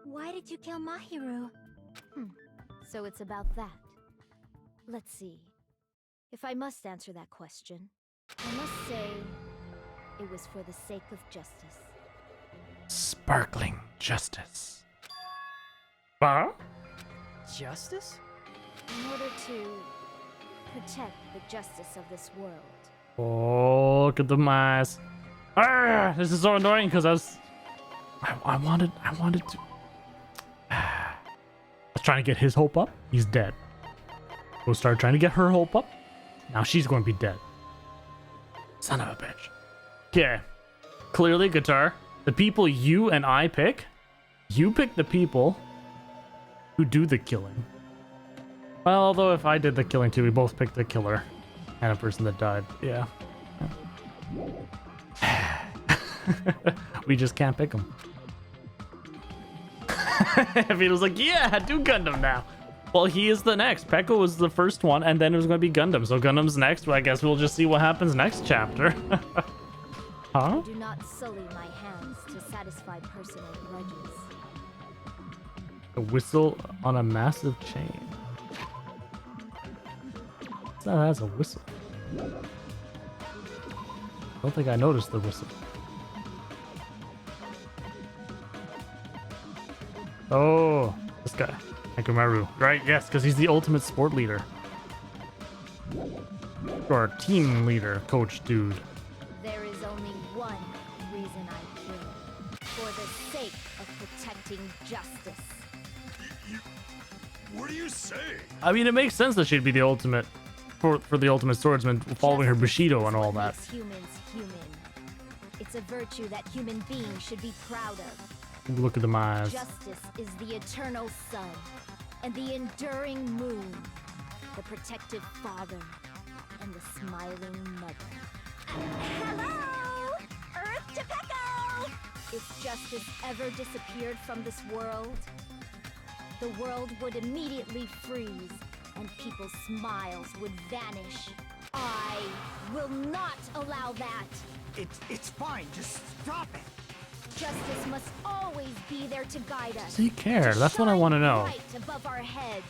why did you kill Mahiru? So it's about that. Let's see. If I must answer that question, I must say it was for the sake of justice. Sparkling justice. Huh? Justice? In order to protect the justice of this world. Oh, look at the eyes. This is so annoying because I wanted to. I was trying to get his hope up. He's dead. We'll start trying to get her hope up. Now she's going to be dead. Son of a bitch. Okay. Clearly, guitar. The people you and I pick, you pick the people who do the killing. Well, although if I did the killing too, we both picked the killer and a person that died. Yeah. We just can't pick them. Vito's like, yeah, do Gundam now. Well, he is the next. Pekko was the first one, and then it was going to be Gundam. So Gundam's next. Well, I guess we'll just see what happens next chapter. Huh? Do not sully my hands to satisfy personal grudges. A whistle on a massive chain. That has a whistle. I don't think I noticed the whistle. Oh, this guy. Hikumaru. Right, yes, because he's the ultimate sport leader. Or team leader, coach dude. There is only one reason I kill. For the sake of protecting justice. What are you saying? I mean, it makes sense that she'd be the ultimate for the ultimate swordsman, following her Bushido and all that. Makes humans human. It's a virtue that human beings should be proud of. Look at the eyes. Justice is the eternal sun and the enduring moon, the protective father and the smiling mother. Hello! Earth to Pekko! If justice ever disappeared from this world, the world would immediately freeze and people's smiles would vanish. I will not allow that. It's fine. Just stop it. Justice must always be there to guide us. Does he care? That's what I want to know. Right above our heads.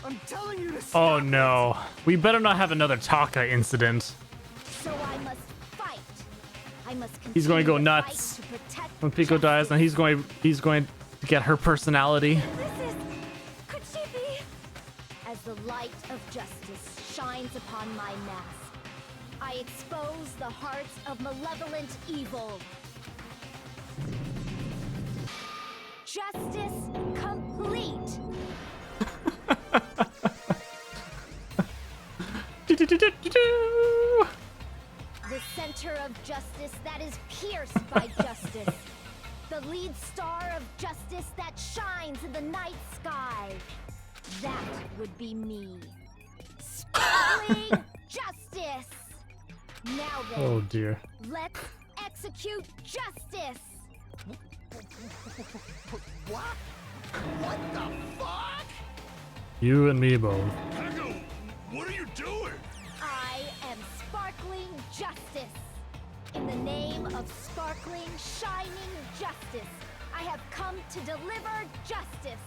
I'm telling you to stop. Oh no. We better not have another Taka incident. So I must fight. I must continue He's going to go the nuts fight to protect when Pico dies, and he's going to get her personality. Could she be? As the light of justice shines upon my mask, I expose the hearts of malevolent evil. Justice complete. The center of justice that is pierced by justice. The lead star of justice that shines in the night sky. That would be me. Sparkling justice! Now then, Oh dear. let's execute justice! What? What the fuck? You and me both. Echo, what are you doing? I am Sparkling Justice. In the name of sparkling, shining justice, I have come to deliver justice.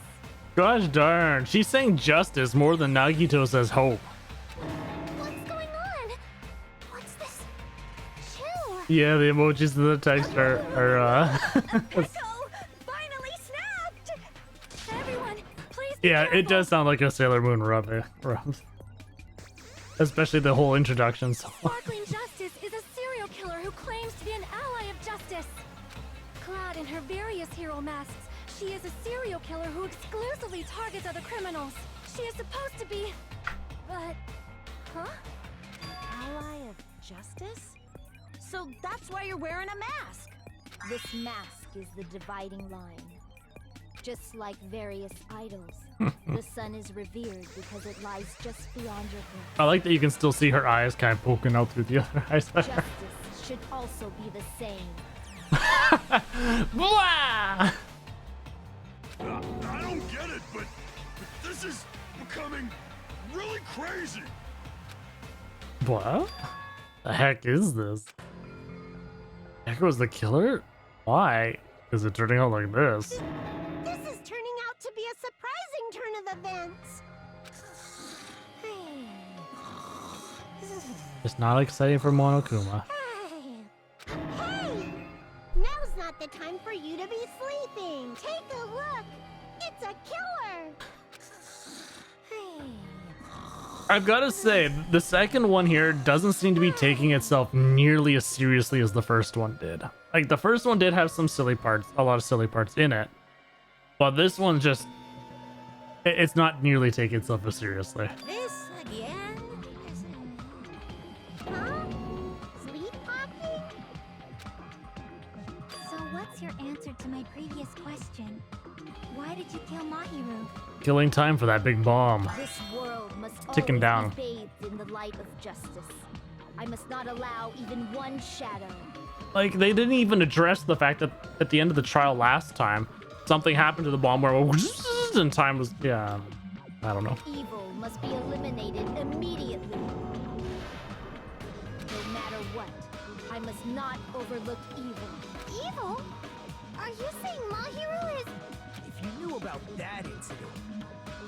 Gosh darn, she's saying justice more than Nagito says hope. What's going on? What's this? Chill. Yeah, the emojis in the text are Echo finally snapped. Everyone, please. Be yeah, careful. it does sound like a Sailor Moon rub. Especially the whole introduction song. Sparkling Justice is a serial killer who claims to be an ally of justice. Clad in her various hero masks, she is a serial killer who exclusively targets other criminals. She is supposed to be... But... Huh? Ally of justice? So that's why you're wearing a mask. This mask is the dividing line. Just like various idols, the sun is revered because it lies just beyond your grasp. I like that you can still see her eyes kind of poking out through the other eyes. Justice should also be the same. Blah! I don't get it, but this is becoming really crazy. What? The heck is this? Echo's the killer? Why is it turning out like this? This is turning out to be a surprising turn of events. It's not exciting for Monokuma. Hey! Now's not the time for you to be sleeping. Take a look. It's a killer. I've got to say, the second one here doesn't seem to be taking itself nearly as seriously as the first one did. Like, the first one did have some silly parts, a lot of silly parts in it. But this one just... It's not nearly taking itself as seriously. This again? Huh? Sleepwalking? So what's your answer to my previous question? Why did you kill Mahiru? Killing time for that big bomb. This world must Ticking always down. be bathed in the light of justice. I must not allow even one shadow. Like, they didn't even address the fact that at the end of the trial last time, something happened to the bomb where and time was... Yeah, I don't know. Evil must be eliminated immediately. No matter what, I must not overlook evil. Evil? Are you saying Mahiru is... If you knew about that incident,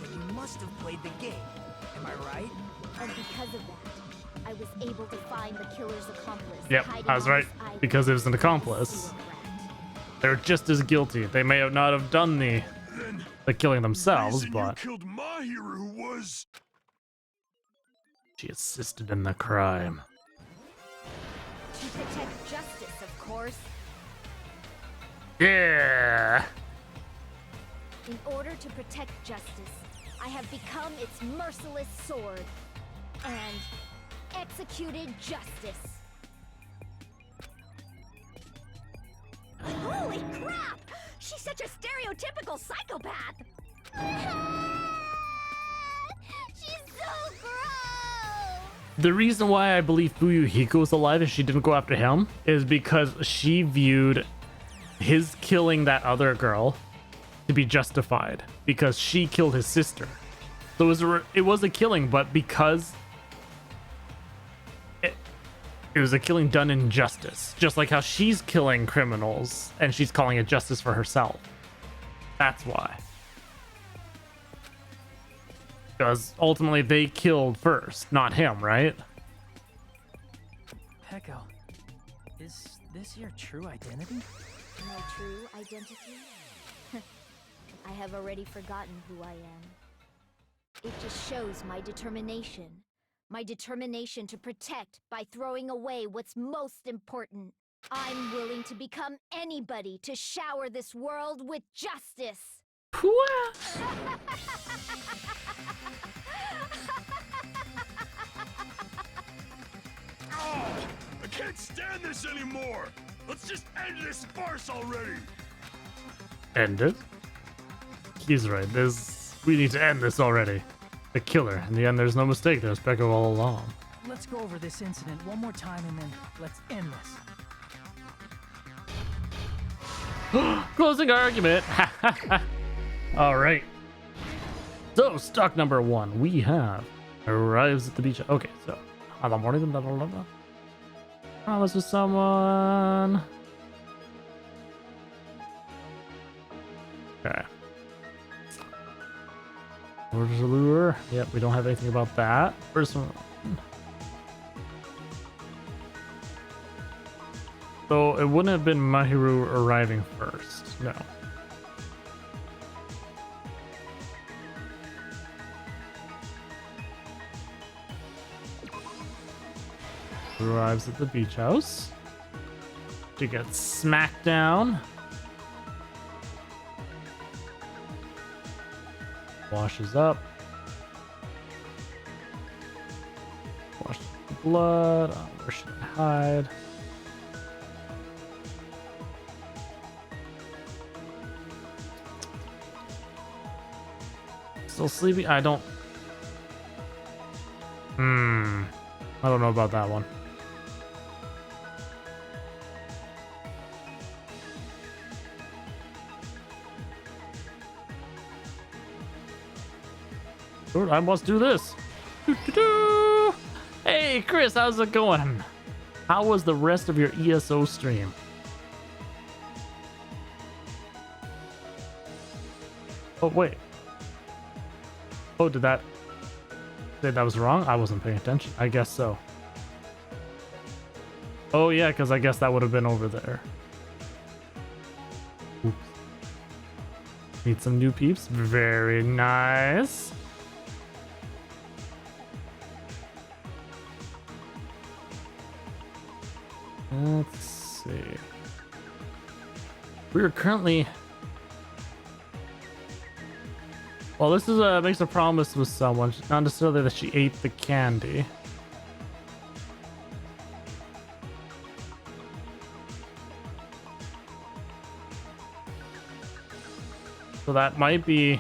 then you must have played the game. Am I right? And because of that, I was able to find the killer's accomplice. Yep, hiding I was on right. this island. Because it was an accomplice. Sewer rat. They're just as guilty. They may have not have done the killing themselves, Reason but you killed Mahiru was... she assisted in the crime. To protect justice, of course. Yeah! In order to protect justice, I have become its merciless sword and executed justice. Holy crap! She's such a stereotypical psychopath! She's so gross! The reason why I believe Fuyuhiko is alive and she didn't go after him is because she viewed his killing that other girl to be justified because she killed his sister. So it was a killing, but because it was a killing done in justice, just like how she's killing criminals and she's calling it justice for herself. That's why. Because ultimately they killed first, not him, right? Peko, is this your true identity? My true identity? I have already forgotten who I am. It just shows my determination. My determination to protect by throwing away what's most important. I'm willing to become anybody to shower this world with justice. Oh, I can't stand this anymore! Let's just end this farce already! End it? He's right, this We need to end this already. The killer. In the end, there's no mistake. There's Peko all along. Let's go over this incident one more time and then let's end this. Closing argument. All right. So, stock number 1. We have arrives at the beach. Okay, so on the morning, blah, blah, blah, blah. Promise with someone. Okay. Orders a lure. Yep, we don't have anything about that. First one. So it wouldn't have been Mahiru arriving first. No. Arrives at the beach house. She gets smacked down. Washes up. Washes the blood. Oh, where should I hide? Still sleepy? I don't know about that one. I must do this. Doo-doo-doo. Hey, Chris, how's it going? How was the rest of your ESO stream? Oh, wait. Oh, did that say that was wrong? I wasn't paying attention. I guess so. Oh, yeah, because I guess that would have been over there. Oops. Meet some new peeps. Very nice. Let's see. We are currently... Well, this is makes a promise with someone. Not necessarily that she ate the candy. So that might be...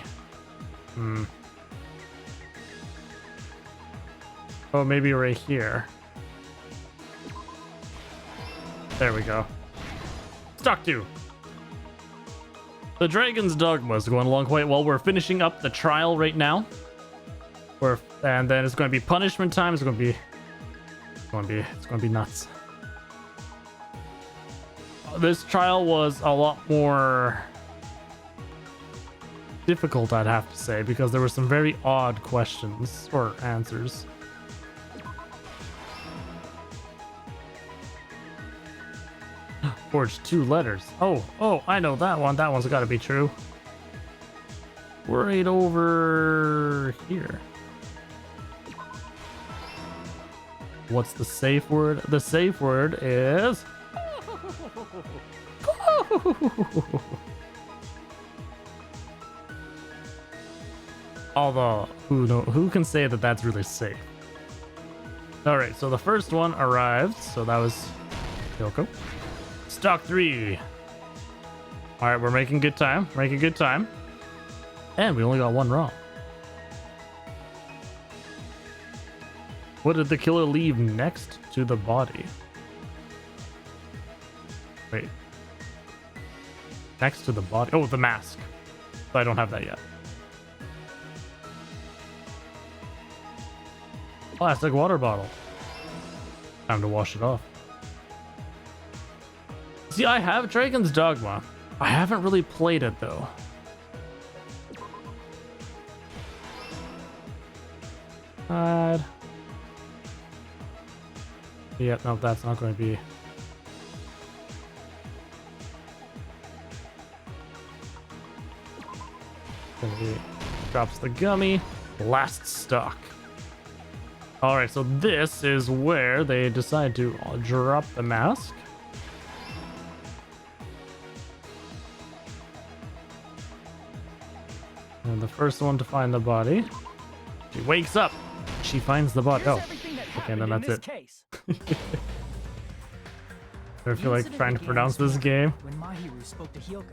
Oh, maybe right here. There we go. Stock 2. The Dragon's Dogma is going along quite well. We're finishing up the trial right now. And then it's going to be punishment time. It's going to be nuts. This trial was a lot more difficult, I'd have to say, because there were some very odd questions or answers. Forged 2 letters. Oh, I know that one. That one's got to be true. We're right over here. What's the safe word? The safe word is... Although, who can say that that's really safe? Alright, so the first one arrived. So that was Yoko. Stock 3. Alright, we're making good time. And we only got one wrong. What did the killer leave next to the body? Wait. Next to the body? Oh, the mask. So I don't have that yet. Plastic water bottle. Time to wash it off. See, I have Dragon's Dogma. I haven't really played it, though. Yeah, no, that's not going to be... Drops the gummy. Last stock. Alright, so this is where they decide to drop the mask. And the first one to find the body. She wakes up. She finds the body. Oh, okay, then that's it. I feel like trying to pronounce this game. When Mahiru spoke to Hyoko.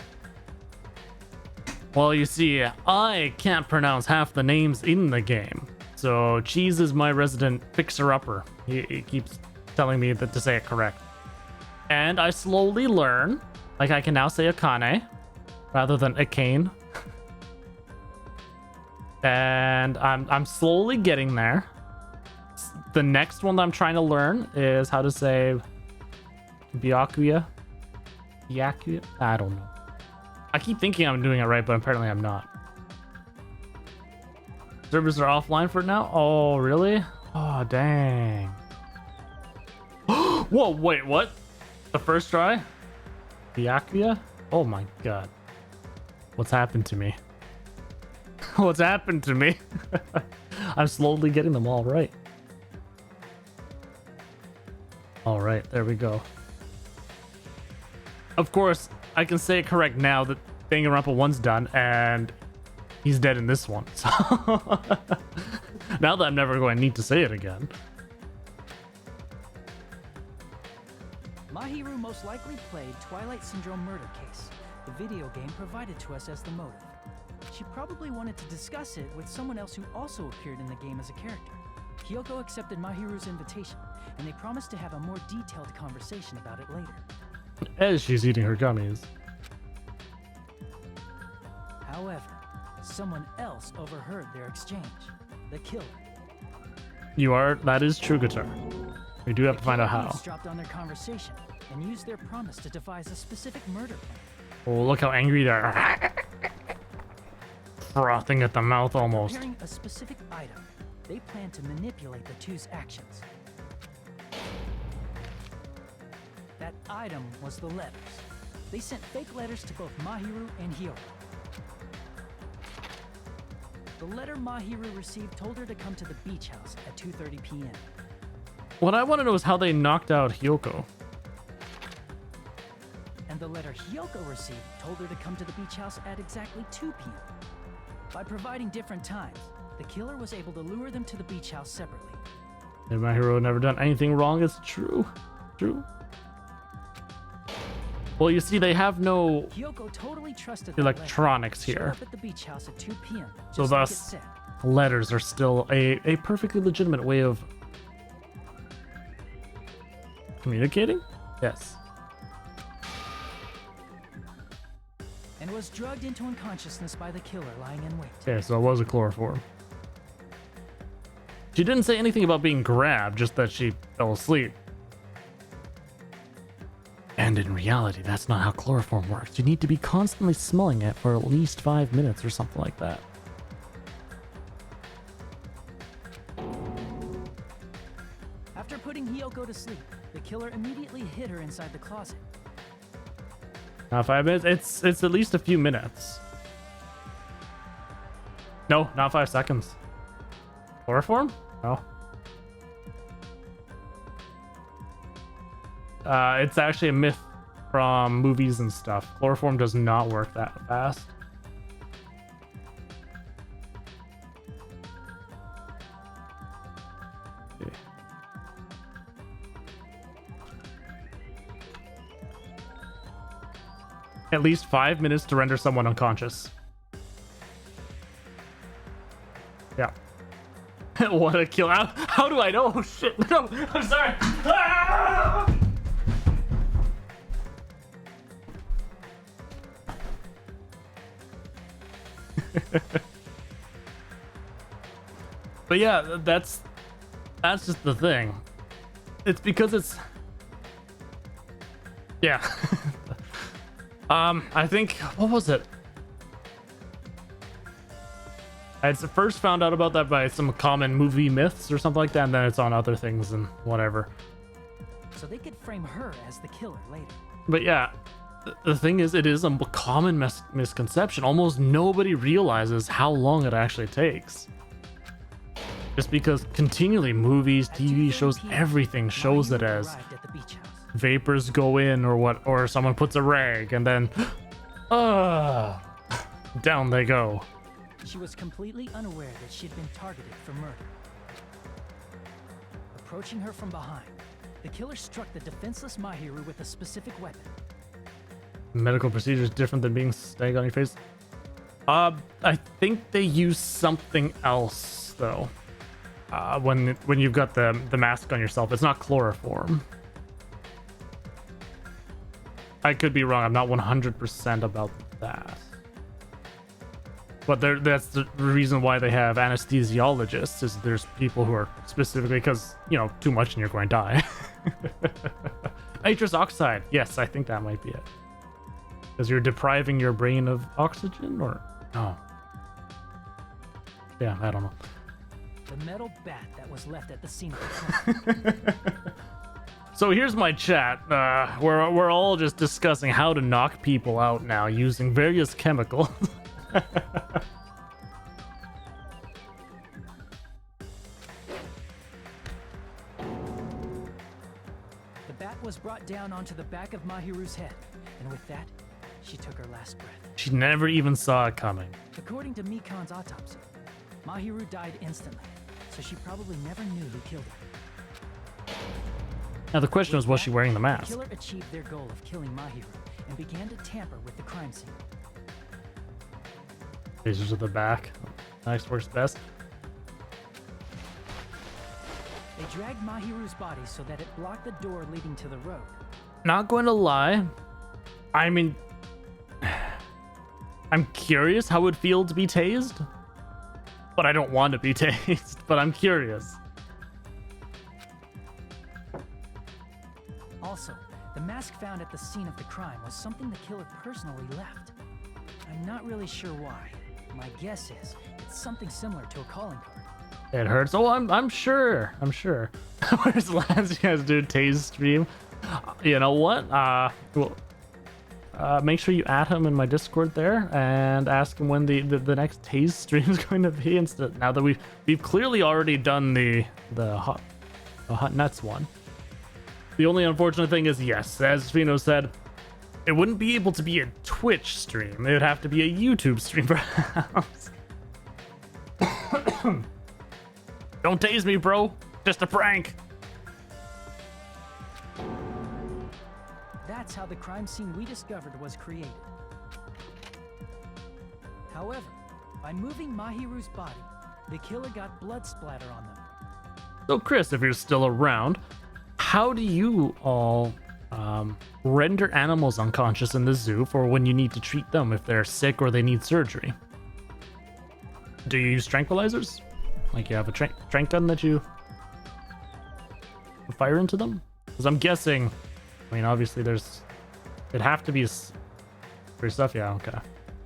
Well, you see, I can't pronounce half the names in the game. So Cheese is my resident fixer-upper. He keeps telling me that to say it correct. And I slowly learn. Like, I can now say Akane rather than Akane. And I'm slowly getting there. The next one that I'm trying to learn is how to say Byakuya. Byakuya? I don't know. I keep thinking I'm doing it right, but apparently I'm not. Servers are offline for now? Oh, really? Oh, dang. Whoa, wait, what? The first try? Byakuya? Oh my god. What's happened to me? What's happened to me? I'm slowly getting them all right. All right, there we go. Of course, I can say it correct now that Danganronpa 1's done, and he's dead in this one. So now that I'm never going to need to say it again. Mahiru most likely played Twilight Syndrome murder case, the video game provided to us as the motive. She probably wanted to discuss it with someone else who also appeared in the game as a character. Kyoko accepted Mahiru's invitation, and they promised to have a more detailed conversation about it later. As she's eating her gummies. However, someone else overheard their exchange. The killer. That is true, Guitar. We do have to find out how. Dropped on their conversation and used their promise to devise a specific murder plan. Oh, look how angry they are. Frothing at the mouth almost. Preparing a specific item, they plan to manipulate the two's actions. That item was the letters. They sent fake letters to both Mahiru and Hyoko. The letter Mahiru received told her to come to the beach house at 2:30 p.m. What I want to know is how they knocked out Hyoko. And the letter Hyoko received told her to come to the beach house at exactly 2 p.m. By providing different times, the killer was able to lure them to the beach house separately. And Mahiru never done anything wrong. It's true. True. Well, you see, they have no Hyoko totally trusted electronics here. Up at the beach house at 2 p.m. So thus, letters are still a perfectly legitimate way of communicating? Yes. And was drugged into unconsciousness by the killer lying in wait. Okay, so it was a chloroform. She didn't say anything about being grabbed, just that she fell asleep. And in reality, that's not how chloroform works. You need to be constantly smelling it for at least 5 minutes or something like that. After putting Hyoko to sleep, the killer immediately hid her inside the closet. Not 5 minutes. It's at least a few minutes. No, not 5 seconds. Chloroform? No. It's actually a myth from movies and stuff. Chloroform does not work that fast. Okay. At least 5 minutes to render someone unconscious. Yeah. What a kill. How do I know? Oh, shit. No, I'm sorry. Ah! But yeah, that's just the thing. It's because it's yeah. I think what was it? I had first found out about that by some common movie myths or something like that, and then it's on other things and whatever. So they could frame her as the killer later. But yeah, the thing is, it is a common misconception. Almost nobody realizes how long it actually takes. Just because continually movies, TV shows, everything shows it as vapors go in or someone puts a rag and then down they go. She was completely unaware that she'd been targeted for murder. Approaching her from behind, the killer struck the defenseless Mahiru with a specific weapon. Medical procedure is different than being stag on your face. I think they use something else though. When you've got the mask on yourself, it's not chloroform. I could be wrong. I'm not 100% about that. But that's the reason why they have anesthesiologists. Is there's people who are specifically because too much and you're going to die. Nitrous oxide. Yes, I think that might be it. Because you're depriving your brain of oxygen, or no? Yeah, I don't know. The metal bat that was left at the scene of the crime. So here's my chat. We're all just discussing how to knock people out now using various chemicals. The bat was brought down onto the back of Mahiru's head, and with that, she took her last breath. She never even saw it coming. According to Mikan's autopsy, Mahiru died instantly, so she probably never knew who killed her. Now the question is, was she wearing the The mask? killer achieved their goal of killing Mahiru and began to tamper with the crime scene. Lasers at the back. Nice, works best. They dragged Mahiru's body so that it blocked the door leading to the road. Not going to lie. I mean, I'm curious how it would feel to be tased. But I don't want to be tased, but I'm curious. Also, the mask found at the scene of the crime was something the killer personally left. I'm not really sure why. My guess is it's something similar to a calling card. It hurts. Oh, I'm sure. I'm sure. Where's Lance? You guys do tase stream? You know what? Make sure you add him in my Discord there and ask him when the next tase stream is going to be. Instead, now that we've clearly already done the hot nuts one. The only unfortunate thing is, yes, as Fino said, it wouldn't be able to be a Twitch stream. It would have to be a YouTube stream, perhaps. Don't tase me, bro. Just a prank. That's how the crime scene we discovered was created. However, by moving Mahiru's body, the killer got blood splatter on them. So, Chris, if you're still around, how do you all render animals unconscious in the zoo for when you need to treat them if they're sick or they need surgery? Do you use tranquilizers? Like you have a tranq gun that you fire into them? Because I'm guessing, I mean, obviously it'd have to be for stuff, yeah, okay.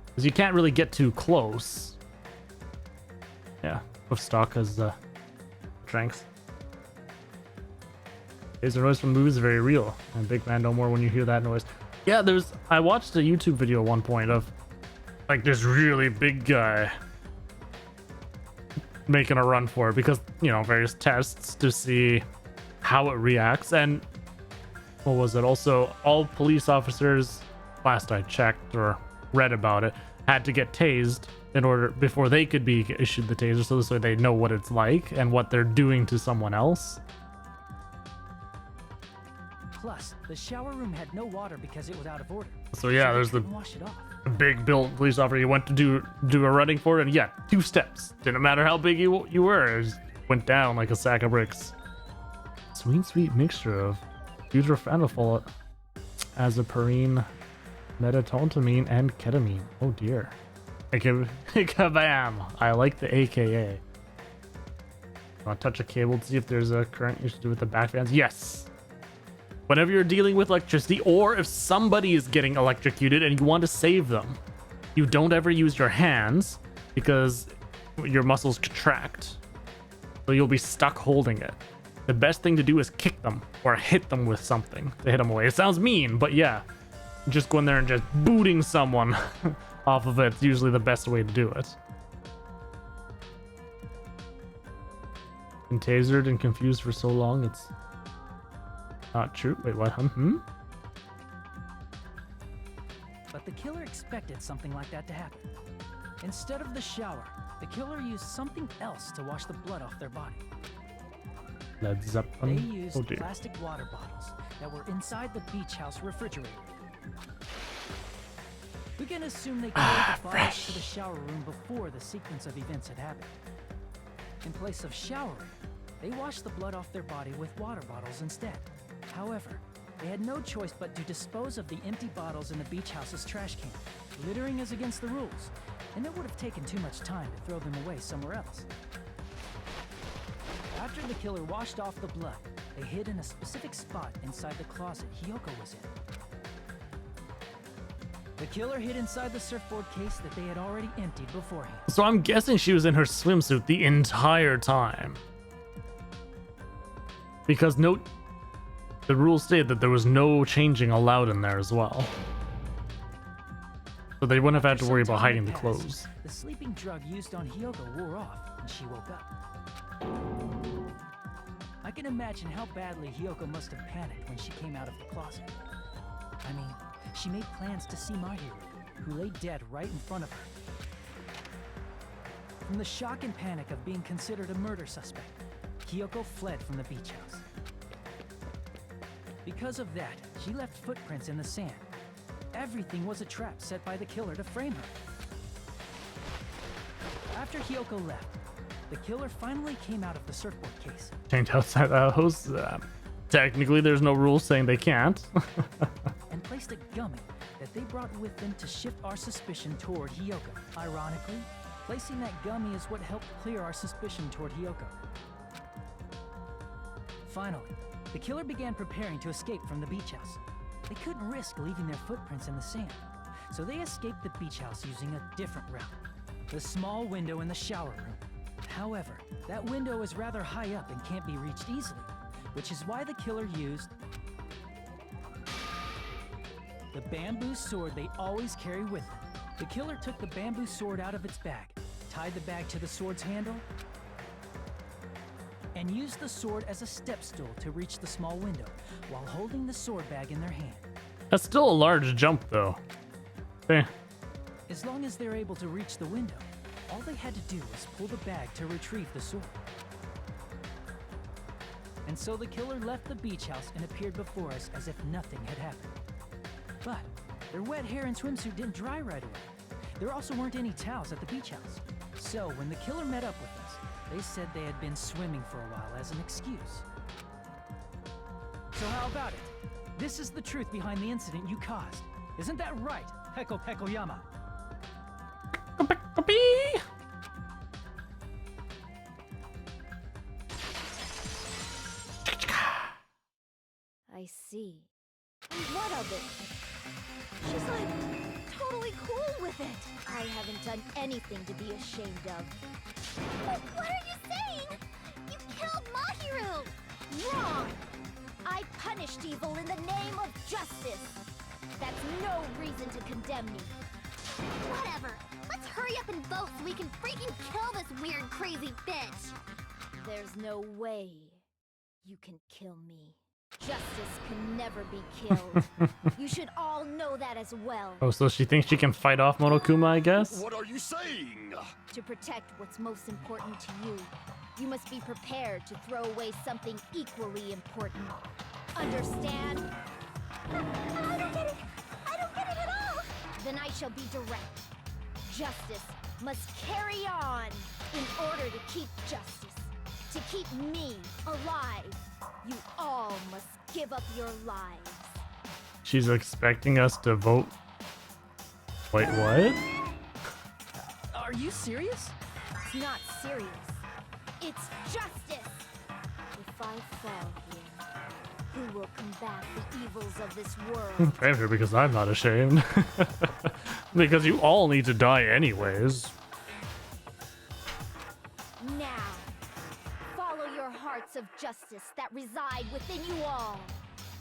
Because you can't really get too close. Yeah, with stock has tranks. Laser noise from movies is very real, and big man no more when you hear that noise. Yeah, I watched a YouTube video at one point of like this really big guy making a run for it because, various tests to see how it reacts. And what was it? Also, all police officers, last I checked or read about it, had to get tased before they could be issued the taser, so this way they know what it's like and what they're doing to someone else. Plus, the shower room had no water because it was out of order. So yeah, there's the wash it off. big built police officer. You went to do a running for it, and yeah, 2 steps. Didn't matter how big you were. It just went down like a sack of bricks. Sweet mixture of butyrophenol, azaparine, metatontamine, and ketamine. Oh dear. Kabam! I like the AKA. Want to touch a cable to see if there's a current you should do with the back fans? Yes. Whenever you're dealing with electricity, or if somebody is getting electrocuted and you want to save them, you don't ever use your hands because your muscles contract. So you'll be stuck holding it. The best thing to do is kick them or hit them with something to hit them away. It sounds mean, but yeah. Just go in there and just booting someone off of it's usually the best way to do it. Been tasered and confused for so long, it's not true. Wait, what? But the killer expected something like that to happen. Instead of the shower, the killer used something else to wash the blood off their body. Led Zeppelin. They used Oh dear. plastic water bottles that were inside the beach house refrigerator. We can assume they carried the bodies to the shower room before the sequence of events had happened. In place of showering, they washed the blood off their body with water bottles instead. However, they had no choice but to dispose of the empty bottles in the beach house's trash can. Littering is against the rules, and it would have taken too much time to throw them away somewhere else. After the killer washed off the blood, they hid in a specific spot inside the closet Hiyoko was in. The killer hid inside the surfboard case that they had already emptied beforehand. So I'm guessing she was in her swimsuit the entire time. Because the rules state that there was no changing allowed in there as well. So they wouldn't have had to worry about hiding the clothes. The sleeping drug used on Hiyoko wore off and she woke up. I can imagine how badly Hiyoko must have panicked when she came out of the closet. I mean, she made plans to see Mahiru, who lay dead right in front of her. From the shock and panic of being considered a murder suspect, Hiyoko fled from the beach house. Because of that, she left footprints in the sand. Everything was a trap set by the killer to frame her. After Hiyoko left, the killer finally came out of the surfboard case. Change outside the house. Technically, there's no rules saying they can't. And placed a gummy that they brought with them to shift our suspicion toward Hiyoko. Ironically, placing that gummy is what helped clear our suspicion toward Hiyoko. Finally, the killer began preparing to escape from the beach house. They couldn't risk leaving their footprints in the sand, so they escaped the beach house using a different route. The small window in the shower room. However, that window is rather high up and can't be reached easily, which is why the killer used the bamboo sword they always carry with them. The killer took the bamboo sword out of its bag, tied the bag to the sword's handle, and used the sword as a step stool to reach the small window while holding the sword bag in their hand. That's still a large jump, though. Okay. As long as they're able to reach the window, all they had to do was pull the bag to retrieve the sword. And so the killer left the beach house and appeared before us as if nothing had happened. But their wet hair and swimsuit didn't dry right away. There also weren't any towels at the beach house. So when the killer met up with us, they said they had been swimming for a while as an excuse. So how about it? This is the truth behind the incident you caused. Isn't that right, Peko Pekoyama? I see. And what of it? She's like totally cool with it. I haven't done anything to be ashamed of. What are you saying? You killed Mahiru! Wrong! I punished evil in the name of justice. That's no reason to condemn me. Whatever. Let's hurry up and vote so we can freaking kill this weird, crazy bitch. There's no way you can kill me. Justice can never be killed. You should all know that as well. Oh, so she thinks she can fight off Monokuma, I guess? What are you saying? To protect what's most important to you, you must be prepared to throw away something equally important. Understand? I don't get it. I don't get it at all. Then I shall be direct. Justice must carry on in order to keep justice. To keep me alive, you all must give up your lives. She's expecting us to vote. Wait, what? Are you serious? It's not serious. It's justice. If I fall here, who will combat the evils of this world? Fair, because I'm not ashamed. Because you all need to die anyways. Now, follow your hearts of justice that reside within you all,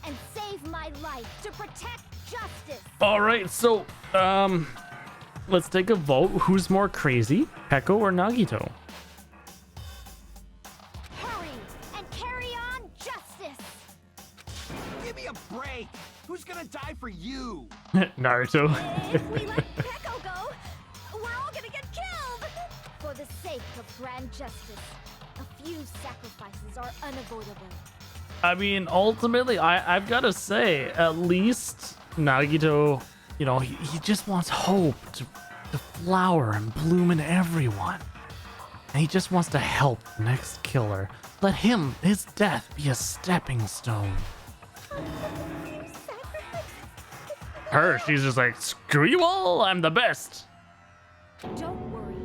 and save my life to protect justice. All right, so let's take a vote. Who's more crazy, Peko or Nagito? Hurry and carry on justice. Give me a break! Who's gonna die for you? Naruto. If we let Peko go, we're all gonna get killed! For the sake of grand justice, a few sacrifices are unavoidable. I mean, ultimately, I've got to say, at least Nagito, you know, he just wants hope to flower and bloom in everyone. And he just wants to help the next killer. Let his death be a stepping stone. Her, she's just like, screw you all, I'm the best. Don't worry.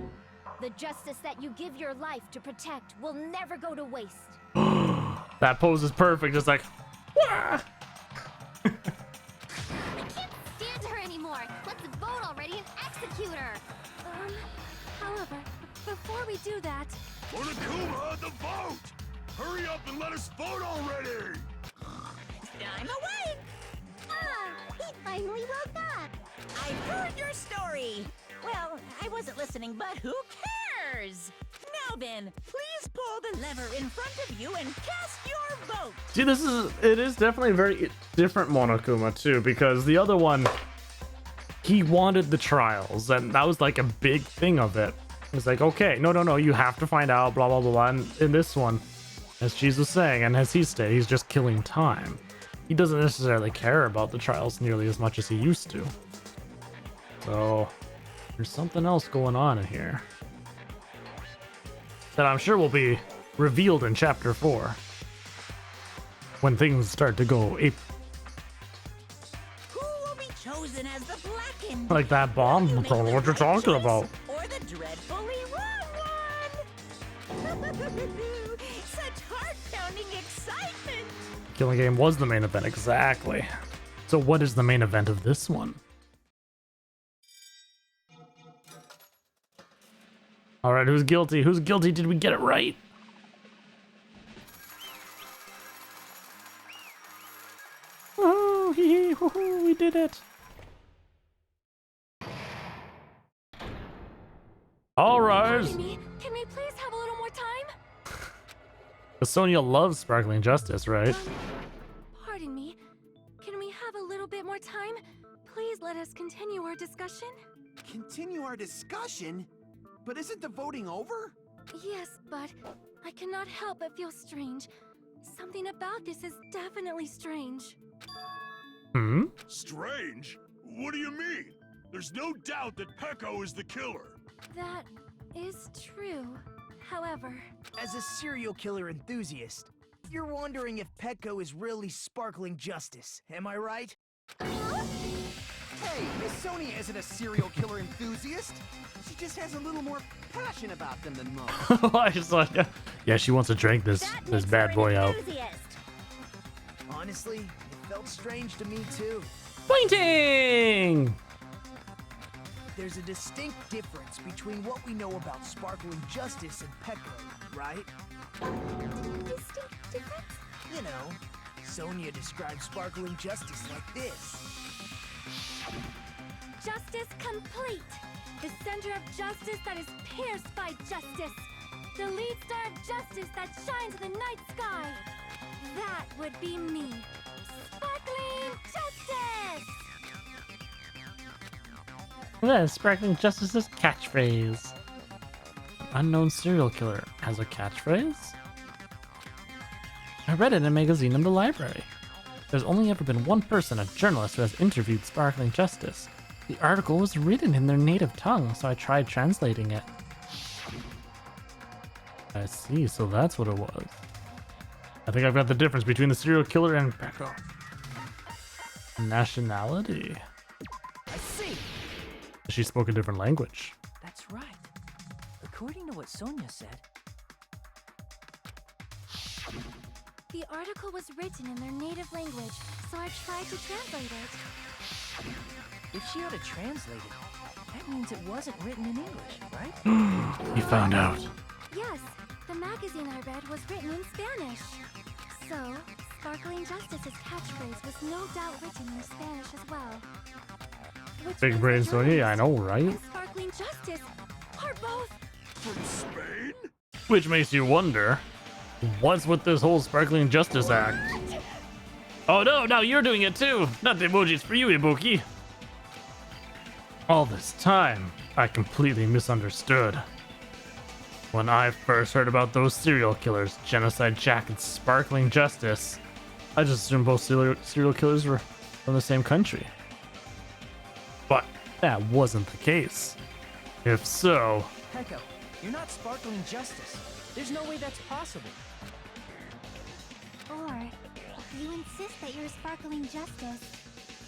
The justice that you give your life to protect will never go to waste. That pose is perfect, just like, wah! I can't stand her anymore. Let's vote already and execute her. However, before we do that... Monokuma, the vote! Hurry up and let us vote already! I'm awake! He finally woke up. I've heard your story. Well, I wasn't listening, but who cares? Now then, please pull the lever in front of you and cast your vote. See, it is definitely a very different Monokuma too, because the other one, he wanted the trials, and that was like a big thing of it. It's like, okay, no, you have to find out, blah, blah, blah, blah. And in this one, as Cheese was saying, and as he stated, he's just killing time. He doesn't necessarily care about the trials nearly as much as he used to. So, there's something else going on in here that I'm sure will be revealed in Chapter 4 when things start to go ape. Who will be chosen as the blackened? Like that bomb. I don't know what you're talking about. Or the dreadfully wrong one? Such heart-pounding excitement! Killing Game was the main event, exactly. So what is the main event of this one? Alright, who's guilty? Who's guilty? Did we get it right? Oh, hee hee, hoo hoo, we did it. Alright. Can we please have a little more time? Sonia loves Sparkling Justice, right? Pardon me. Can we have a little bit more time? Please let us continue our discussion. Continue our discussion? But isn't the voting over? Yes, but I cannot help but feel strange. Something about this is definitely strange. Hmm? Strange? What do you mean? There's no doubt that Peko is the killer. That is true. However... As a serial killer enthusiast, you're wondering if Petco is really Sparkling Justice, am I right? Hey, Miss Sonia isn't a serial killer enthusiast. She just has a little more passion about them than most. I just like, yeah, she wants to drink this bad boy out. Honestly, it felt strange to me too. Pointing! There's a distinct difference between what we know about Sparkling Justice and Petco, right? Distinct difference? You know, Sonia describes Sparkling Justice like this. Justice complete. The center of justice that is pierced by justice. The lead star of justice that shines in the night sky. That would be me. Sparkling Justice! Look at that, Sparkling Justice's catchphrase. Unknown serial killer has a catchphrase? I read it in a magazine in the library. There's only ever been one person, a journalist, who has interviewed Sparkling Justice. The article was written in their native tongue, so I tried translating it. I see, so that's what it was. I think I've got the difference between the serial killer and Peko. Nationality. I see. She spoke a different language. That's right. According to what Sonia said, The article was written in their native language, so I tried to translate it. if she had to translate it, that means it wasn't written in English, right? He found out. Yes, the magazine I read was written in Spanish. So, Sparkling Justice's catchphrase was no doubt written in Spanish as well. Which Big means brain the Sonia, I know, journalist right? and Sparkling Justice are both... From Spain? Which makes you wonder, what's with this whole Sparkling Justice act? Oh no, now you're doing it too! Not the emojis for you, Ibuki! All this time, I completely misunderstood. When I first heard about those serial killers, Genocide Jack and Sparkling Justice, I just assumed both serial killers were from the same country. that wasn't the case. If so, Peko, you're not sparkling justice. There's no way that's possible. Or, if you insist that you're sparkling justice,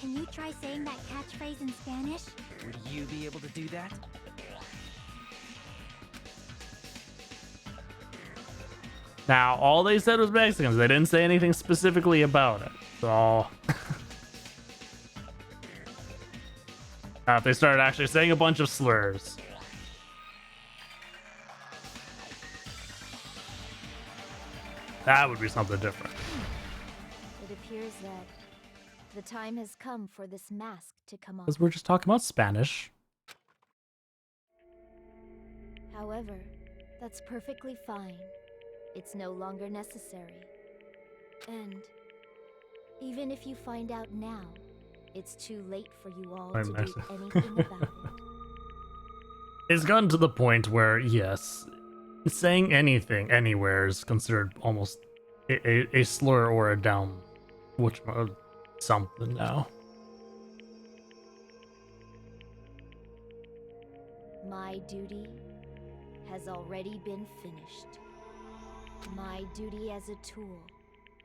can you try saying that catchphrase in Spanish? Would you be able to do that? now all they said was Mexicans. They didn't say anything specifically about it. So now if they started actually saying a bunch of slurs. That would be something different. It appears that the time has come for this mask to come off. Because we're just talking about Spanish. However, that's perfectly fine. It's no longer necessary. And even if you find out now, it's too late for you all to do anything about it. It's gotten to the point where, yes, saying anything anywhere is considered almost a slur or a down, which something now. My duty has already been finished. My duty as a tool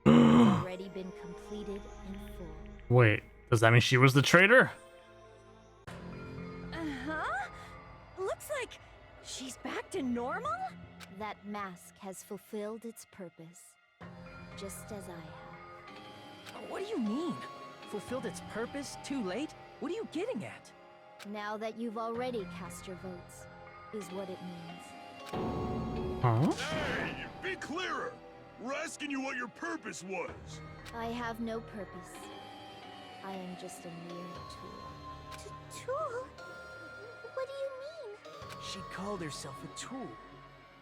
has already been completed in full. Wait, does that mean she was the traitor? Uh-huh. Looks like she's back to normal? That mask has fulfilled its purpose, just as I have. What do you mean? Fulfilled its purpose? Too late? What are you getting at? Now that you've already cast your votes, is what it means. Huh? Hey, be clearer! We're asking you what your purpose was. I have no purpose. I am just a mere tool. Tool? What do you mean? She called herself a tool,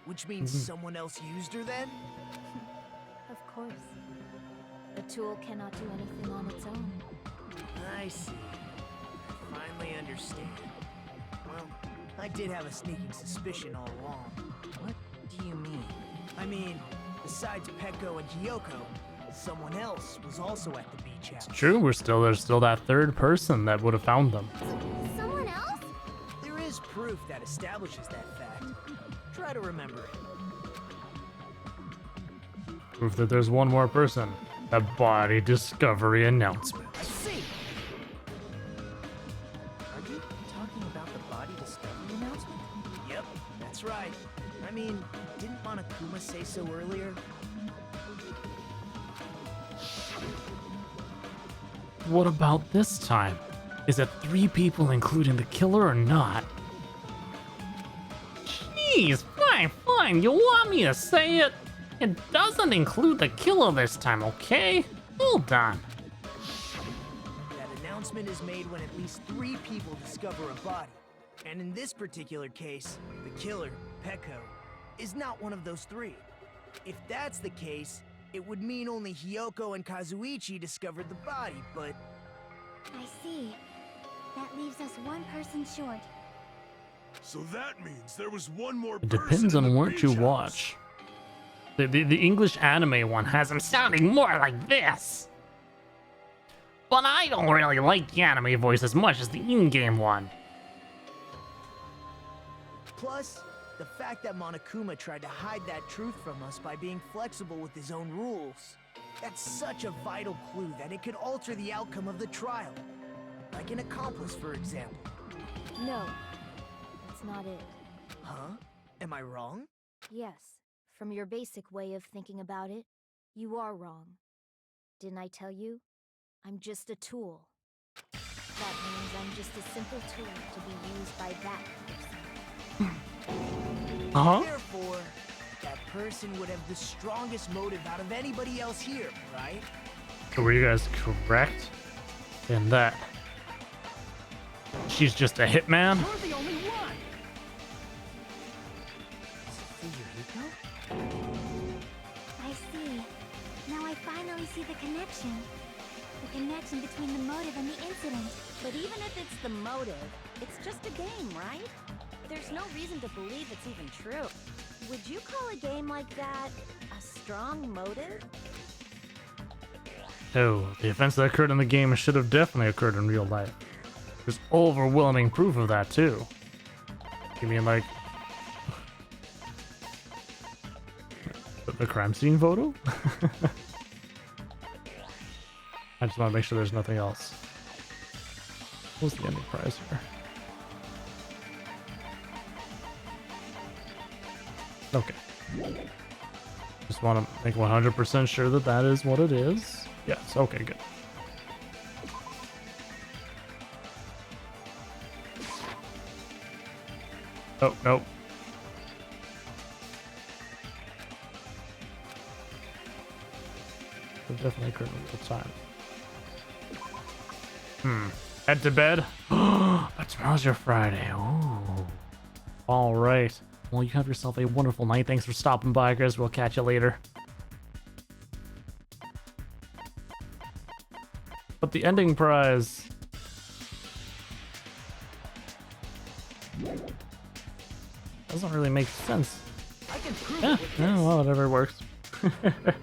which means someone else used her then? Of course. A tool cannot do anything on its own. I see. I finally understand. Well, I did have a sneaking suspicion all along. What do you mean? I mean, besides Peko and Hiyoko, someone else was also at the beach house. True, there's still that third person that would have found them. Someone else? There is proof that establishes that fact. Try to remember it. Proof that there's one more person. A body discovery announcement. I see. Are you talking about the body discovery announcement? Yep, that's right. I mean, didn't Monokuma say so earlier? What about this time? Is it 3 people including the killer or not? Jeez, fine, you want me to say it? It doesn't include the killer this time, okay? Hold on. That announcement is made when at least 3 people discover a body. And in this particular case, the killer, Peko, is not one of those 3. If that's the case, it would mean only Hiyoko and Kazuichi discovered the body, but... I see. That leaves us one person short. So that means there was one more It person depends in on the what you beach house. watch. The English anime one has him sounding more like this. But I don't really like the anime voice as much as the in-game one. Plus, the fact that Monokuma tried to hide that truth from us by being flexible with his own rules. That's such a vital clue that it could alter the outcome of the trial. Like an accomplice, for example. No, that's not it. Huh? Am I wrong? Yes, from your basic way of thinking about it, you are wrong. Didn't I tell you? I'm just a tool. That means I'm just a simple tool to be used by that person. Uh-huh. Therefore, that person would have the strongest motive out of anybody else here, right? Were you guys correct in that? She's just a hitman? You're the only one! I see. Now I finally see the connection. The connection between the motive and the incident. But even if it's the motive, it's just a game, right? There's no reason to believe it's even true. Would you call a game like that a strong motive? Oh, the events that occurred in the game should have definitely occurred in real life. There's overwhelming proof of that too. You mean like the crime scene photo? I just want to make sure there's nothing else. What's the ending prize here? Okay. Just want to make 100% sure that that is what it is. Yes, okay, good. Oh, no. Definitely critical time. Head to bed. But tomorrow's your Friday. Ooh. All right. Well, you have yourself a wonderful night. Thanks for stopping by, guys. We'll catch you later. But the ending prize. Doesn't really make sense. I can prove Yeah, it with yeah, this. well, whatever works. I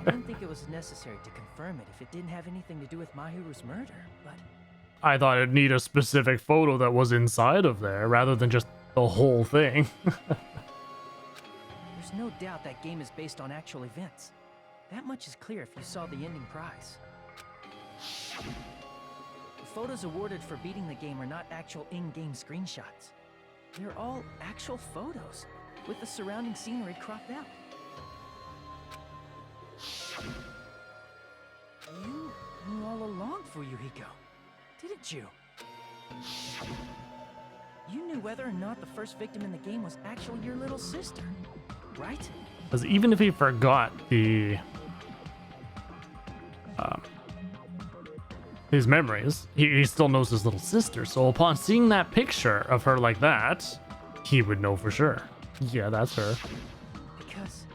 didn't think it was necessary to confirm it if it didn't have anything to do with Mahiru's murder, but I thought it'd need a specific photo that was inside of there rather than just the whole thing. there's no doubt that game is based on actual events. That much is clear if you saw the ending prize. The photos awarded for beating the game are not actual in-game screenshots. They're all actual photos, with the surrounding scenery cropped out. You knew all along, Fuyuhiko, didn't you? You knew whether or not the first victim in the game was actually your little sister, right? Because even if he forgot the his memories, he still knows his little sister. So upon seeing that picture of her like that, he would know for sure. Yeah, that's her. Because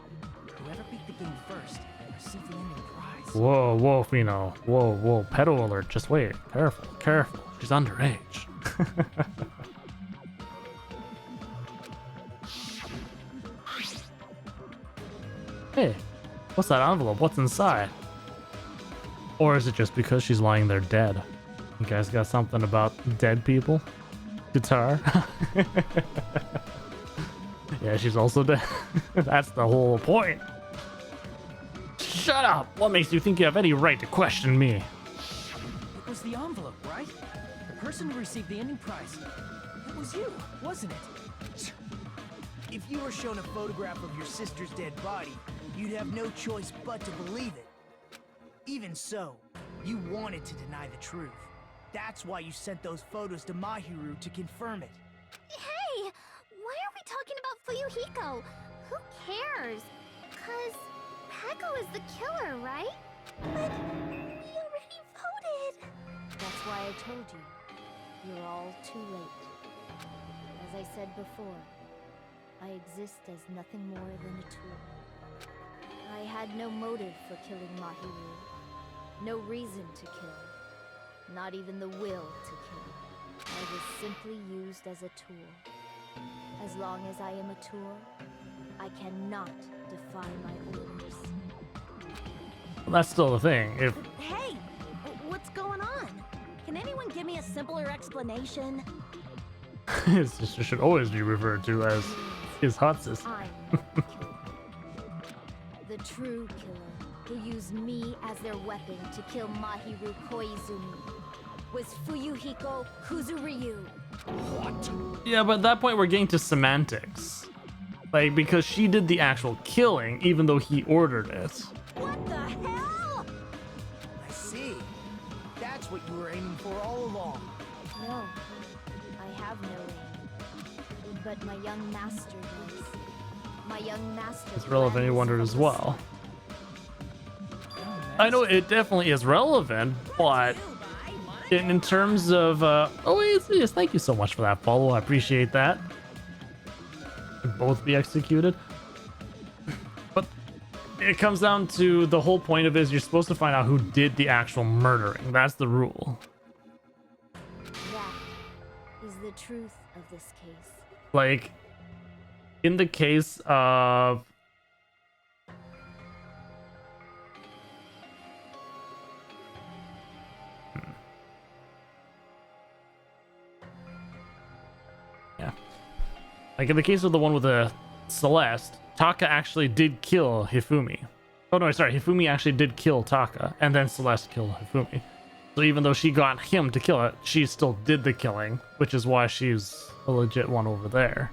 whoever beat the game first received the ending prize. Whoa, whoa, Fino. Whoa, whoa. Pedo alert. Just wait. Careful, careful. She's underage. Hey, what's that envelope? What's inside? Or is it just because she's lying there dead? You guys got something about dead people? Guitar? Yeah, she's also dead. That's the whole point. Shut up! What makes you think you have any right to question me? It was the envelope, right? The person who received the ending prize. It was you, wasn't it? If you were shown a photograph of your sister's dead body, you'd have no choice but to believe it. Even so, you wanted to deny the truth. That's why you sent those photos to Mahiru to confirm it. Hey! Why are we talking about Fuyuhiko? Who cares? 'Cause Peko is the killer, right? But we already voted. That's why I told you. You're all too late. As I said before, I exist as nothing more than a tool. I had no motive for killing Mahiru. No reason to kill. Not even the will to kill. I was simply used as a tool. As long as I am a tool, I cannot defy my orders. Well, that's still the thing. If Hey! What's going on? Can anyone give me a simpler explanation? his sister should always be referred to as his hot sis. I'm the killer. The true killer who used me as their weapon to kill Mahiru Koizumi was Fuyuhiko Kuzuryu. Yeah, but at that point we're getting to semantics. Like, because she did the actual killing, even though he ordered it. What the hell? I see. That's what you were aiming for all along. No, I have no aim. But my young master does. My young master. It's relevant, you plans wondered from as the well. Oh, I know it definitely is relevant, but in terms of oh yes, thank you so much for that follow. I appreciate that. Could both be executed. But it comes down to the whole point of it is you're supposed to find out who did the actual murdering. That's the rule. That is the truth of this case. Like in the case of Like in the case of the one with the Celeste, Taka actually did kill Hifumi. Oh no, sorry, Hifumi actually did kill Taka, and then Celeste killed Hifumi. So even though she got him to kill it, she still did the killing, which is why she's a legit one over there.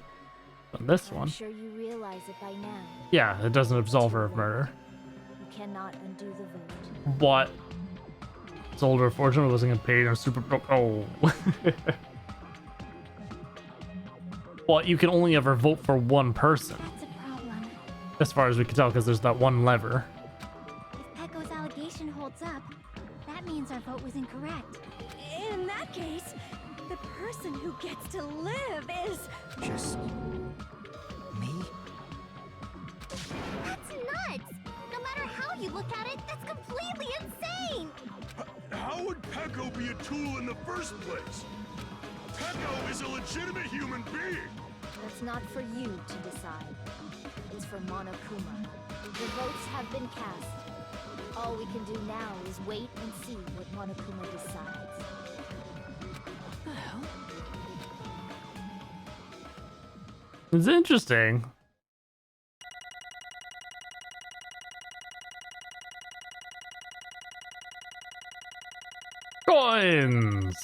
But this one, I'm sure you realize it by now. yeah, it doesn't absolve her of murder. You cannot undo the vote. But sold her fortune, wasn't getting paid, and super broke. Oh. Well, you can only ever vote for one person, That's a problem. as far as we can tell, because there's that one lever. If Pecco's allegation holds up, that means our vote was incorrect. In that case, the person who gets to live is... Just me? That's nuts! No matter how you look at it, that's completely insane! How would Pecco be a tool in the first place? Pecco is a legitimate human being! That's not for you to decide. It's for Monokuma. The votes have been cast. All we can do now is wait and see what Monokuma decides. The hell? It's interesting. Coins!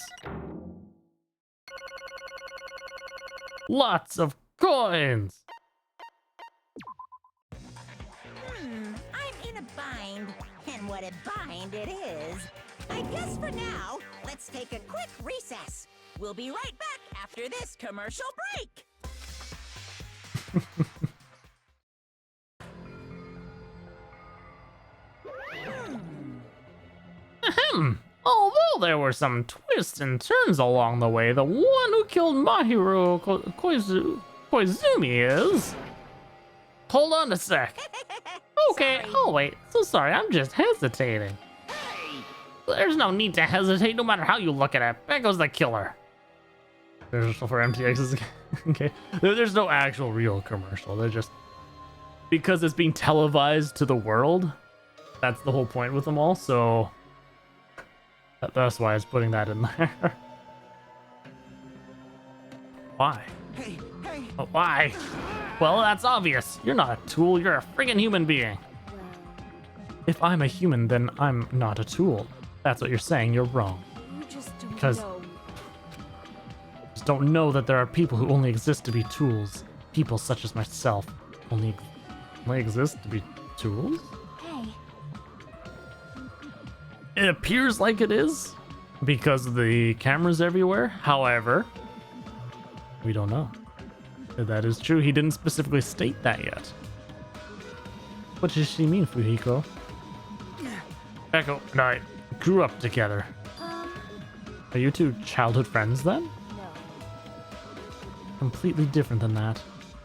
Lots of coins! I'm in a bind. And what a bind it is. I guess for now, let's take a quick recess. We'll be right back after this commercial break. Ahem. Although there were some twists and turns along the way, the one who killed Mahiro Koizumi is... Hold on a sec. Okay, Sorry. oh wait, so sorry, I'm just hesitating. There's no need to hesitate no matter how you look at it. Pecco's the killer. Commercial for MTX's. Okay, there's no actual real commercial. They're just... Because it's being televised to the world, that's the whole point with them all, so... That's why I was putting that in there. Why? Hey, hey! Why? Well, that's obvious. You're not a tool, you're a friggin' human being. Well, If I'm a human, then I'm not a tool. That's what you're saying, you're wrong. you just don't Because- know. Just don't know that there are people who only exist to be tools. People such as myself only exist to be tools? Hey, It appears like it is because of the cameras everywhere. However, we don't know if that is true. He didn't specifically state that yet. What does she mean, Fujiko? Pecco and I grew up together. Are you two childhood friends then? No. Completely different than that.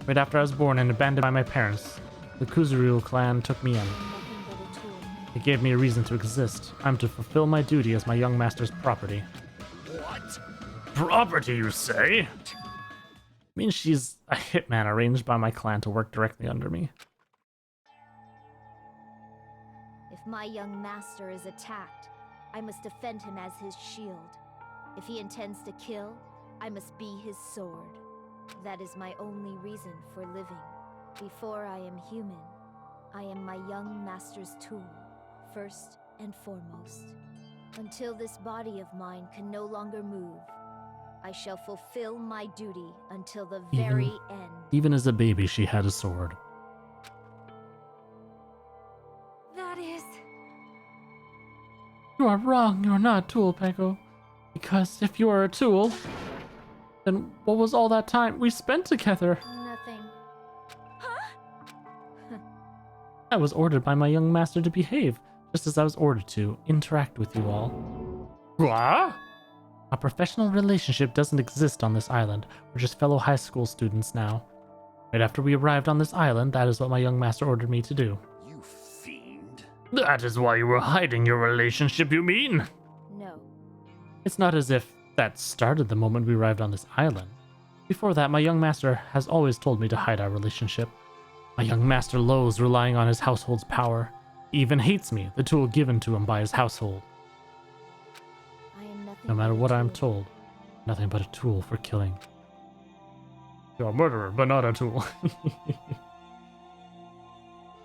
Right after I was born and abandoned by my parents, the Kuzuryu clan took me in. Nothing but a tool. It gave me a reason to exist. I'm to fulfill my duty as my young master's property. What? Property, you say? Means she's a hitman arranged by my clan to work directly under me. If my young master is attacked, I must defend him as his shield. If he intends to kill, I must be his sword. That is my only reason for living. Before I am human, I am my young master's tool, first and foremost. Until this body of mine can no longer move, I shall fulfill my duty until the very end. Even as a baby, she had a sword. That is... You are wrong. You are not a tool, Pecco. Because if you are a tool, then what was all that time we spent together? Nothing. I was ordered by my young master to behave, just as I was ordered to interact with you all. What? A professional relationship doesn't exist on this island. We're just fellow high school students now. Right after we arrived on this island, that is what my young master ordered me to do. You fiend. That is why you were hiding your relationship, you mean? No. It's not as if that started the moment we arrived on this island. Before that, my young master has always told me to hide our relationship. My young master loathes relying on his household's power. He even hates me, the tool given to him by his household. I am nothing No matter but a what I'm tool. told, nothing but a tool for killing. You're a murderer, but not a tool.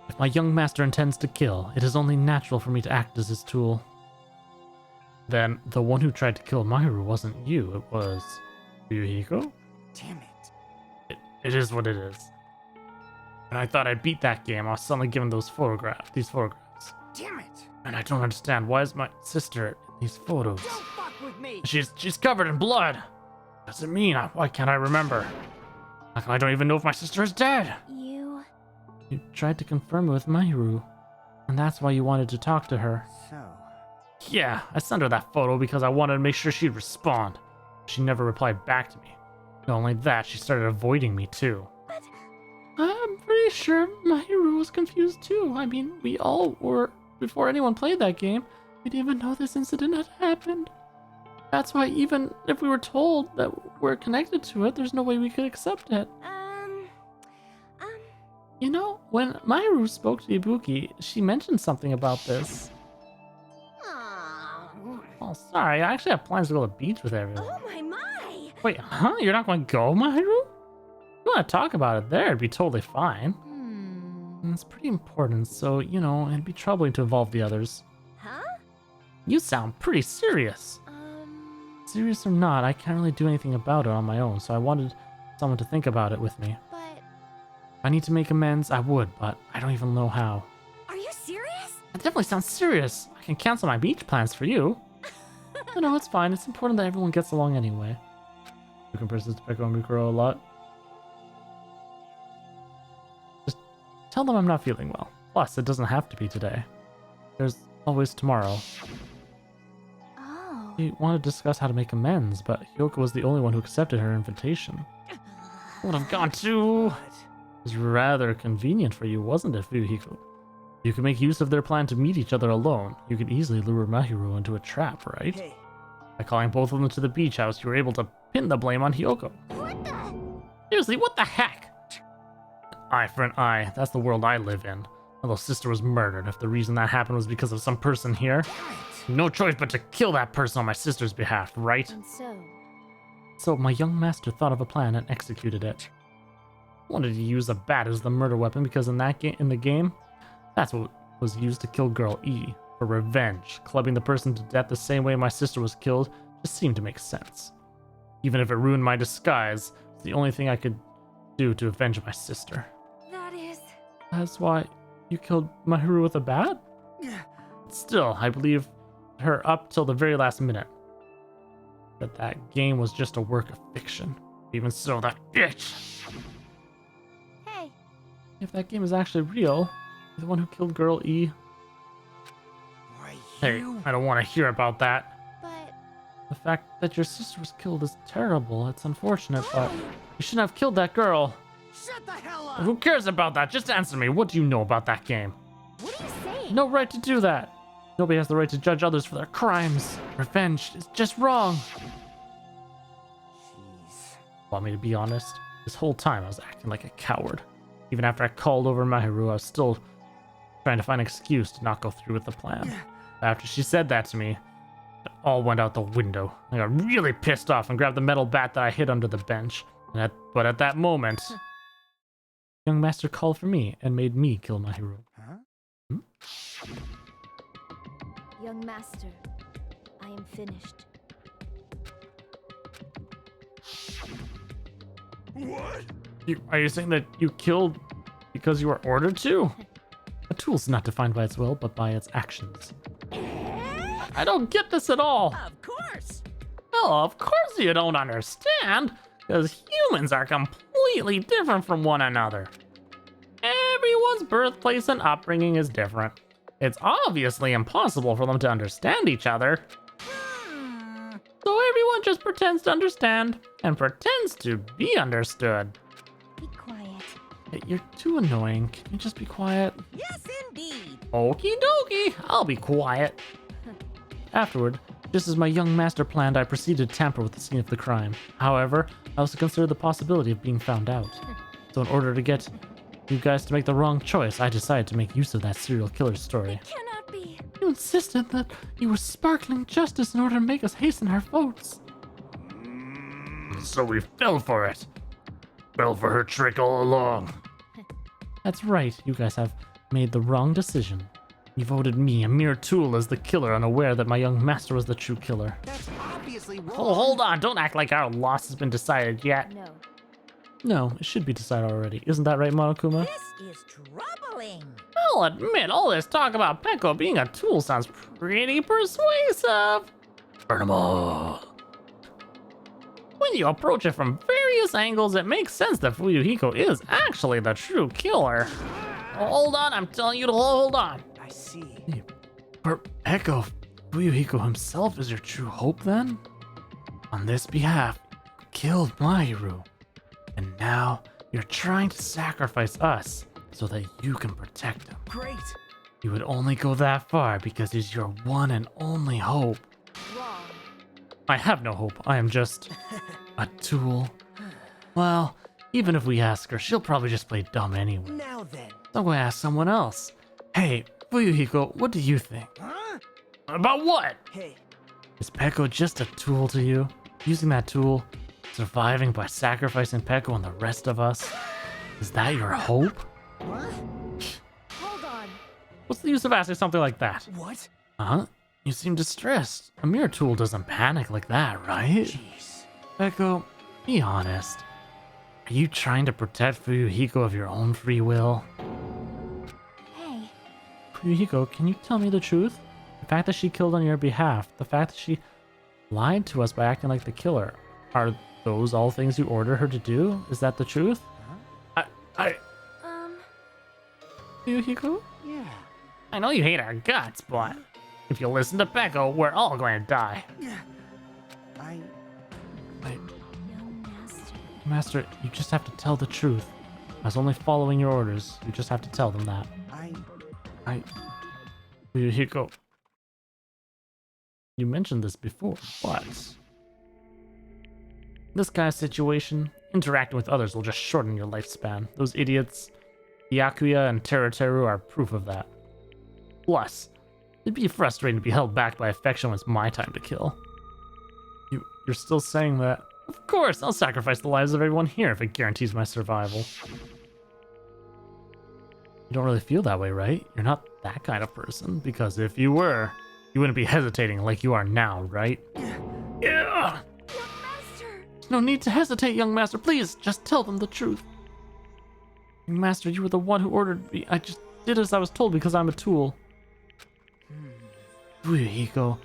If my young master intends to kill, it is only natural for me to act as his tool. Then, the one who tried to kill Mahiru wasn't you, it was... Fuyuhiko? Damn it. It is what it is. And I thought I beat that game, I was suddenly given these photographs. Damn it. And I don't understand, why is my sister in these photos? Don't fuck with me. She's covered in blood! What does it mean? Why can't I remember? How come I don't even know if my sister is dead? You tried to confirm it with Mahiru, and that's why you wanted to talk to her. So... Yeah, I sent her that photo because I wanted to make sure she'd respond. She never replied back to me. Not only that, she started avoiding me too. But... I'm pretty sure Mahiru was confused too. I mean, we all were before anyone played that game. We didn't even know this incident had happened. That's why even if we were told that we're connected to it, there's no way we could accept it. You know, when Mahiru spoke to Ibuki, she mentioned something about this. Oh, sorry, I actually have plans to go to the beach with everyone. Oh my! Wait, huh? You're not going to go, Mahiru? If you want to talk about it there, it'd be totally fine. It's pretty important, so, you know, it'd be troubling to involve the others. Huh? You sound pretty serious. Serious or not, I can't really do anything about it on my own, so I wanted someone to think about it with me. But... If I need to make amends, I would, but I don't even know how. Are you serious? That definitely sounds serious. I can cancel my beach plans for you. No, it's fine. It's important that everyone gets along anyway. You can persist to pick on Mikuro a lot. Just tell them I'm not feeling well. Plus, it doesn't have to be today. There's always tomorrow. Oh. We want to discuss how to make amends, but Hyoko was the only one who accepted her invitation. Would have gone too. It was rather convenient for you, wasn't it, Fuyuhiko? You could make use of their plan to meet each other alone. You could easily lure Mahiru into a trap, right? Hey. By calling both of them to the beach house, you were able to pin the blame on Hyoko. What the? Seriously, what the heck? Eye for an eye. That's the world I live in. My little sister was murdered. If the reason that happened was because of some person here, no choice but to kill that person on my sister's behalf, right? And so, So my young master thought of a plan and executed it. Wanted to use a bat as the murder weapon because in the game, that's what was used to kill Girl E. For revenge, clubbing the person to death the same way my sister was killed just seemed to make sense. Even if it ruined my disguise, it's the only thing I could do to avenge my sister. That is... That's why you killed Mahiru with a bat? Still, I believe her up till the very last minute. That game was just a work of fiction. Even so, that bitch! Hey. If that game is actually real, you're the one who killed Girl E. Hey, I don't want to hear about that. But... The fact that your sister was killed is terrible. It's unfortunate, but you shouldn't have killed that girl. Shut the hell up! Who cares about that? Just answer me. What do you know about that game? What are you saying? No right to do that. Nobody has the right to judge others for their crimes. Revenge is just wrong. Jeez. Want me to be honest? This whole time I was acting like a coward. Even after I called over Mahiru, I was still trying to find an excuse to not go through with the plan. After she said that to me, it all went out the window. I got really pissed off and grabbed the metal bat that I hid under the bench. But at that moment, young master called for me and made me kill Mahiru. Huh? young master, I am finished. What? Are you saying that you killed because you were ordered to? A tool's not defined by its will, but by its actions. I don't get this at all. Of course. No, of course you don't understand, because humans are completely different from one another. Everyone's birthplace and upbringing is different. It's obviously impossible for them to understand each other. So everyone just pretends to understand and pretends to be understood. Be quiet. Hey, you're too annoying. Can you just be quiet? Yes, indeed. Okie dokie, I'll be quiet. Afterward, just as my young master planned, I proceeded to tamper with the scene of the crime. However, I also considered the possibility of being found out. So in order to get you guys to make the wrong choice, I decided to make use of that serial killer story. Cannot be. You insisted that you were sparkling justice in order to make us hasten our votes. So we fell for it. Fell for her trick all along. That's right, you guys have made the wrong decision. You voted me, a mere tool, as the killer, unaware that my young master was the true killer. That's obviously wrong. Oh, hold on, don't act like our loss has been decided yet. No. No, it should be decided already. Isn't that right, Monokuma? This is troubling. I'll admit, all this talk about Peko being a tool sounds pretty persuasive. Burn them all. When you approach it from various angles, it makes sense that Fuyuhiko is actually the true killer. Oh, hold on, I'm telling you to hold on. I see. For Peko, Fuyuhiko himself is your true hope then? On this behalf, you killed Mahiru. And now, you're trying to sacrifice us so that you can protect him. Great. You would only go that far because he's your one and only hope. Wrong. I have no hope. I am just a tool. Well, even if we ask her, she'll probably just play dumb anyway. Now then. So I'm going to ask someone else. Hey, Fuyuhiko, what do you think? Huh? About what? Hey. Is Peko just a tool to you? Using that tool, surviving by sacrificing Peko and the rest of us? Is that your hope? What? Hold on. What's the use of asking something like that? What? Huh? You seem distressed. A mere tool doesn't panic like that, right? Jeez. Peko, be honest. Are you trying to protect Fuyuhiko of your own free will? Hey, Fuyuhiko, can you tell me the truth? The fact that she killed on your behalf, the fact that she lied to us by acting like the killer, are those all things you ordered her to do? Is that the truth? Fuyuhiko? Yeah. I know you hate our guts, but if you listen to Peko, we're all going to die. I... young master. Master, you just have to tell the truth. I was only following your orders. You just have to tell them that. Fuyuhiko. You mentioned this before, but this kind of situation, interacting with others will just shorten your lifespan. Those idiots, Yakuya and Teruteru, are proof of that. Plus, it'd be frustrating to be held back by affection when it's my time to kill. You're still saying that? Of course, I'll sacrifice the lives of everyone here if it guarantees my survival. You don't really feel that way, right? You're not that kind of person, because if you were, you wouldn't be hesitating like you are now, right? Yeah. There's no need to hesitate, young master. Please, just tell them the truth. Young master, you were the one who ordered me. I just did as I was told because I'm a tool. Fuyuhiko,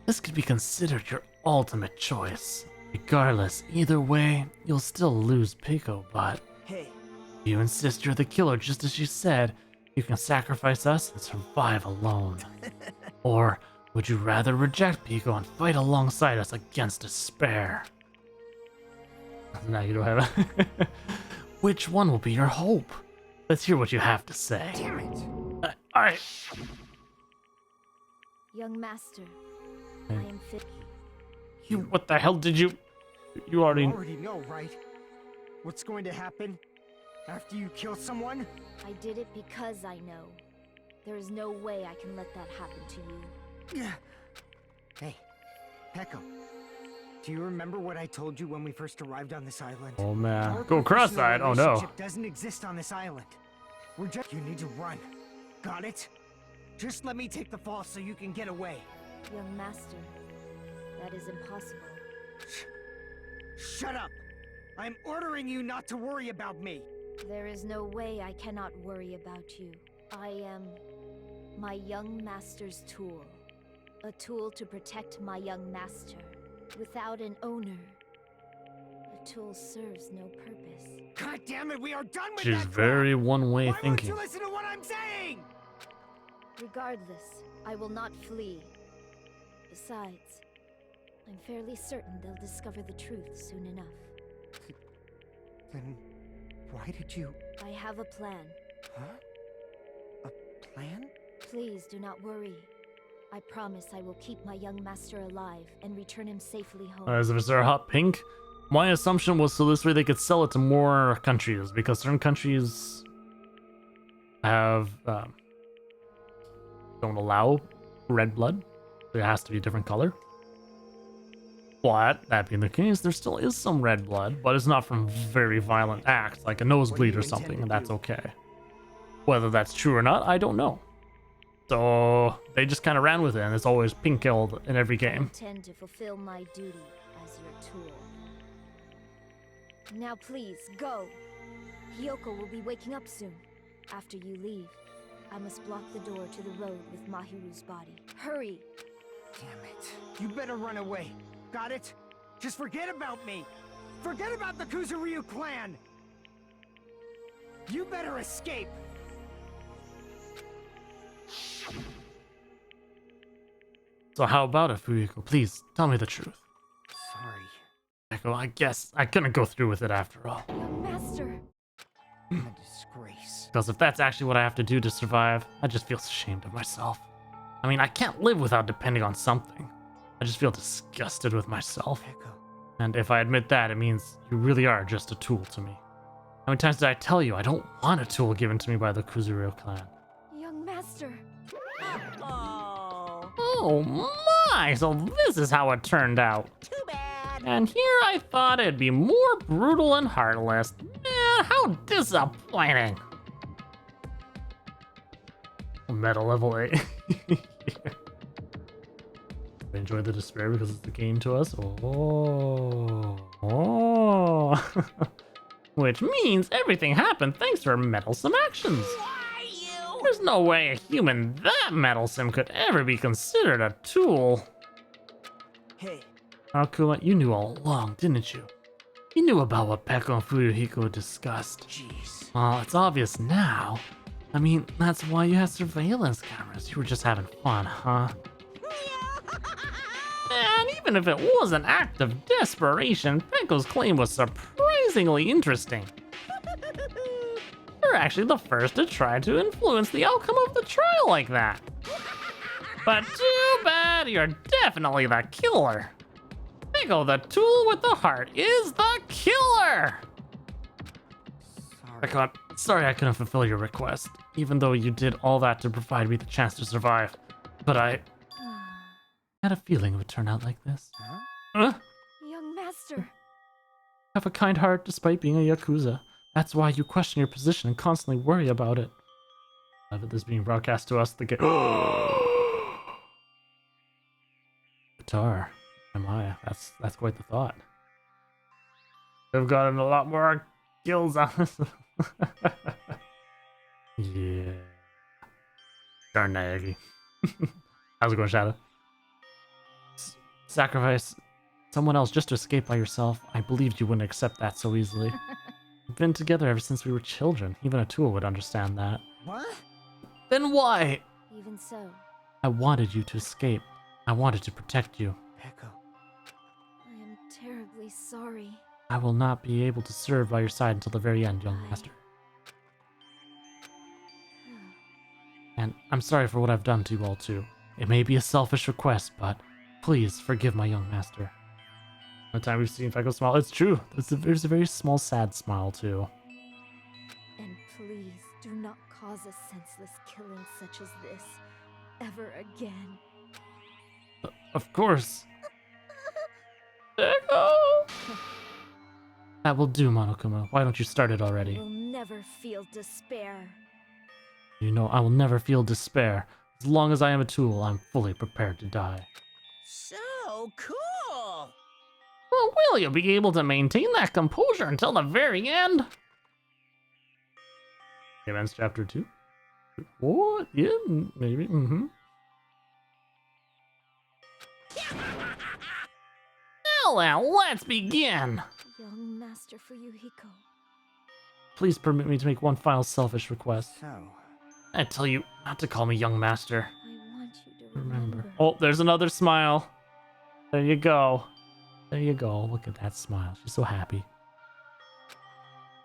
this could be considered your ultimate choice. Regardless, either way, you'll still lose Peko, but Hey. if you insist you're the killer just as you said, you can sacrifice us and survive alone. Or would you rather reject Peko and fight alongside us against despair? Now you don't have a... Which one will be your hope? Let's hear what you have to say. Damn it. Alright. Young master, I am fit. What the hell did you... You already... You already know, right? What's going to happen after you kill someone? I did it because I know. There is no way I can let that happen to you. Hey, Peko. Do you remember what I told you when we first arrived on this island? Oh man. Our Go cross-eyed. Oh no. relationship doesn't exist on this island. We're just... You need to run. Got it? Just let me take the fall so you can get away. Young master, that is impossible. Shut up! I'm ordering you not to worry about me. There is no way I cannot worry about you. I am my young master's tool. A tool to protect my young master. Without an owner, a tool serves no purpose. God damn it, we are done with She's that very one-way Why thinking. won't you listen to what I'm saying? Regardless, I will not flee. Besides, I'm fairly certain they'll discover the truth soon enough. Then why did you... I have a plan. Huh? A plan? Please do not worry. I promise I will keep my young master alive and return him safely home. Is there a hot pink? My assumption was so this way they could sell it to more countries, because certain countries have don't allow red blood. So it has to be a different color. But, that being the case, there still is some red blood, but it's not from very violent acts, like a nosebleed or something, and that's okay. Whether that's true or not, I don't know. So, they just kind of ran with it, and it's always pink-killed in every I game. intend to fulfill my duty as your tool. Now please, go! Hiyoko will be waking up soon. After you leave, I must block the door to the road with Mahiru's body. Hurry! Damn it. You better run away. Got it? Just forget about me. Forget about the Kuzuryu clan. You better escape. So how about it, Fuyuko? Please, tell me the truth. Sorry. Echo, I guess I couldn't go through with it after all. Master! I'm a disgrace. Because if that's actually what I have to do to survive, I just feel ashamed of myself. I mean, I can't live without depending on something. I just feel disgusted with myself. Echo. And if I admit that, it means you really are just a tool to me. How many times did I tell you I don't want a tool given to me by the Kuzuryu clan? Young Master! Oh, Oh my! So this is how it turned out. too bad. And here I thought it'd be more brutal and heartless. Man, how disappointing. Metal level 8. Enjoy the despair because it's the game to us. Oh. Which means everything happened thanks to her meddlesome actions. Why you? There's no way a human that meddlesome could ever be considered a tool. Hey. Akuma, you knew all along, didn't you? You knew about what Peko and Fuyuhiko discussed. Jeez. Well, it's obvious now. I mean, that's why you had surveillance cameras. You were just having fun, huh? And even if it was an act of desperation, Peko's claim was surprisingly interesting. You're actually the first to try to influence the outcome of the trial like that. But too bad, you're definitely the killer. Peko, the tool with the heart, is the killer! Sorry. Peko, I'm sorry I couldn't fulfill your request, even though you did all that to provide me the chance to survive. But I had a feeling it would turn out like this. Huh? Young Master! Have a kind heart despite being a Yakuza. That's why you question your position and constantly worry about it. Of this being broadcast to us, the game. Guitar. Am I? That's quite the thought. They've gotten a lot more kills on this. Yeah. Darn Nagi. How's it going, Shadow? Sacrifice someone else just to escape by yourself. I believed you wouldn't accept that so easily. We've been together ever since we were children. Even a tool would understand that. What? Then why? Even so, I wanted you to escape. I wanted to protect you. Peko. I am terribly sorry. I will not be able to serve by your side until the very end, young master. And I'm sorry for what I've done to you all too. It may be a selfish request, but please forgive my young master. The time we've seen Peko smile, it's true. There's a very small, sad smile too. And please do not cause a senseless killing such as this ever again. Of course. Peko! That will do, Monokuma. Why don't you start it already? You will never feel despair. You know, I will never feel despair. As long as I am a tool, I'm fully prepared to die. So cool. Well, will you be able to maintain that composure until the very end? Events chapter 2? What? Yeah, maybe. Well, now, let's begin. Young Master Fuyuhiko. Please permit me to make one final selfish request. So, I tell you not to call me young master. I want you to Remember. Oh, there's another smile. There you go. There you go. Look at that smile. She's so happy.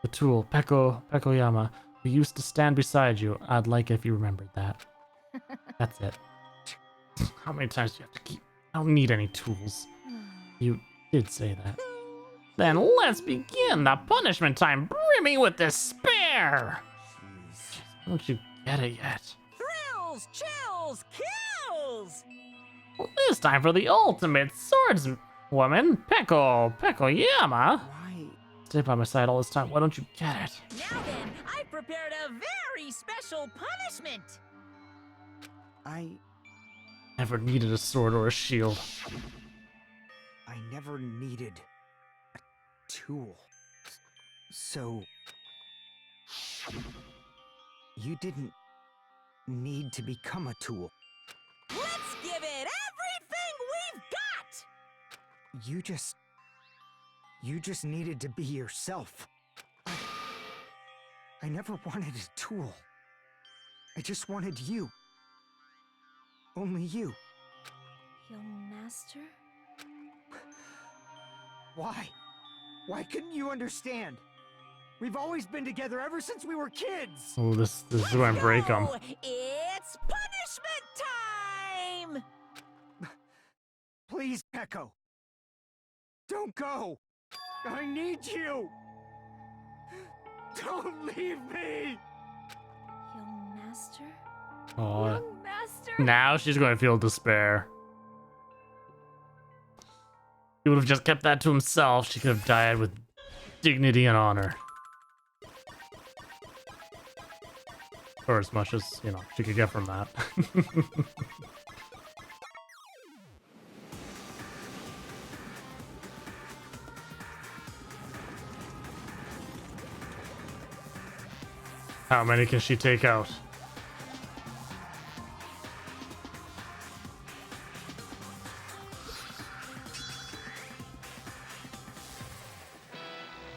The tool, Pekoyama, who used to stand beside you. I'd like it if you remembered that. That's it. How many times do you have to keep? I don't need any tools. You did say that. Then let's begin the punishment time brimming with despair. jeez. Don't you get it yet? Thrills, chills, kills. Well, this time for the ultimate Woman? Peko Yama? Why? Stay by my side all this time. Why don't you get it? Now then, I prepared a very special punishment. I Never needed a sword or a shield. never needed a tool. So... you didn't need to become a tool. Let's give it everything we've got! You just needed to be yourself. I never wanted a tool. I just wanted you. Only you. Young master? Why? Why couldn't you understand? We've always been together ever since we were kids! Oh, this is going to break them. It's punishment time! Please, Peko. Don't go! I need you! Don't leave me! Young master? Oh, Young master? now she's going to feel despair. He would have just kept that to himself. She could have died with dignity and honor. Or as much as, you know, she could get from that. How many can she take out?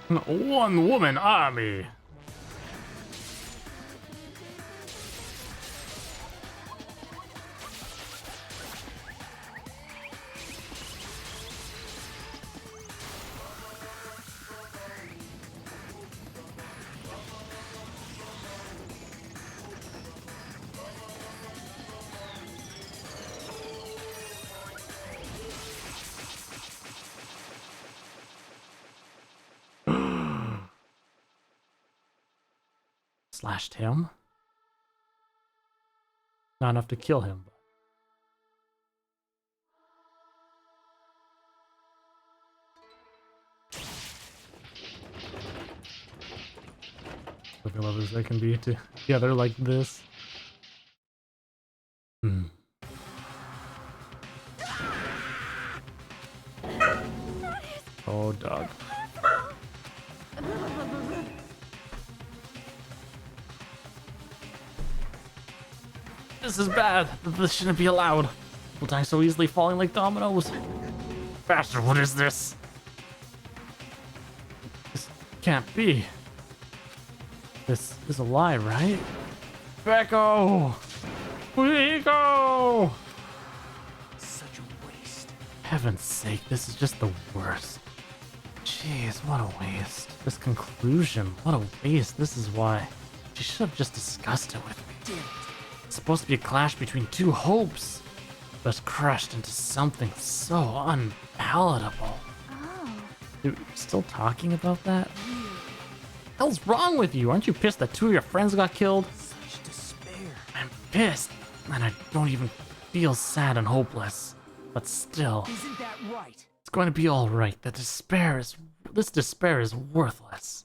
One woman army. Slashed him. Not enough to kill him. Look at lovers they can be together like this. Oh, dog. This is bad. This shouldn't be allowed. People dying so easily, falling like dominoes. Bastard, what is this? This can't be. This is a lie, right? Peko! Rico! Such a waste. Heaven's sake, this is just the worst. Jeez, what a waste. This conclusion, what a waste. This is why. She should have just discussed it with me. Damn it. It's supposed to be a clash between two hopes, but it's crushed into something so unpalatable. Oh. Dude, you're still talking about that? Hell's wrong with you? Aren't you pissed that two of your friends got killed? Such despair. I'm pissed, and I don't even feel sad and hopeless. But still, Isn't that right? it's going to be all right. This despair is worthless.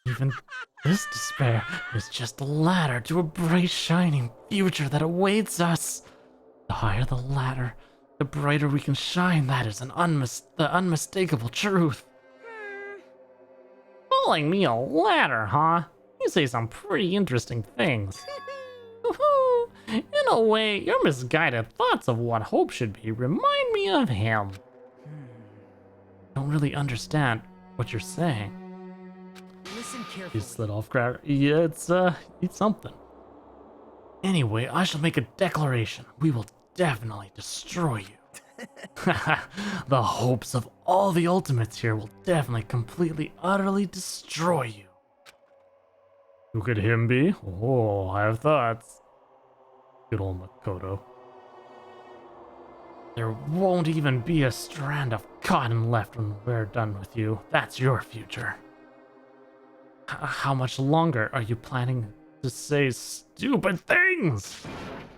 Even this despair is just a ladder to a bright, shining future that awaits us. The higher the ladder, the brighter we can shine. That is the unmistakable truth. Calling me a ladder, huh? You say some pretty interesting things. In a way, your misguided thoughts of what hope should be remind me of him. Don't really understand what you're saying. Listen He carefully. slid off guard. Yeah, it's something. Anyway, I shall make a declaration. We will definitely destroy you. The hopes of all the ultimates here will definitely, completely, utterly destroy you. Who could him be? Oh, I have thoughts. Good old Makoto. There won't even be a strand of cotton left when we're done with you. That's your future. How much longer are you planning to say stupid things?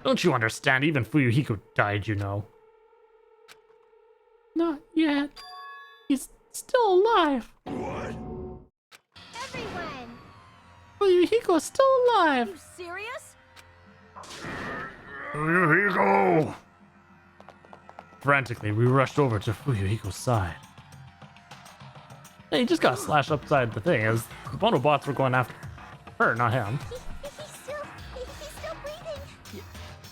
Don't you understand? Even Fuyuhiko died, you know. Not yet. He's still alive. What? Everyone! Fuyuhiko's still alive. You serious? Fuyuhiko! Frantically, we rushed over to Fuyuhiko's side. Hey, he just got slashed upside the thing as the Bonobots were going after her, not him. He's still breathing.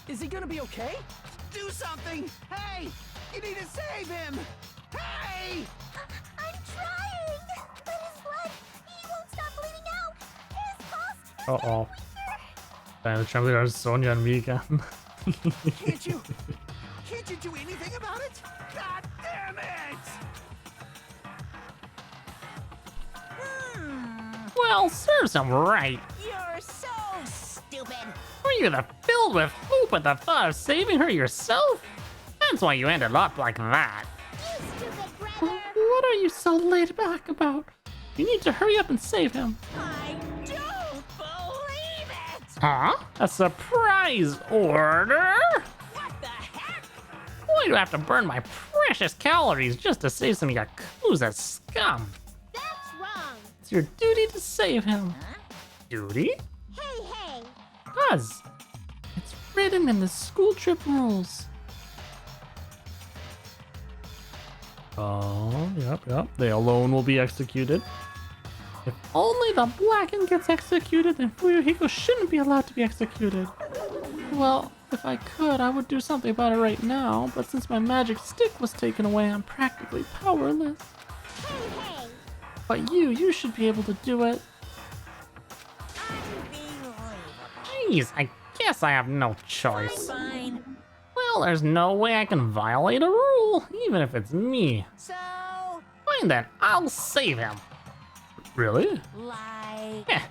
Is he gonna be okay? Do something! Hey! You need to save him! Hey! I'm trying! But his blood, he won't stop bleeding out! His pulse is Uh-oh. And the trembling are Sonia and me again. Can't you do anything about it? God damn it! Well, serves him right. You're so stupid. Were you filled with hope at the thought of saving her yourself? That's why you ended up like that. You stupid brother! What are you so laid back about? You need to hurry up and save him. I don't believe it. Huh? A surprise order? What the heck? Why do I have to burn my precious calories just to save some Yakuza scum? That's wrong! It's your duty to save him. Duty? Hey! Cuz it's written in the school trip rules. Oh, yep. They alone will be executed. If only the Blackened gets executed, then Fuyuhiko shouldn't be allowed to be executed. Well, if I could, I would do something about it right now, but since my magic stick was taken away, I'm practically powerless. Hey! But you should be able to do it. Jeez, I guess I have no choice. Fine. Well, there's no way I can violate a rule, even if it's me. So, Fine then, I'll save him. Really? like, Yeah,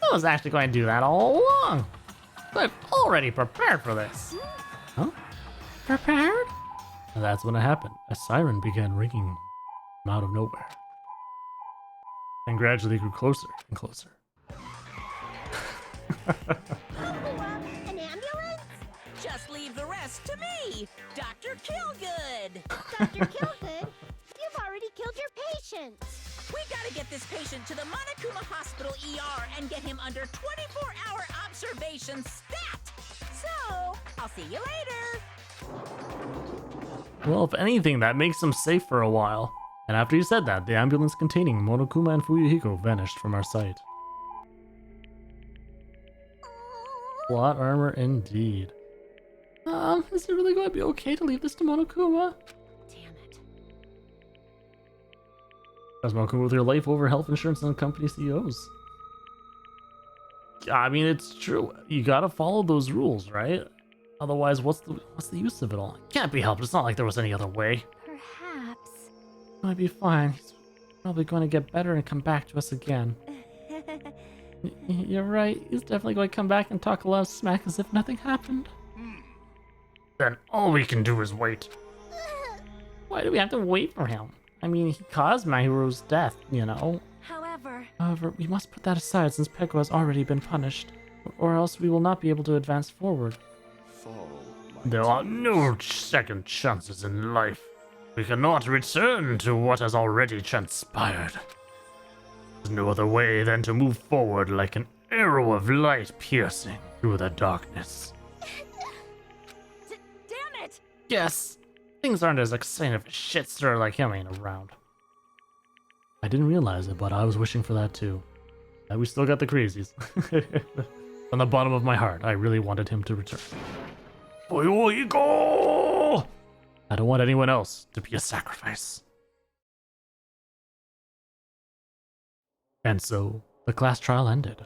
I was actually going to do that all along. I've already prepared for this. Huh? Prepared? And that's when it happened. A siren began ringing from out of nowhere. And gradually grew closer and closer. An ambulance? just leave the rest to me, Dr. Killgood. Dr. Killgood, you've already killed your patient! We gotta get this patient to the Monokuma Hospital ER and get him under 24-hour observation stat. So, I'll see you later. Well, if anything, that makes him safe for a while. And after he said that, the ambulance containing Monokuma and Fuyuhiko vanished from our sight. Plot armor indeed. Is it really going to be okay to leave this to Monokuma? Damn it. As Monokuma with your life over health insurance and company CEOs. I mean, it's true. You gotta follow those rules, right? Otherwise, what's the use of it all? It can't be helped. It's not like there was any other way. Perhaps. It might be fine. He's probably going to get better and come back to us again. You're right. He's definitely going to come back and talk a lot of smack as if nothing happened. Then all we can do is wait. Why do we have to wait for him? I mean, he caused Mahiru's death, you know. However, we must put that aside since Peko has already been punished, or else we will not be able to advance forward. There are no second chances in life. We cannot return to what has already transpired. There's no other way than to move forward like an arrow of light piercing through the darkness. Damn it! Yes, things aren't as exciting if a shit stirrer like him ain't around. I didn't realize it, but I was wishing for that too. And we still got the crazies. From the bottom of my heart, I really wanted him to return. Fuyuhiko! I don't want anyone else to be a sacrifice. And so, the class trial ended.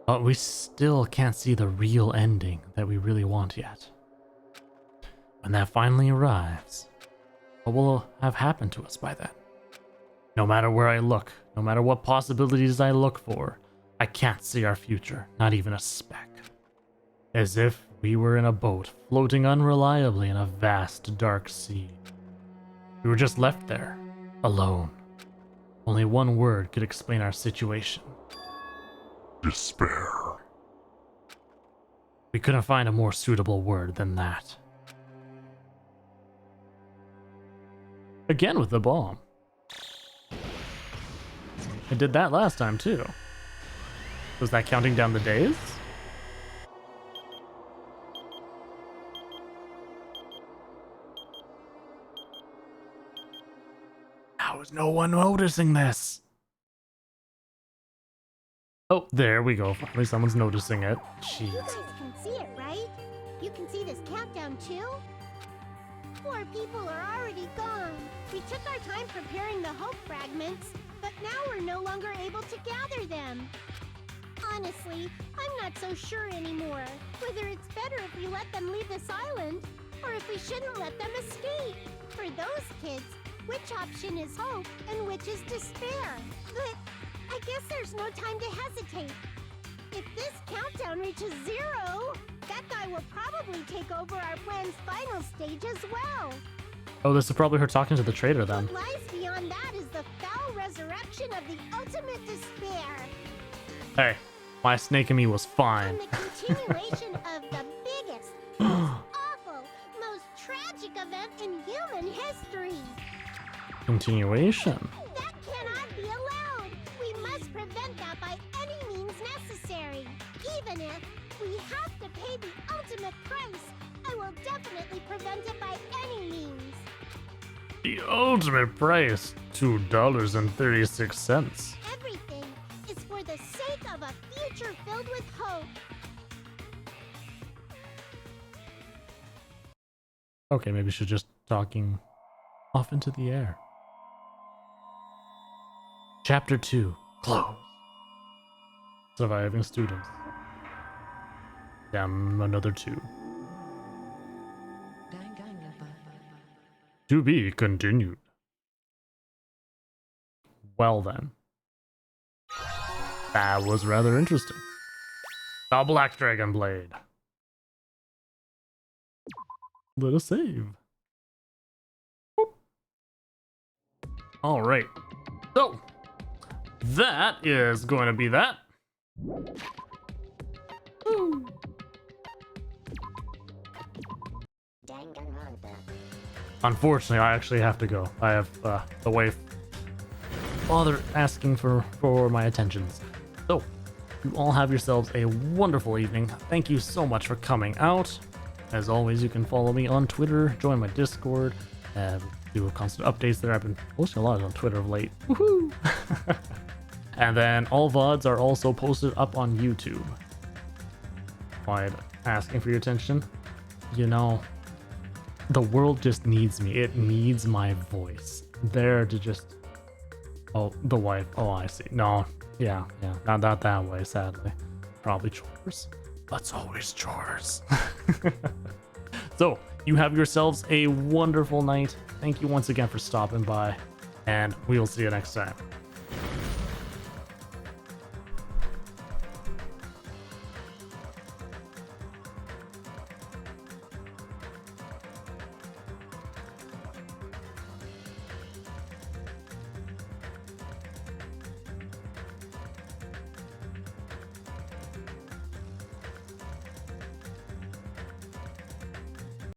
But we still can't see the real ending that we really want yet. When that finally arrives, what will have happened to us by then? No matter where I look, no matter what possibilities I look for, I can't see our future, not even a speck. As if we were in a boat floating unreliably in a vast dark sea. We were just left there, alone. Only one word could explain our situation. Despair. We couldn't find a more suitable word than that. Again with the bomb. I did that last time too. Was that counting down the days? How is no one noticing this? Oh, there we go. Finally someone's noticing it. You Jeez. guys can see it, right? You can see this countdown too? 4 people are already gone. We took our time preparing the hope fragments, but now we're no longer able to gather them. Honestly, I'm not so sure anymore whether it's better if we let them leave this island or if we shouldn't let them escape. For those kids, which option is hope and which is despair? But I guess there's no time to hesitate. If this countdown reaches 0, that guy will probably take over our plan's final stage as well. Oh, this is probably her talking to the traitor then. What lies beyond that is the foul resurrection of the ultimate despair. Hey, my snake and me was fine. And the continuation of the biggest, most awful, most tragic event in human history. Continuation. That cannot be allowed. We must prevent that by any means necessary. Even if we have to pay the ultimate price, I will definitely prevent it by any means. The ultimate price, $2.36. Everything is for the sake of a future filled with hope. Okay, maybe she's just talking off into the air. Chapter 2, close. Surviving students. Down another 2. To be continued. Well then. That was rather interesting. The Black Dragon Blade. Let us save. Alright. So, that is going to be that. Danganronpa. Unfortunately, I actually have to go. I have the wife, father asking for my attentions. So, you all have yourselves a wonderful evening. Thank you so much for coming out. As always, you can follow me on Twitter, join my Discord, and do constant updates there. I've been posting a lot on Twitter of late. Woohoo! And then all VODs are also posted up on YouTube. Why asking for your attention? You know, the world just needs me. It needs my voice. There to just... Oh, the wife. Oh, I see. No, yeah. Not that way, sadly. Probably chores. But it's always chores. So, you have yourselves a wonderful night. Thank you once again for stopping by. And we will see you next time.